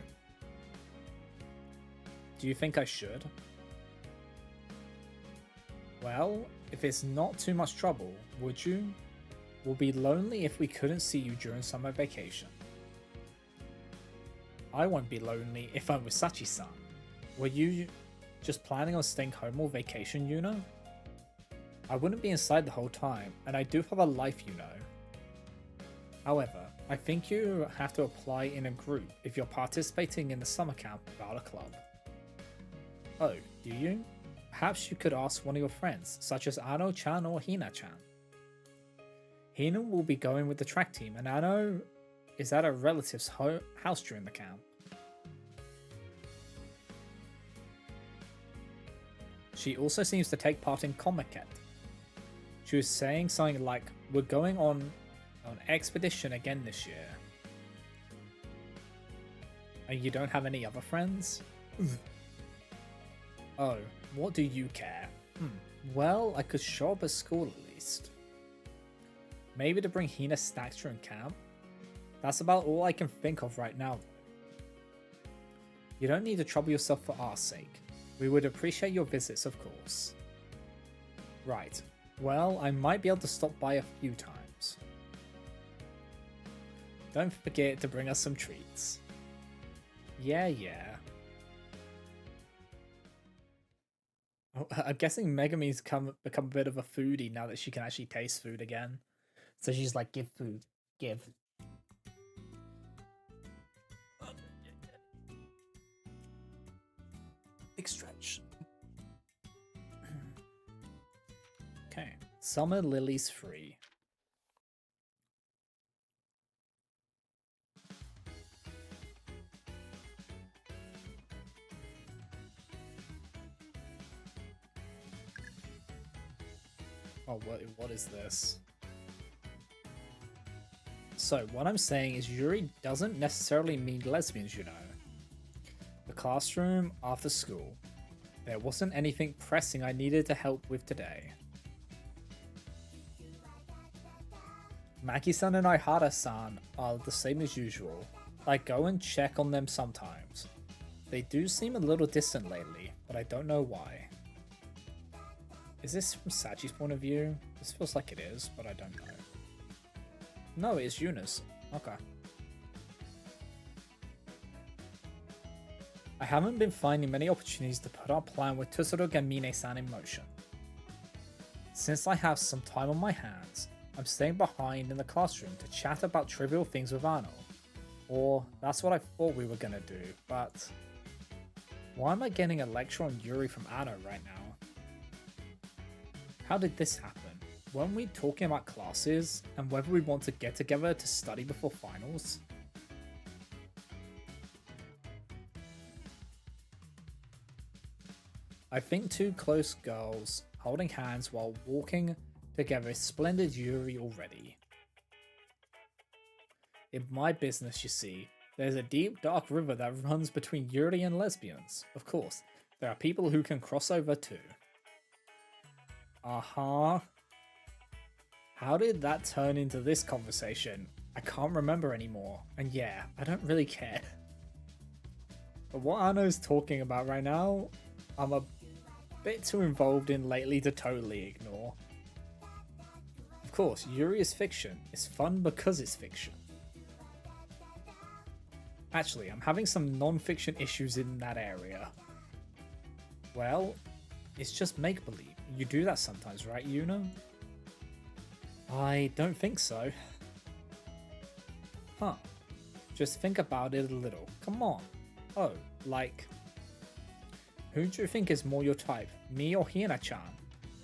Do you think I should? Well, if it's not too much trouble, would you? We'll be lonely if we couldn't see you during summer vacation. I won't be lonely if I'm with Sachi-san. Were you just planning on staying home all vacation, Yuna? I wouldn't be inside the whole time, and I do have a life, you know. However, I think you have to apply in a group if you're participating in the summer camp without a club. Oh, do you? Perhaps you could ask one of your friends, such as Ano-chan or Hina-chan. Hina will be going with the track team, and Ano is at a relative's house during the camp. She also seems to take part in Comiket. She was saying something like, we're going on an expedition again this year. And you don't have any other friends? Oh, what do you care? Well, I could show up at school at least. Maybe to bring Hina snacks during camp? That's about all I can think of right now. You don't need to trouble yourself for our sake. We would appreciate your visits, of course. Right. Well, I might be able to stop by a few times. Don't forget to bring us some treats. Yeah. Oh, I'm guessing Megumi's become a bit of a foodie now that she can actually taste food again. So she's like, give food. Give. Big stretch. Okay. Summer Lilies free. Oh, what is this? So, what I'm saying is Yuri doesn't necessarily mean lesbians, you know. The classroom after school. There wasn't anything pressing I needed to help with today. Maki-san and Ihara-san are the same as usual. I go and check on them sometimes. They do seem a little distant lately, but I don't know why. Is this from Sachi's point of view? This feels like it is, but I don't know. No, it's Yuna's. Okay. I haven't been finding many opportunities to put our plan with Tsuruga and Mine-san in motion. Since I have some time on my hands, I'm staying behind in the classroom to chat about trivial things with Ano. Or, that's what I thought we were gonna do, but... Why am I getting a lecture on Yuri from Ano right now? How did this happen? Weren't we talking about classes and whether we want to get together to study before finals? I think two close girls holding hands while walking together is splendid Yuri already. In my business, you see, there's a deep dark river that runs between Yuri and lesbians. Of course, there are people who can cross over too. Uh-huh. How did that turn into this conversation? I can't remember anymore. And yeah, I don't really care. But what Anno's talking about right now, I'm a bit too involved in lately to totally ignore. Of course, Yuri is fiction. It's fun because it's fiction. Actually, I'm having some non-fiction issues in that area. Well, it's just make-believe. You do that sometimes, right, Yuna? I don't think so. Huh. Just think about it a little. Come on. Oh, like... Who do you think is more your type? Me or Hina-chan?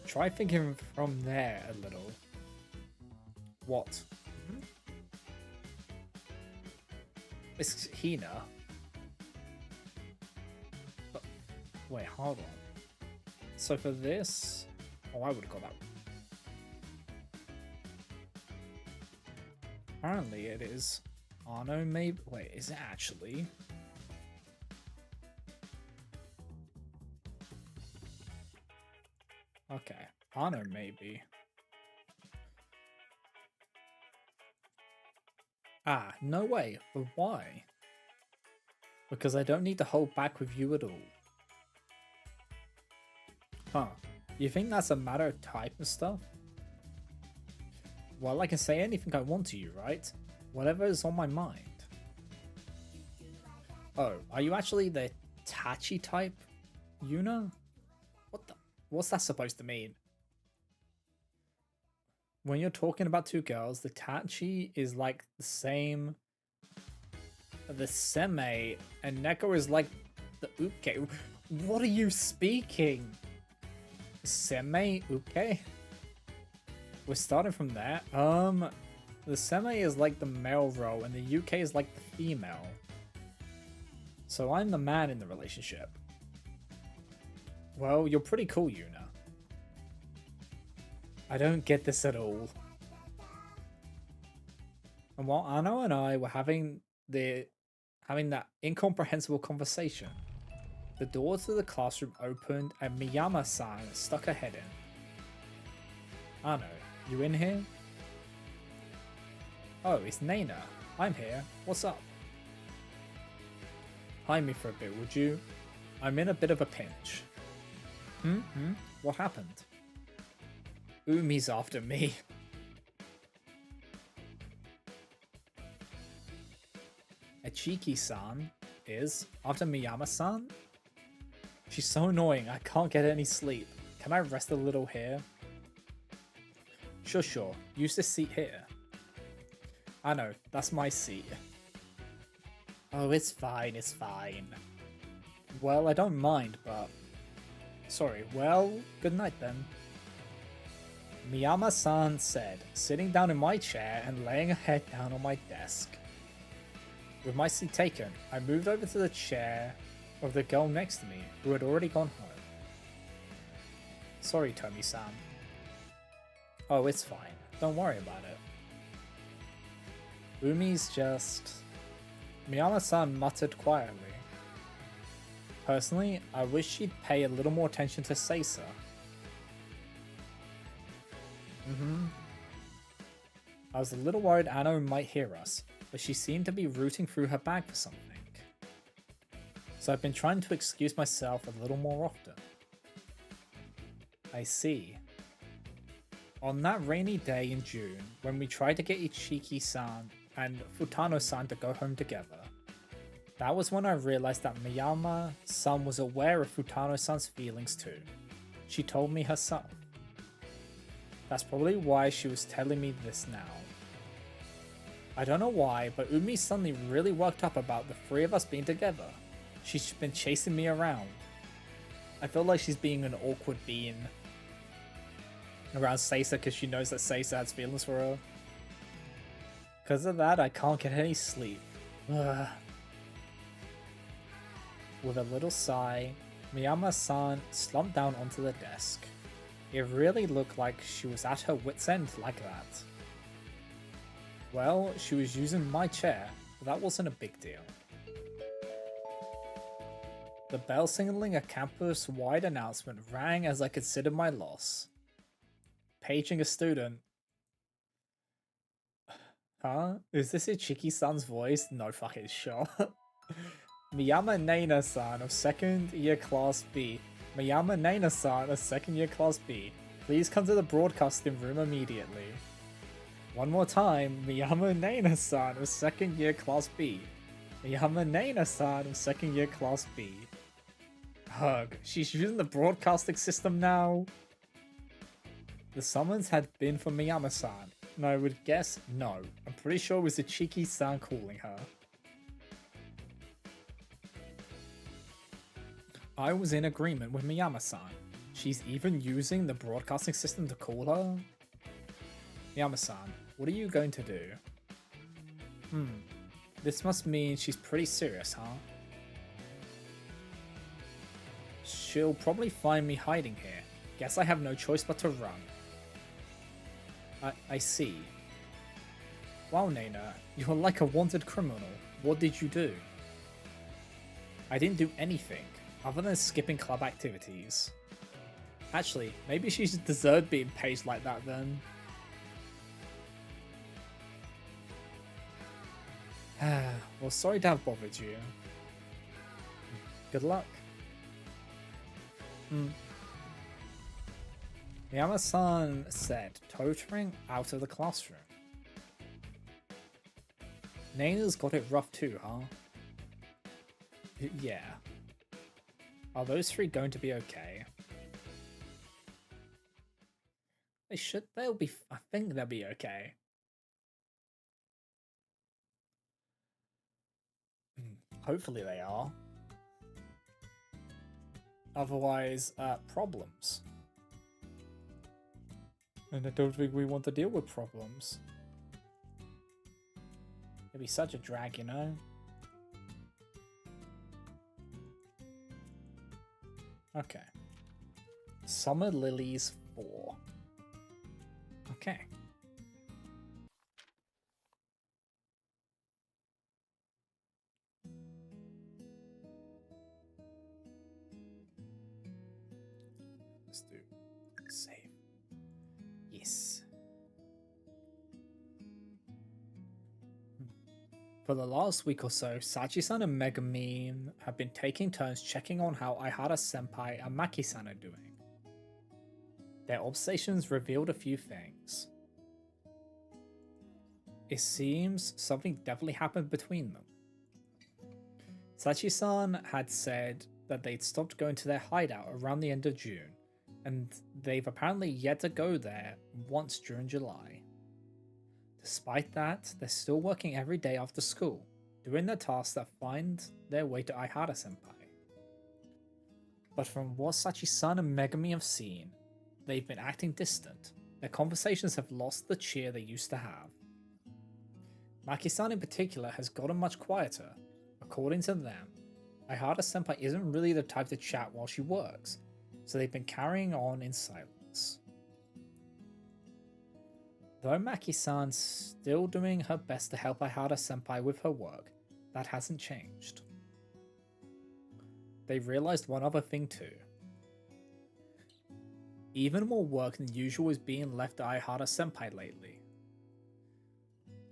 Try thinking from there a little. What? Hmm? It's Hina. But, wait, hold on. So for this... Oh, I would have got that. Apparently it is. Anno maybe? Wait, is it actually? Okay, Anno maybe. Ah, no way, but why? Because I don't need to hold back with you at all. Huh, you think that's a matter of type and stuff? Well, I can say anything I want to you, right? Whatever is on my mind. Oh, are you actually the Tachi type, Yuna? What's that supposed to mean? When you're talking about two girls, the Tachi is like the same. The Seme and Neko is like the Uke. What are you speaking? Seme, Uke? We're starting from there. The Seme is like the male role and the UK is like the female. So I'm the man in the relationship. Well, you're pretty cool, Yuna. I don't get this at all. And while Anno and I were having that incomprehensible conversation, the door to the classroom opened and Miyama-san stuck her head in. Anno, you in here? Oh, it's Nana. I'm here. What's up? Hide me for a bit, would you? I'm in a bit of a pinch. What happened? Umi's after me. Achiki-san is after Miyama-san? She's so annoying, I can't get any sleep. Can I rest a little here? Sure. Use this seat here. I know, that's my seat. Oh, it's fine. Well, I don't mind, but... Sorry, well, good night then. Miyama-san said, sitting down in my chair and laying her head down on my desk. With my seat taken, I moved over to the chair of the girl next to me, who had already gone home. Sorry, Tomi-san. Oh, it's fine. Don't worry about it. Umi's just... Miyama-san muttered quietly. Personally, I wish she'd pay a little more attention to Seisa. I was a little worried Anno might hear us, but she seemed to be rooting through her bag for something. So I've been trying to excuse myself a little more often. I see. On that rainy day in June, when we tried to get Ichiki-san and Futano-san to go home together, that was when I realized that Miyama-san was aware of Futano-san's feelings too. She told me herself. That's probably why she was telling me this now. I don't know why, but Umi suddenly really worked up about the three of us being together. She's been chasing me around. I feel like she's being an awkward being around Seisa because she knows that Seisa has feelings for her. Because of that, I can't get any sleep. Ugh. With a little sigh, Miyama-san slumped down onto the desk. It really looked like she was at her wit's end like that. Well, she was using my chair, but that wasn't a big deal. The bell signaling a campus-wide announcement rang as I considered my loss. paging a student. Huh? Is this Ichiki-san's voice? No fucking shot. Miyama Naina-san of 2nd year class B. Miyama Naina-san of 2nd year class B. Please come to the broadcasting room immediately. One more time, Miyama Naina-san of 2nd year class B. Miyama Naina-san of 2nd year class B. Hug. She's using the broadcasting system now. The summons had been for Miyama-san, and I would guess no. I'm pretty sure it was Ichiki-san calling her. I was in agreement with Miyama-san. She's even using the broadcasting system to call her? Miyama-san, what are you going to do? This must mean she's pretty serious, huh? She'll probably find me hiding here. Guess I have no choice but to run. I see. Wow, Naina, you're like a wanted criminal. What did you do? I didn't do anything, other than skipping club activities. Actually, maybe she just deserved being paged like that then. Well, sorry to have bothered you. Good luck. Miyama-san said, tottering out of the classroom. Naina's got it rough too, huh? Yeah. Are those three going to be okay? They'll be, I think they'll be okay. Hopefully they are. Otherwise, problems. And I don't think we want to deal with problems. It'd be such a drag, you know? Okay. Summer Lilies 4. Okay. Let's do save. Yes. For the last week or so, Sachi-san and Megami have been taking turns checking on how Aihara-senpai and Maki-san are doing. Their observations revealed a few things. It seems something definitely happened between them. Sachi-san had said that they'd stopped going to their hideout around the end of June, and they've apparently yet to go there once during July. Despite that, they're still working every day after school, doing the tasks that find their way to Aihara-senpai. But from what Sachi-san and Megami have seen, they've been acting distant. Their conversations have lost the cheer they used to have. Maki-san in particular has gotten much quieter. According to them, Aihara-senpai isn't really the type to chat while she works, so they've been carrying on in silence. Though Maki-san's still doing her best to help Aihara-senpai with her work, that hasn't changed. They've realized one other thing too. Even more work than usual is being left to Aihara-senpai lately.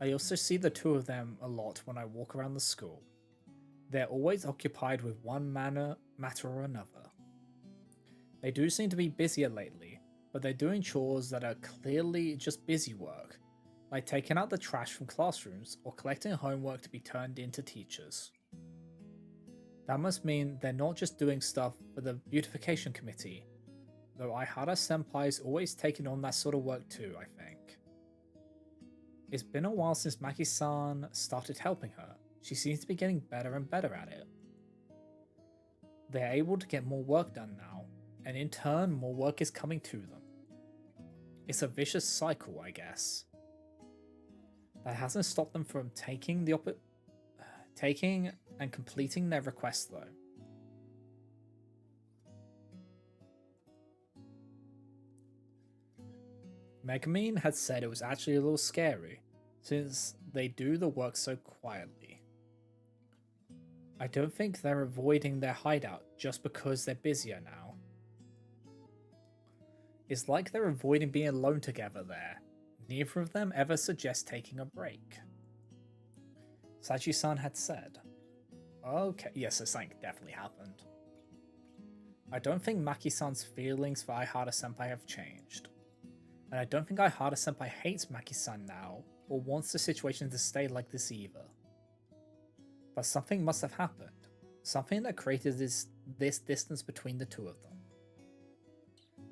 I also see the two of them a lot when I walk around the school. They're always occupied with one matter or another. They do seem to be busier lately, but they're doing chores that are clearly just busy work, like taking out the trash from classrooms or collecting homework to be turned into teachers. That must mean they're not just doing stuff for the beautification committee, though Aihara-senpai's always taken on that sort of work too, I think. It's been a while since Maki-san started helping her. She seems to be getting better and better at it. They're able to get more work done now, and in turn more work is coming to them. It's a vicious cycle, I guess. That hasn't stopped them from taking and completing their requests though. Megumin had said it was actually a little scary, since they do the work so quietly. I don't think they're avoiding their hideout just because they're busier now. It's like they're avoiding being alone together there. Neither of them ever suggest taking a break. Sachi-san had said. Okay, yes, so something definitely happened. I don't think Maki-san's feelings for Aihara-senpai have changed. And I don't think Aihara-senpai hates Maki-san now, or wants the situation to stay like this either. But something must have happened. Something that created this distance between the two of them.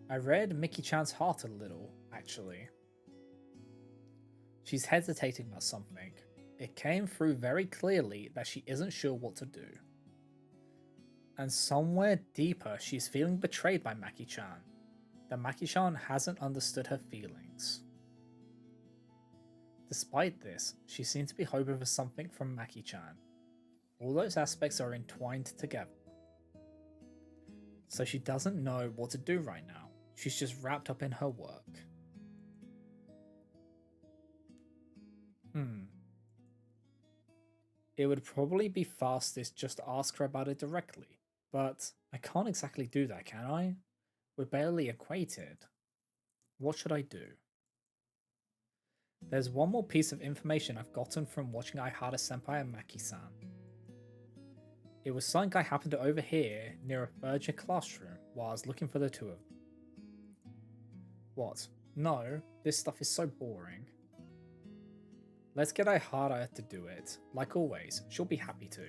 I read Miki-chan's heart a little, actually. She's hesitating about something. It came through very clearly that she isn't sure what to do. And somewhere deeper, she's feeling betrayed by Maki-chan. That Maki-chan hasn't understood her feelings. Despite this, she seems to be hoping for something from Maki-chan. All those aspects are entwined together. So she doesn't know what to do right now. She's just wrapped up in her work. It would probably be fastest just to ask her about it directly, but I can't exactly do that, can I? We're barely acquainted. What should I do? There's one more piece of information I've gotten from watching Aihara-senpai and Maki-san. It was something I happened to overhear near a third-year classroom while I was looking for the two of them. What? No, this stuff is so boring. Let's get Aihara to do it. Like always, she'll be happy to.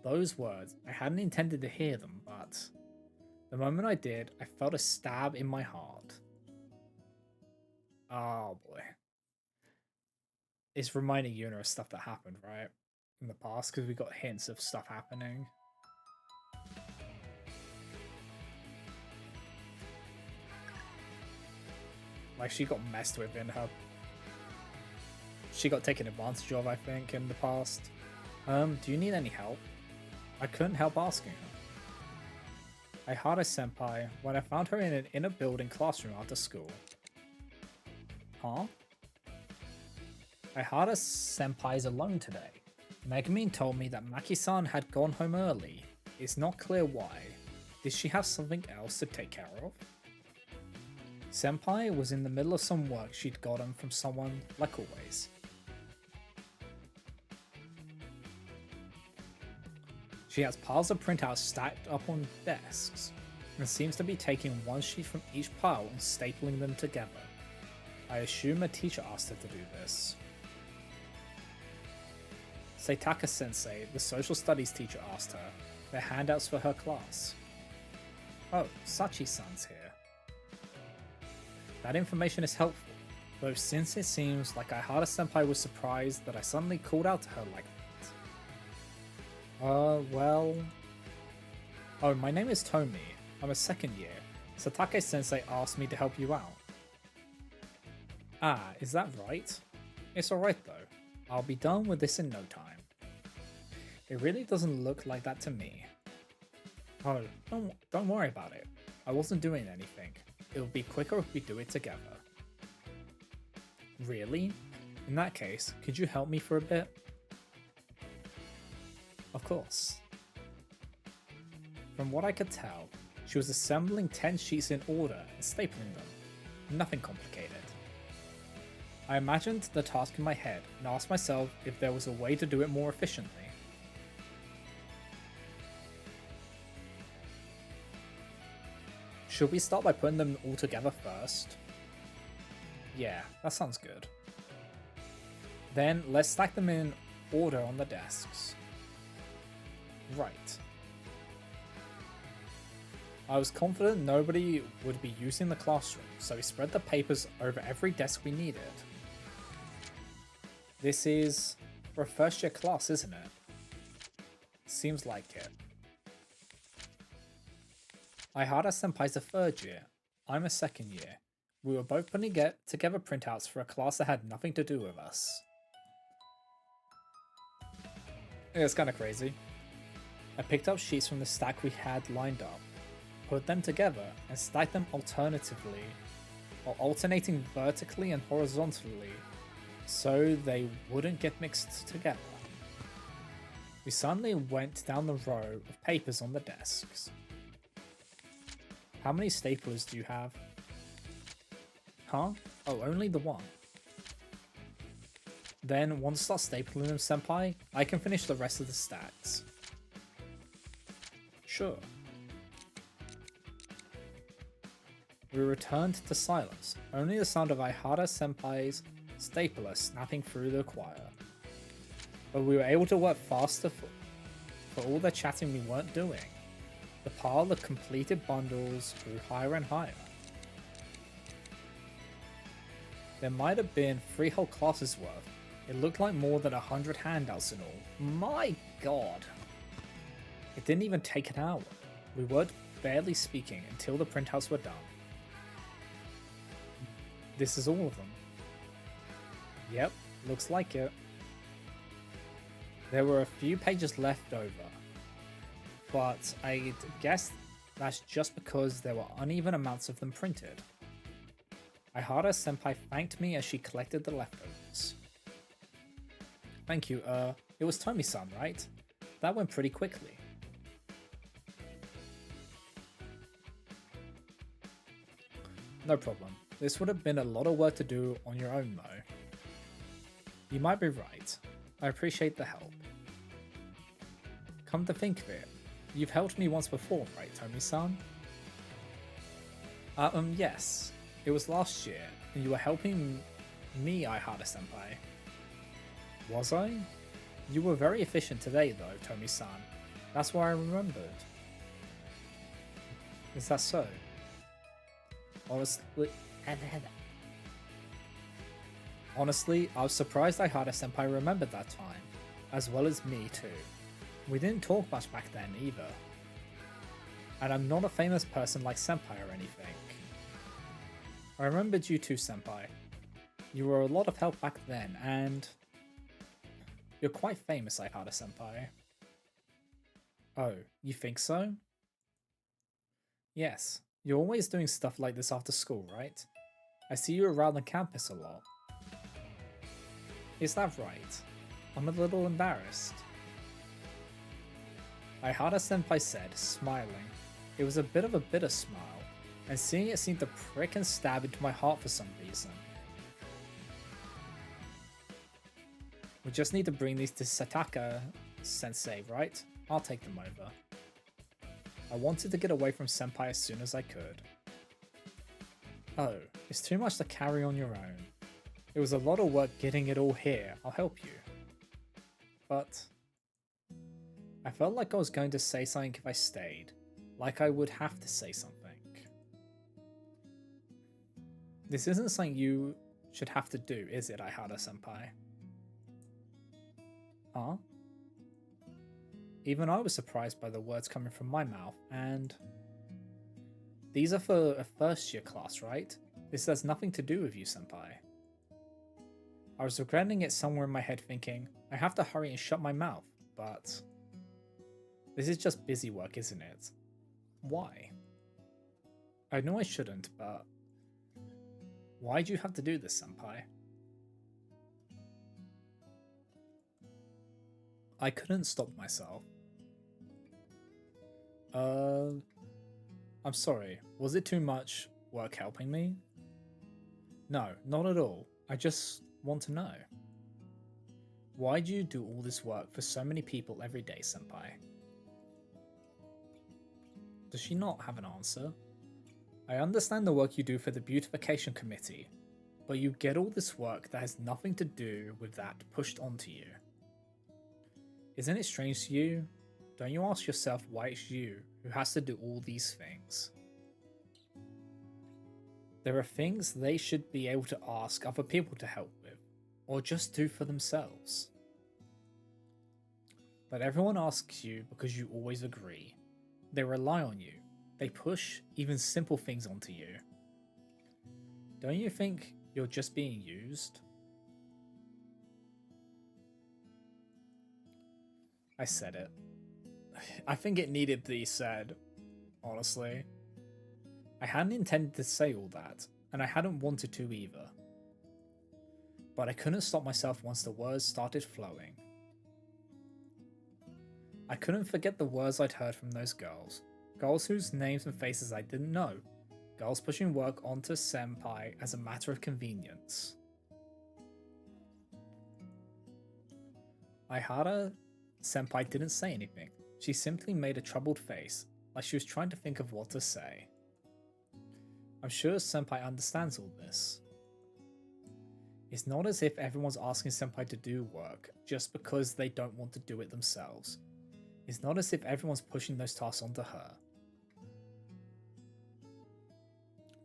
Those words, I hadn't intended to hear them, but the moment I did, I felt a stab in my heart. Oh boy. It's reminding Yuna of stuff that happened, right? In the past, because we got hints of stuff happening. Like, she got messed with in her... She got taken advantage of, I think, in the past. Do you need any help? I couldn't help asking her. Aihara-senpai, when I found her in an inner building classroom after school. Huh? Aihara-senpai's alone today. Megumin told me that Maki-san had gone home early. It's not clear why. Did she have something else to take care of? Senpai was in the middle of some work she'd gotten from someone, like always. She has piles of printouts stacked up on desks, and seems to be taking one sheet from each pile and stapling them together. I assume a teacher asked her to do this. Seitaka-sensei, the social studies teacher, asked her. They're handouts for her class. Oh, Sachi-san's here. That information is helpful, though since it seems like Aihara-senpai was surprised that I suddenly called out to her like that. Well... Oh, my name is Tomi. I'm a second year. Satake-sensei asked me to help you out. Ah, is that right? It's alright though. I'll be done with this in no time. It really doesn't look like that to me. Oh, don't worry about it. I wasn't doing anything. It'll be quicker if we do it together. Really? In that case, could you help me for a bit? Of course. From what I could tell, she was assembling 10 sheets in order and stapling them. Nothing complicated. I imagined the task in my head and asked myself if there was a way to do it more efficiently. Should we start by putting them all together first? Yeah, that sounds good. Then let's stack them in order on the desks. Right. I was confident nobody would be using the classroom, so we spread the papers over every desk we needed. This is for a first year class, isn't it? Seems like it. Aihara-senpai's a third year. I'm a second year. We were both putting together printouts for a class that had nothing to do with us. It's kind of crazy. I picked up sheets from the stack we had lined up, put them together, and stacked them alternatively, or alternating vertically and horizontally, so they wouldn't get mixed together. We suddenly went down the row of papers on the desks. How many staplers do you have? Huh? Oh, only the one. Then, once I start stapling them, senpai, I can finish the rest of the stacks. Sure. We returned to silence, only the sound of Aihara senpai's stapler snapping through the choir. But we were able to work faster for all the chatting we weren't doing. The pile of completed bundles grew higher and higher. There might have been 3 whole classes worth. It looked like more than 100 handouts in all. My god! It didn't even take an hour. We weren't barely speaking until the printouts were done. This is all of them. Yep, looks like it. There were a few pages left over, but I'd guess that's just because there were uneven amounts of them printed. Aihara senpai thanked me as she collected the leftovers. Thank you, it was Tomi-san, right? That went pretty quickly. No problem. This would have been a lot of work to do on your own though. You might be right. I appreciate the help. Come to think of it, you've helped me once before, right, Tomi-san? Yes. It was last year, and you were helping me, Aihara-senpai. Was I? You were very efficient today though, Tomi-san. That's why I remembered. Is that so? Honestly, I was surprised Aihara-senpai remembered that time, as well as me too. We didn't talk much back then either. And I'm not a famous person like senpai or anything. I remembered you too, senpai. You were a lot of help back then, and you're quite famous, Aihara-senpai. Oh, you think so? Yes, you're always doing stuff like this after school, right? I see you around the campus a lot. Is that right? I'm a little embarrassed. Aihara-senpai said, smiling. It was a bit of a bitter smile, and seeing it seemed to prick and stab into my heart for some reason. We just need to bring these to Sataka-sensei, right? I'll take them over. I wanted to get away from senpai as soon as I could. Oh, it's too much to carry on your own. It was a lot of work getting it all here, I'll help you. But I felt like I was going to say something if I stayed, like I would have to say something. This isn't something you should have to do, is it, Aihara-senpai? Huh? Even I was surprised by the words coming from my mouth, and these are for a first year class, right? This has nothing to do with you, senpai. I was regretting it somewhere in my head thinking, I have to hurry and shut my mouth, but this is just busy work, isn't it? Why? I know I shouldn't, but why do you have to do this, senpai? I couldn't stop myself. I'm sorry, was it too much work helping me? No, not at all. I just want to know. Why do you do all this work for so many people every day, senpai? Does she not have an answer? I understand the work you do for the beautification committee, but you get all this work that has nothing to do with that pushed onto you. Isn't it strange to you? Don't you ask yourself why it's you who has to do all these things? There are things they should be able to ask other people to help with, or just do for themselves. But everyone asks you because you always agree. They rely on you. They push even simple things onto you. Don't you think you're just being used? I said it. I think it needed to be said, honestly. I hadn't intended to say all that, and I hadn't wanted to either. But I couldn't stop myself once the words started flowing. I couldn't forget the words I'd heard from those girls Girls whose names and faces I didn't know. Girls pushing work onto senpai as a matter of convenience. Aihara senpai didn't say anything. She simply made a troubled face, like she was trying to think of what to say. I'm sure senpai understands all this. It's not as if everyone's asking senpai to do work just because they don't want to do it themselves. It's not as if everyone's pushing those tasks onto her.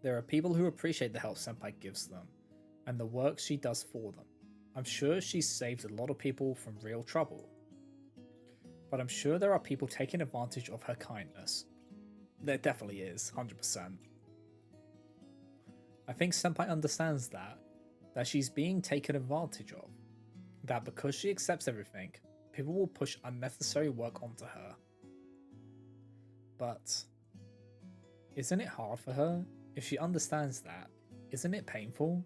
There are people who appreciate the help senpai gives them, and the work she does for them. I'm sure she's saved a lot of people from real trouble. But I'm sure there are people taking advantage of her kindness. There definitely is, 100%. I think senpai understands that she's being taken advantage of. That because she accepts everything, people will push unnecessary work onto her. But isn't it hard for her? If she understands that, isn't it painful?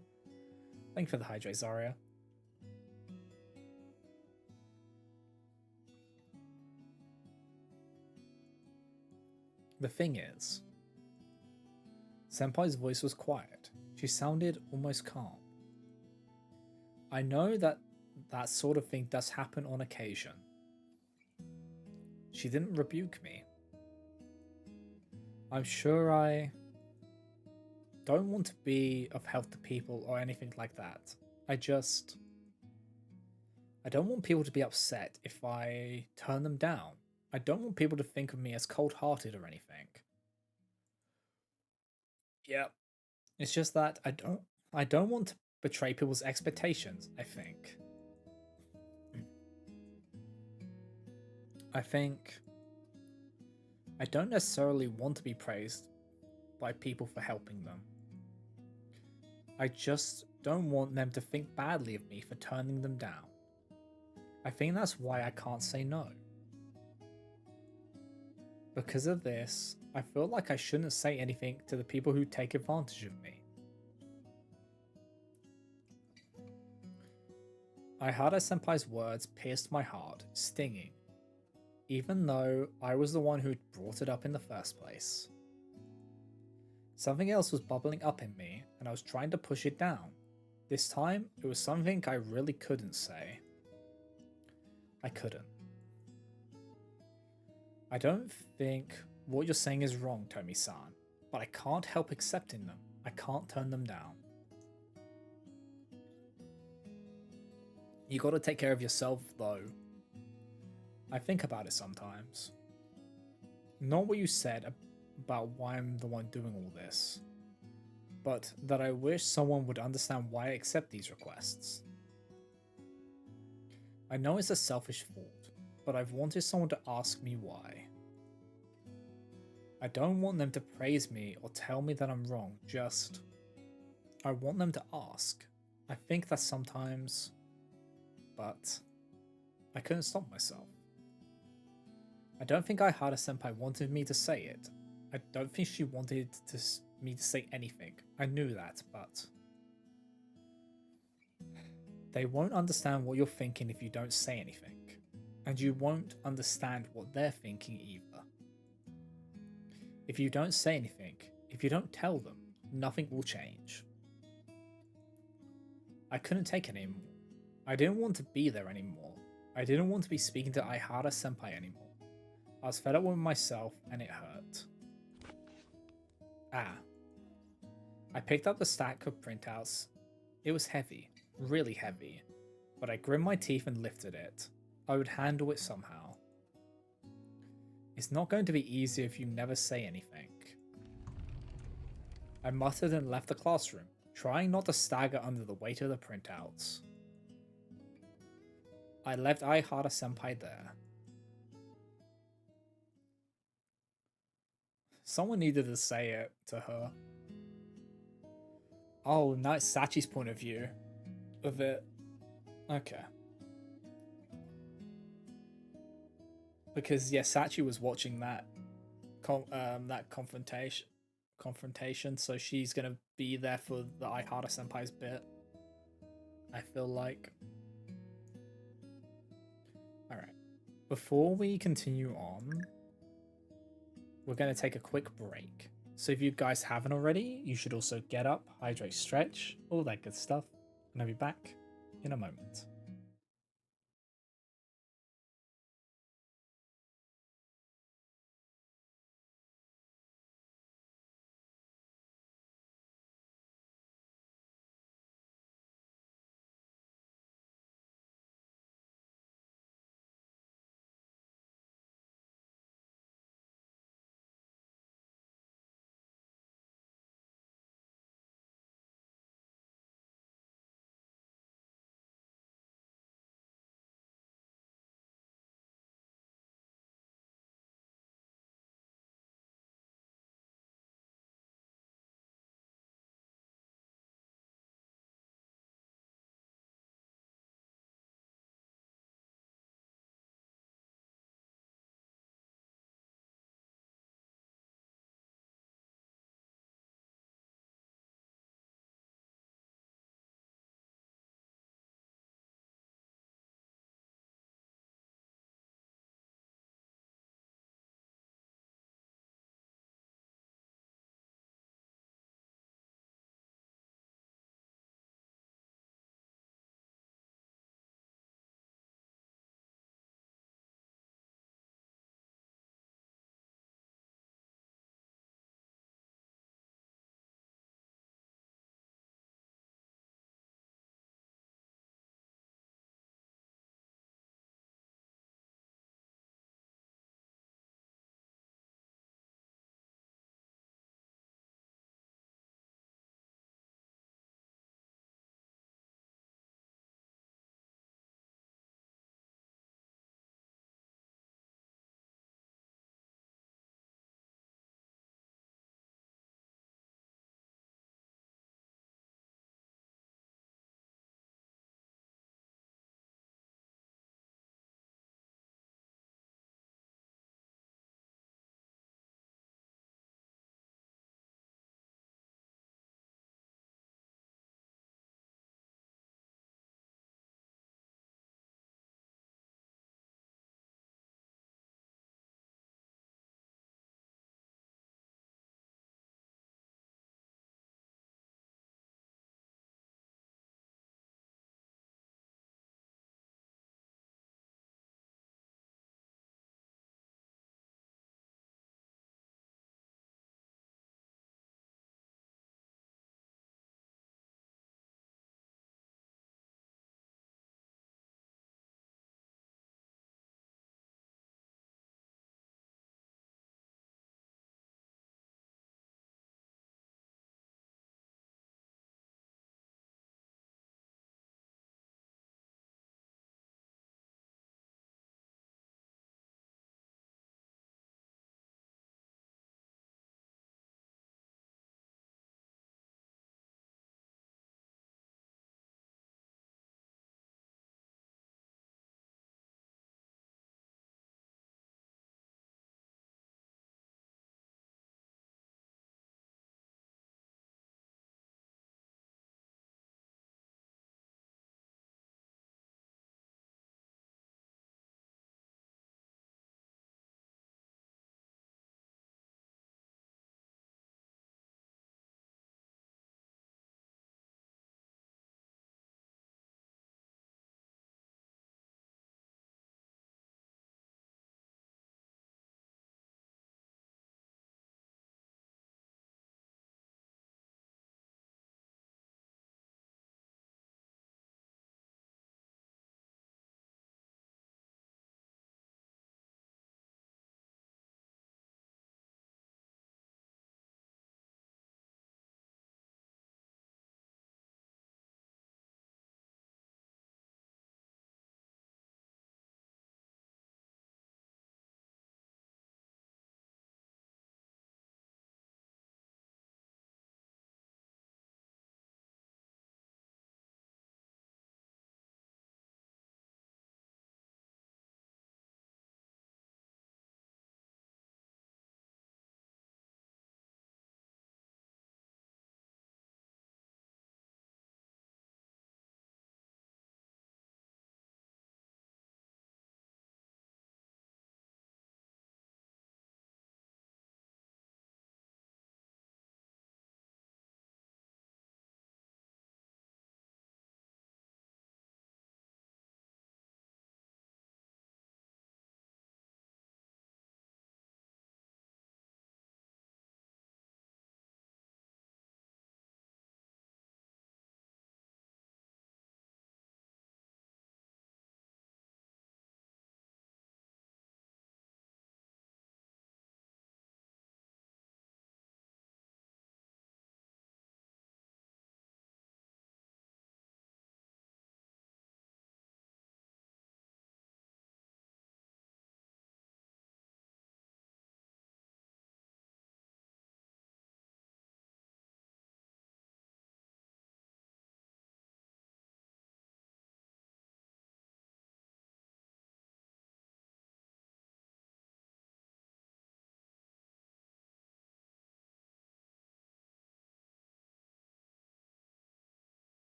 Thank you for the hydrate, Zarya. The thing is, senpai's voice was quiet. She sounded almost calm. I know that that sort of thing does happen on occasion. She didn't rebuke me. I'm sure I don't want to be of help to people or anything like that. I don't want people to be upset if I turn them down. I don't want people to think of me as cold-hearted or anything. Yeah, it's just that I don't want to betray people's expectations, I think. I don't necessarily want to be praised by people for helping them. I just don't want them to think badly of me for turning them down. I think that's why I can't say no. Because of this, I feel like I shouldn't say anything to the people who take advantage of me. Aihara senpai's words pierced my heart, stinging, even though I was the one who brought it up in the first place. Something else was bubbling up in me, and I was trying to push it down. This time, it was something I really couldn't say. I couldn't. I don't think what you're saying is wrong, Tomi-san, but I can't help accepting them. I can't turn them down. You gotta take care of yourself, though. I think about it sometimes. Not what you said about why I'm the one doing all this, but that I wish someone would understand why I accept these requests. I know it's a selfish thought, but I've wanted someone to ask me why. I don't want them to praise me or tell me that I'm wrong, just I want them to ask. I think that sometimes, but I couldn't stop myself. I don't think Aihara senpai wanted me to say it. I don't think she wanted me to say anything. I knew that, but they won't understand what you're thinking if you don't say anything, and you won't understand what they're thinking either. If you don't say anything, if you don't tell them, nothing will change. I couldn't take it anymore. I didn't want to be there anymore. I didn't want to be speaking to Aihara senpai anymore. I was fed up with myself and it hurt. Ah. I picked up the stack of printouts. It was heavy, really heavy, but I gritted my teeth and lifted it. I would handle it somehow. It's not going to be easy if you never say anything. I muttered and left the classroom, trying not to stagger under the weight of the printouts. I left Aihara senpai there. Someone needed to say it to her. Oh, nice Sachi's point of view of it. Okay. Because yeah, Sachi was watching that that confrontation, so she's gonna be there for the Aihara senpai's bit. I feel like. Alright. Before we continue on, we're going to take a quick break. So if you guys haven't already, you should also get up, hydrate, stretch, all that good stuff. And I'll be back in a moment.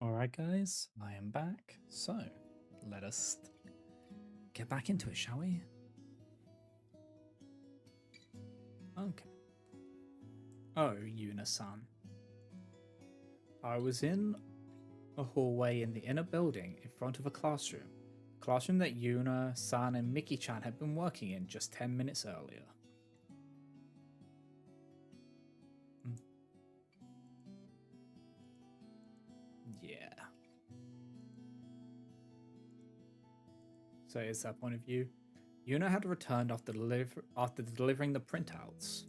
Alright, guys, I am back. So, let us get back into it, shall we? Okay. Oh, Yuna-san. I was in a hallway in the inner building in front of a classroom. Classroom that Yuna-san and Miki-chan had been working in just 10 minutes earlier. Yeah. So is that point of view? Yuna had returned after delivering the printouts.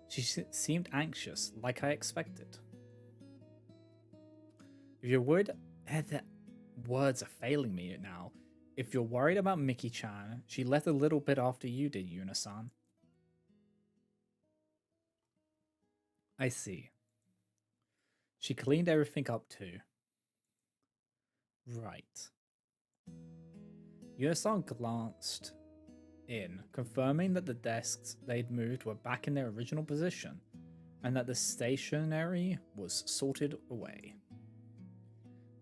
She seemed anxious, like I expected. If you're worried, the words are failing me now. If you're worried about Miki-chan, she left a little bit after you did, Yuna-san. I see. She cleaned everything up too. Right. Yuna-san glanced in, confirming that the desks they'd moved were back in their original position, and that the stationery was sorted away.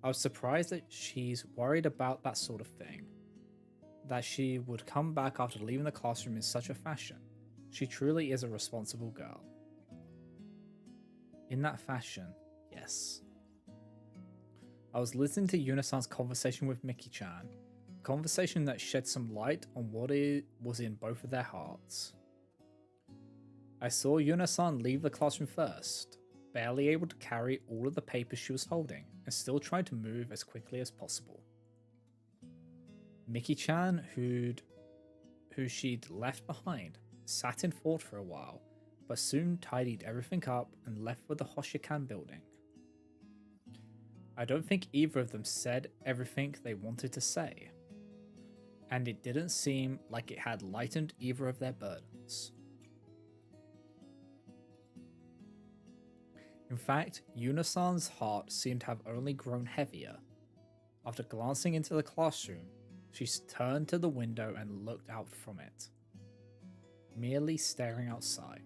I was surprised that she's worried about that sort of thing. That she would come back after leaving the classroom in such a fashion. She truly is a responsible girl. In that fashion, yes. I was listening to Yuna-san's conversation with Miki-chan, a conversation that shed some light on what it was in both of their hearts. I saw Yuna-san leave the classroom first, barely able to carry all of the papers she was holding, and still trying to move as quickly as possible. Miki-chan, who she'd left behind, sat in thought for a while, but soon tidied everything up and left for the Hoshikan building. I don't think either of them said everything they wanted to say, and it didn't seem like it had lightened either of their burdens. In fact, Yuna-san's heart seemed to have only grown heavier. After glancing into the classroom, she turned to the window and looked out from it, merely staring outside.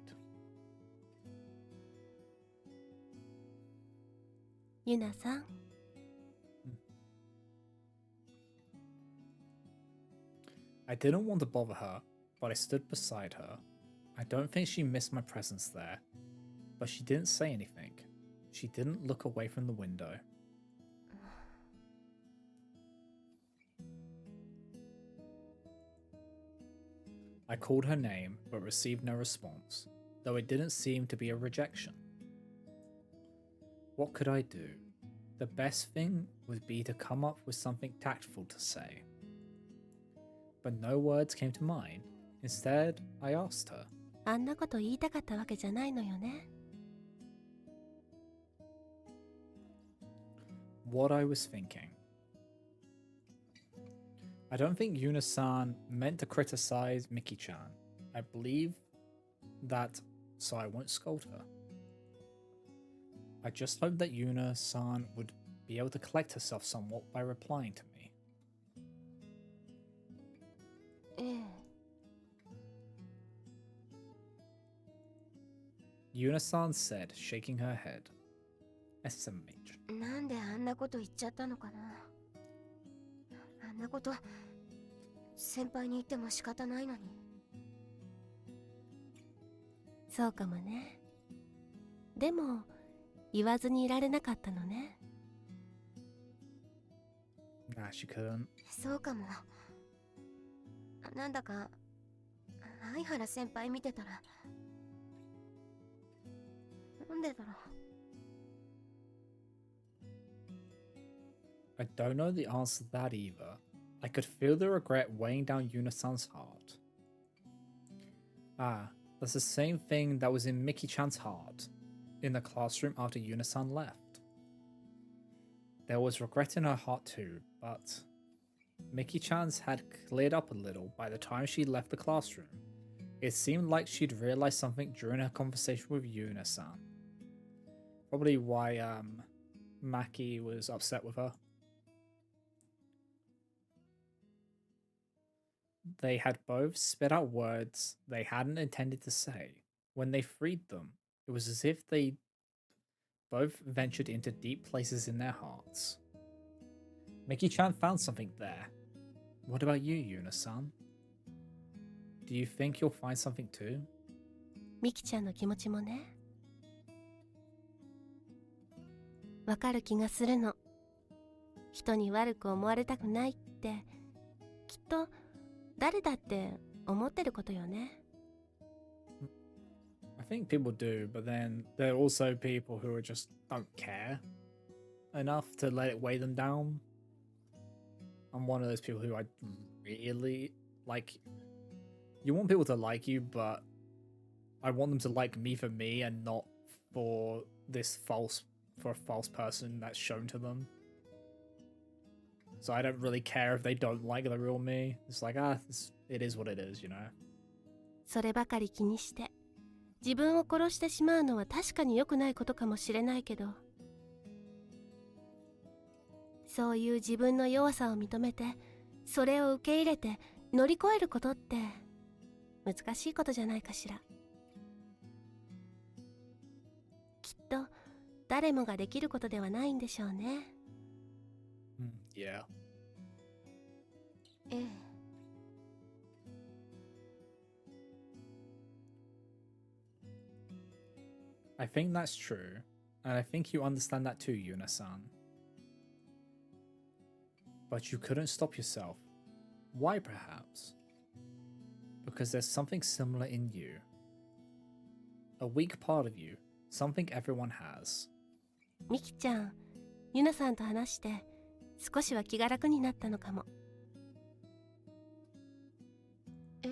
Yuna-san. I didn't want to bother her, but I stood beside her. I don't think she missed my presence there, but she didn't say anything. She didn't look away from the window. I called her name, but received no response, though it didn't seem to be a rejection. What could I do? The best thing would be to come up with something tactful to say. But no words came to mind. Instead, I asked her. あんなこと言いたかったわけじゃないのよね。What I was thinking. I don't think Yuna-san meant to criticize Miki-chan. I believe that, so I won't scold her. I just hope that Yuna-san would be able to collect herself somewhat by replying to me. ええ。Yuna-san said, shaking her head. SMH. なんであんなこと言っちゃったのかな。あんなこと先輩に言っても仕方ないのに。そうかもね。でも言わずにいられなかったのね。Nah, she couldn't. そうかも。なんだか相原先輩見てたら、なんでだろう。I don't know the answer to that either. I could feel the regret weighing down Yuna-san's heart. Ah, that's the same thing that was in Miki-chan's heart in the classroom after Yuna-san left. There was regret in her heart too, but Miki-chan's had cleared up a little by the time she left the classroom. It seemed like she'd realized something during her conversation with Yuna-san. Probably why Maki was upset with her. They had both spit out words they hadn't intended to say. When they freed them, it was as if they both ventured into deep places in their hearts. Miki-chan found something there. What about you, Yuna-san? Do you think you'll find something too? ミキちゃんの気持ちもね、わかる気がするの。人に悪く思われたくないってきっと誰だって思ってることよね。I think people do, but then there are also people who are just don't care enough to let it weigh them down. I'm one of those people who I really like. You want people to like you, but I want them to like me for me and not for a false person that's shown to them. So I don't really care if they don't like the real me. It's like, it is what it is, you know? そればかり気にして自分を殺してしまうのは確かに良くないことかもしれないけど、そういう自分の弱さを認めてそれを受け入れて乗り越えることって難しいことじゃないかしら。きっと誰もができることではないんでしょうね。Yeah. ええ。I think that's true, and I think you understand that too, Yuna-san. But you couldn't stop yourself. Why, perhaps? Because there's something similar in you. A weak part of you, something everyone has. ミキちゃん、ユナさんと話して少しは気が楽になったのかも。え？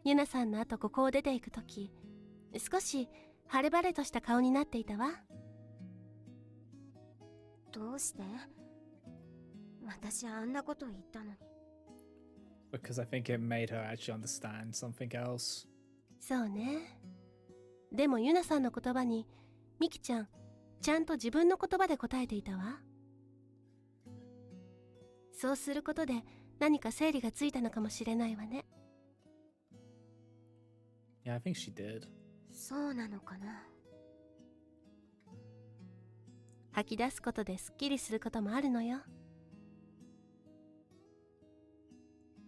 ユナさんの後ここを出ていくとき、少し晴れ晴れとした顔になっていたわ。どうして？私あんなこと言ったのに。Because I think it made her actually understand something else. そうね。でもユナさんの言葉にミキちゃんちゃんと自分の言葉で答えていたわ。そうすることで何か整理がついたのかもしれないわね。Yeah, I think she did. そうなのかな。吐き出すことですっきりすることもあるのよ。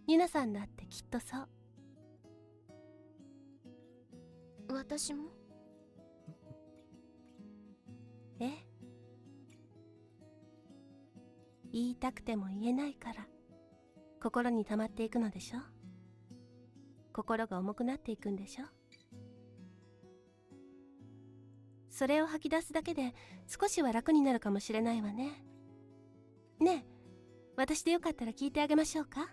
ユナさんだってきっとそう。私も？え？言いたくても言えないから心に溜まっていくのでしょ。心が重くなっていくんでしょ。それを吐き出すだけで少しは楽になるかもしれないわね。ねえ、私でよかったら聞いてあげましょうか。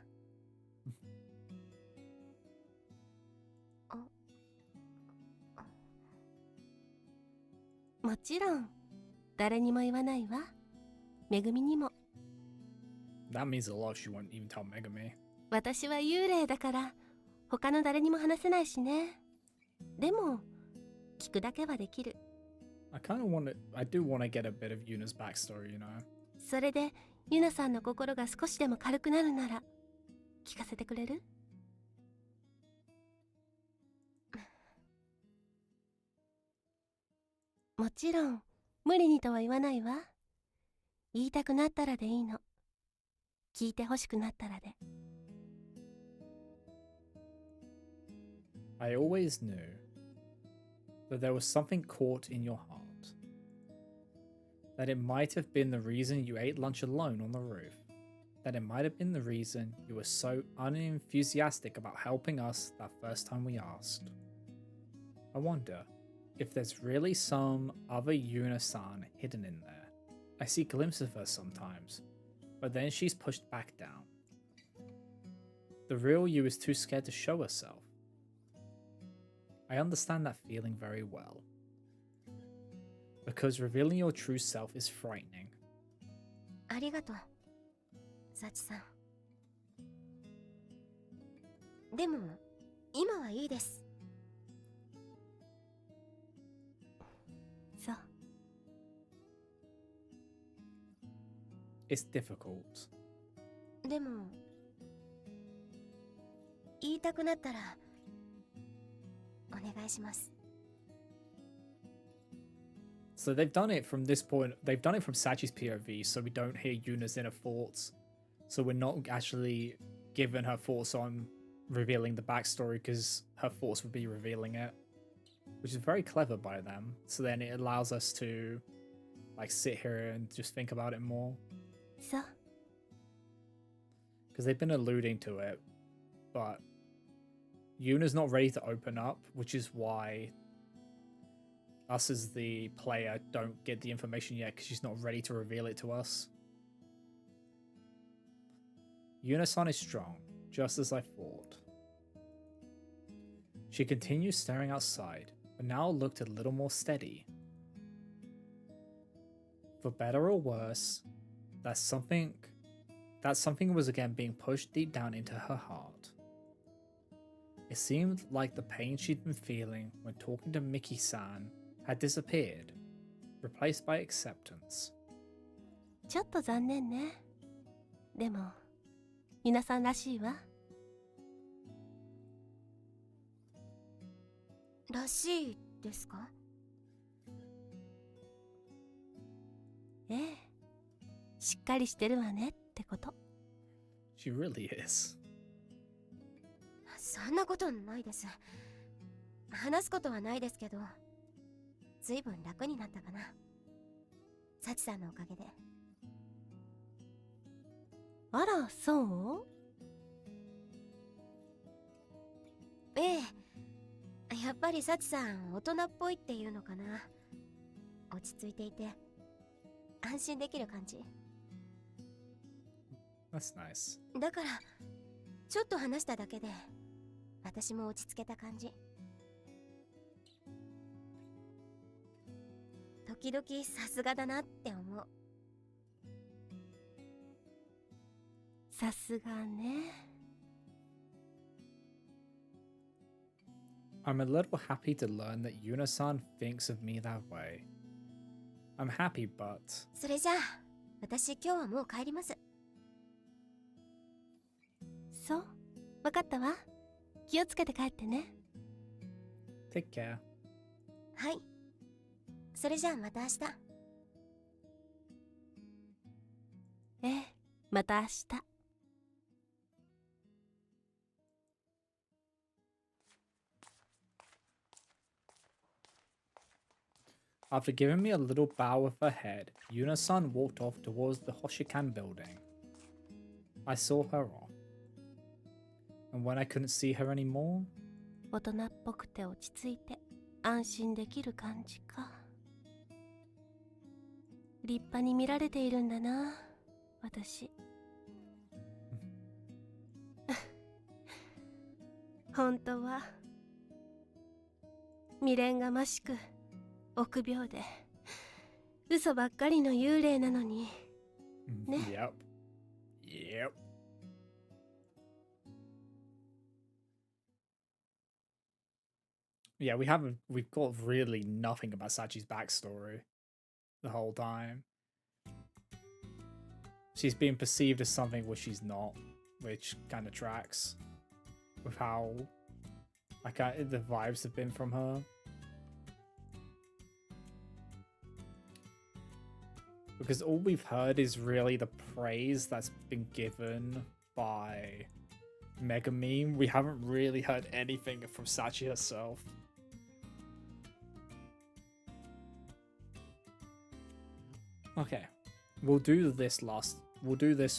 もちろん誰にも言わないわ。めぐみにも。That means a lot. She won't even tell Megami. 私は幽霊だから他の誰にも話せないしね。でも聞くだけはできる。I do want to get a bit of Yuna's backstory, you know? それでユナさんの心が少しでも軽くなるなら聞かせてくれる？もちろん無理にとは言わないわ。言いたくなったらでいいの。聞いてほしくなったらで。I always knew that there was something caught in your heart. That it might have been the reason you ate lunch alone on the roof. That it might have been the reason you were so unenthusiastic about helping us that first time we asked. I wonder if there's really some other Yuna-san hidden in there. I see glimpses of her sometimes, but then she's pushed back down. The real you is too scared to show herself. I understand that feeling very well. Because revealing your true self is frightening. ありがとう、サチさん。でも今はいいです。そう。It's difficult. でも言いたくなったら願いします。 So they've done it from this point. They've done it from Sachi's POV, so we don't hear Yuna's inner thoughts. So we're not actually given her thoughts on revealing the backstory because her thoughts would be revealing it, which is very clever by them. So then it allows us to like sit here and just think about it more. そう Because they've been alluding to it, but Yuna's not ready to open up, which is why us as the player don't get the information yet because she's not ready to reveal it to us. Yuna-san is strong, just as I thought. She continues staring outside, but now looked a little more steady. For better or worse, that something was again being pushed deep down into her heart. It seemed like the pain she'd been feeling when talking to Miki-san had disappeared, replaced by acceptance. ちょっと残念ね。でもユナさんらしいわ。らしいですか？ええ、しっかりしてるわねってこと。 She really is. そんなことないです。話すことはないですけど、ずいぶん楽になったかな。サチさんのおかげで。あら、そう？ええ、やっぱりサチさん大人っぽいっていうのかな。落ち着いていて安心できる感じ。 That's nice. だからちょっと話しただけで私も落ち着けた感じ。時々さすがだなって思う。さすがね。 I'm a little happy to learn that Yuna-san thinks of me that way. I'm happy, but それじゃあ私今日はもう帰ります。そう、わかったわ。気をつけて帰ってね。 take care. はい、それじゃあまた明日。ええ、また明日。 After giving me a little bow with her head, Yuna-san walked off towards the Hoshikan building. I saw her off. And when I couldn't see her anymore, 大人っぽくて落ち着いて安心できる感じか。立派に見られているんだな、私。本当は未練がましく臆病で嘘ばっかりの幽霊なのにね。 Yep. Yeah, we've got really nothing about Sachi's backstory the whole time. She's being perceived as something which she's not, which kind of tracks with how the vibes have been from her. Because all we've heard is really the praise that's been given by Megumin. We haven't really heard anything from Sachi herself. Okay, we'll do this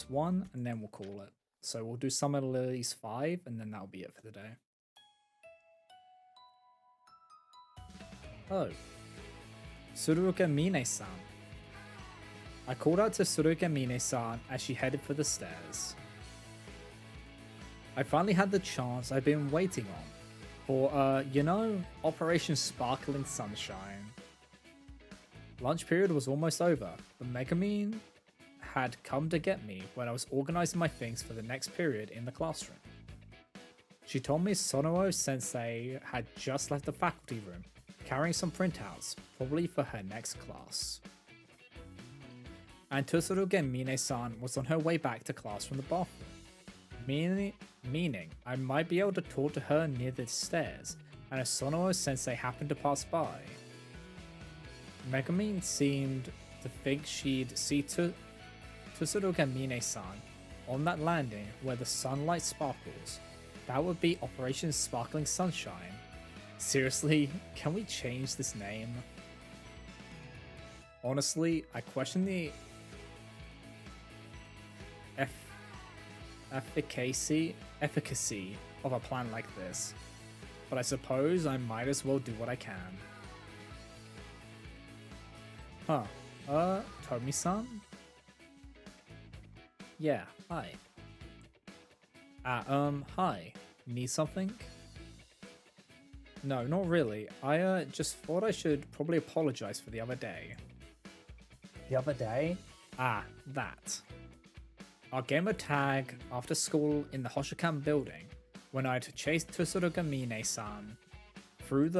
one and then we'll call it. So we'll do Summon Lilies 5 and then that'll be it for the day. Oh, Suruka Mine-san. I called out to Suruka Mine-san as she headed for the stairs. I finally had the chance I've been waiting on for, Operation Sparkling Sunshine. Lunch period was almost over, but Megumin had come to get me when I was organizing my things for the next period in the classroom. She told me Sonoe Sensei had just left the faculty room, carrying some printouts, probably for her next class. And Tsuruge Mine-san was on her way back to class from the bathroom, meaning I might be able to talk to her near the stairs and a Sonoe sensei happened to pass by. Megumin seemed to think she'd see Tsuruga Mine-san on that landing where the sunlight sparkles. That would be Operation Sparkling Sunshine. Seriously, can we change this name? Honestly, I question the efficacy of a plan like this, but I suppose I might as well do what I can. Huh, Tomi-san? Yeah, hi. Hi. Need something? No, not really. I, just thought I should probably apologize for the other day. The other day? Ah, that. Our game of tag after school in the Hoshikan building, when I'd chased Tsuruga Mine-san through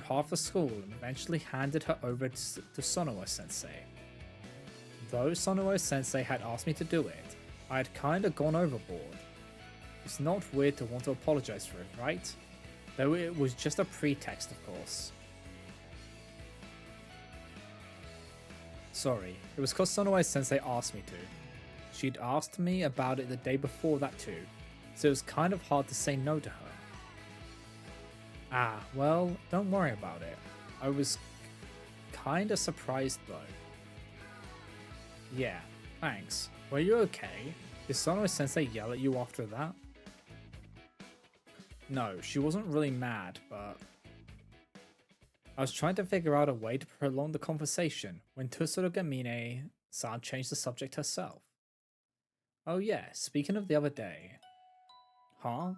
half the school and eventually handed her over to Sonoe Sensei. Though Sonoe Sensei had asked me to do it, I had kinda gone overboard. It's not weird to want to apologize for it, right? Though it was just a pretext, of course. Sorry, it was cause Sonoe Sensei asked me to. She'd asked me about it the day before that too, so it was kind of hard to say no to her. Ah, well, don't worry about it. I was kinda surprised though. Yeah, thanks. Were you okay? Did Sonoe Sensei yell at you after that? No, she wasn't really mad, but I was trying to figure out a way to prolong the conversation when Tsuruga Mine-san changed the subject herself. Oh yeah, speaking of the other day. Huh?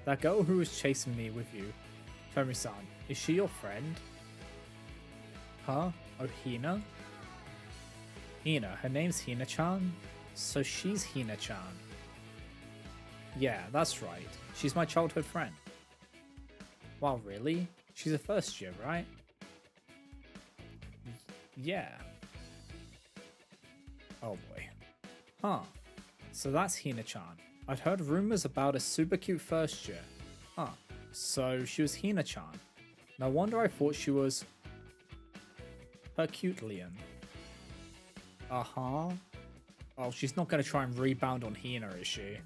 That girl who was chasing me with you, Tomi-san, is she your friend? Huh? Oh, Hina? Hina, her name's Hina-chan? So she's Hina-chan. Yeah, that's right. She's my childhood friend. Wow, really? She's a first year, right? Yeah. Oh boy. Huh. So that's Hina-chan. I'd heard rumors about a super cute first year. Huh. So she was Hina-chan. No wonder I thought she was Herculean. Uh-huh. Oh, she's not gonna try and rebound on Hina, is she?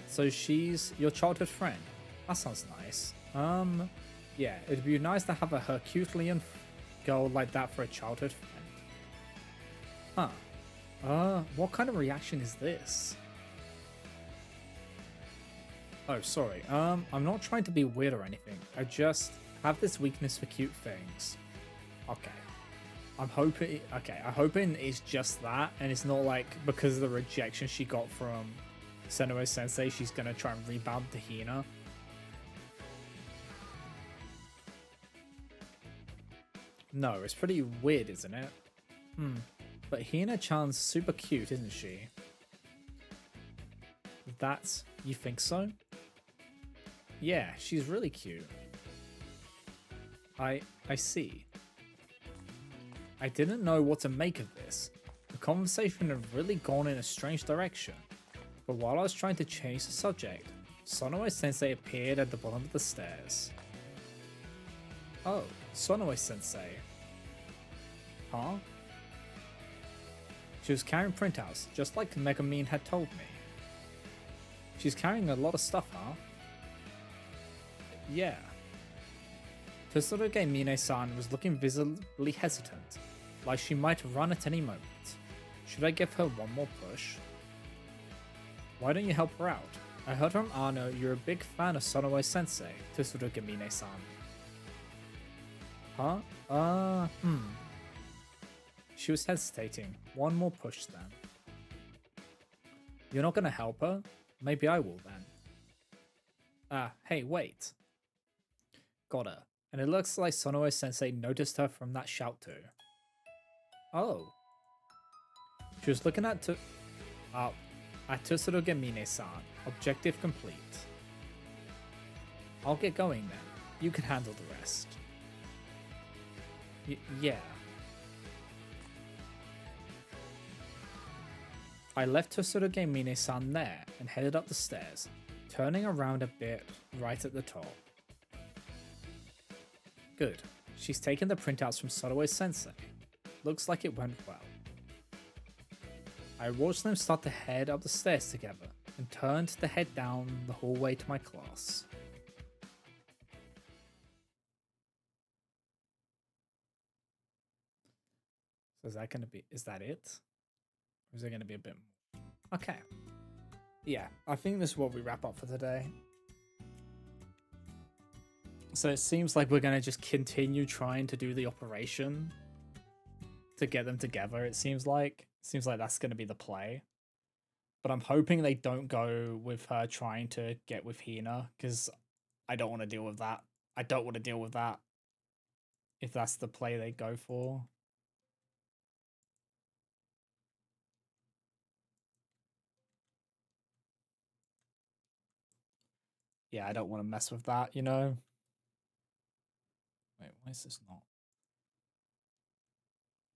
So she's your childhood friend. That sounds nice. Yeah, it'd be nice to have a Herculean girl like that for a childhood friend. Huh. What kind of reaction is this? Oh, sorry. I'm not trying to be weird or anything. I just have this weakness for cute things. Okay. I'm hoping it's just that, and it's not like because of the rejection she got from Sonoe Sensei, she's gonna try and rebound to Hina. No, it's pretty weird, isn't it? But Hina-chan's super cute, isn't she? That's... you think so? Yeah, she's really cute. I see. I didn't know what to make of this. The conversation had really gone in a strange direction. But while I was trying to change the subject, Sonoe Sensei appeared at the bottom of the stairs. Oh, Sonoe Sensei. Huh? She was carrying printouts, just like Megumin had told me. She's carrying a lot of stuff, huh? Yeah. Tsuruga Mine-san was looking visibly hesitant, like she might run at any moment. Should I give her one more push? Why don't you help her out? I heard from Ano you're a big fan of Sonoe Sensei, Tsuruga Mine-san. Huh? She was hesitating. One more push then. You're not gonna help her? Maybe I will then. Hey, wait. Got her. And it looks like Sonoe Sensei noticed her from that shout too. Oh. She was looking at Tsuruga Mine-san. Objective complete. I'll get going then. You can handle the rest. Yeah. I left Tsuruga Mine-san there and headed up the stairs. turning around a bit right at the top. Good. She's taken the printouts from Sotoway Sensei. Looks like it went well. I watched them start to head up the stairs together and turned to head down the hallway to my class. So is that it? Or is there gonna be a bit more? Okay. Yeah, I think this is what we wrap up for today. So it seems like we're gonna just continue trying to do the operation to get them together. Seems like that's gonna be the play. But I'm hoping they don't go with her trying to get with Hina, because I don't want to deal with that. I don't want to deal with that if that's the play they go for. Yeah, I don't want to mess with that, you know? Wait, why is this not?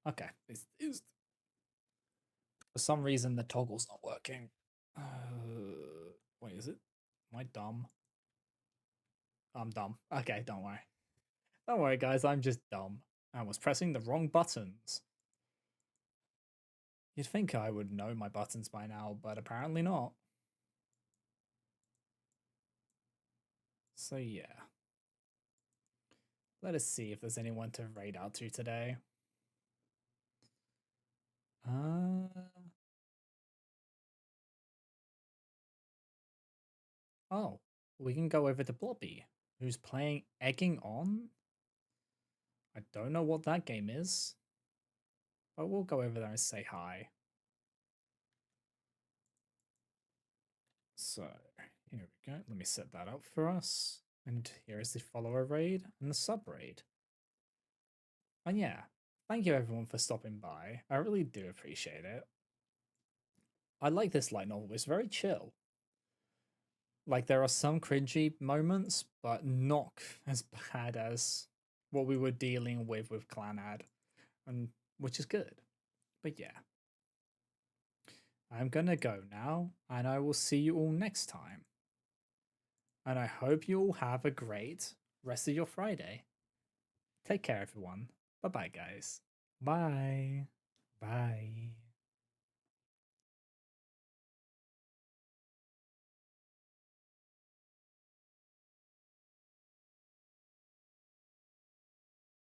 Okay, for some reason the toggle's not working. Wait, is it? Am I dumb? I'm dumb. Okay, don't worry. Don't worry, guys, I'm just dumb. I was pressing the wrong buttons. You'd think I would know my buttons by now, but apparently not. So yeah. Let us see if there's anyone to raid out to today. Oh, we can go over to Blobby, who's playing Egging On. I don't know what that game is, but we'll go over there and say hi. So here we go. Let me set that up for us. And here is the follower raid and the sub raid. And yeah, thank you everyone for stopping by. I really do appreciate it. I like this light novel. It's very chill. Like there are some cringy moments, but not as bad as what we were dealing with Clanad, and which is good. But yeah, I'm gonna go now, and I will see you all next time. And I hope you all have a great rest of your Friday. Take care, everyone. Bye bye, guys. Bye. Bye.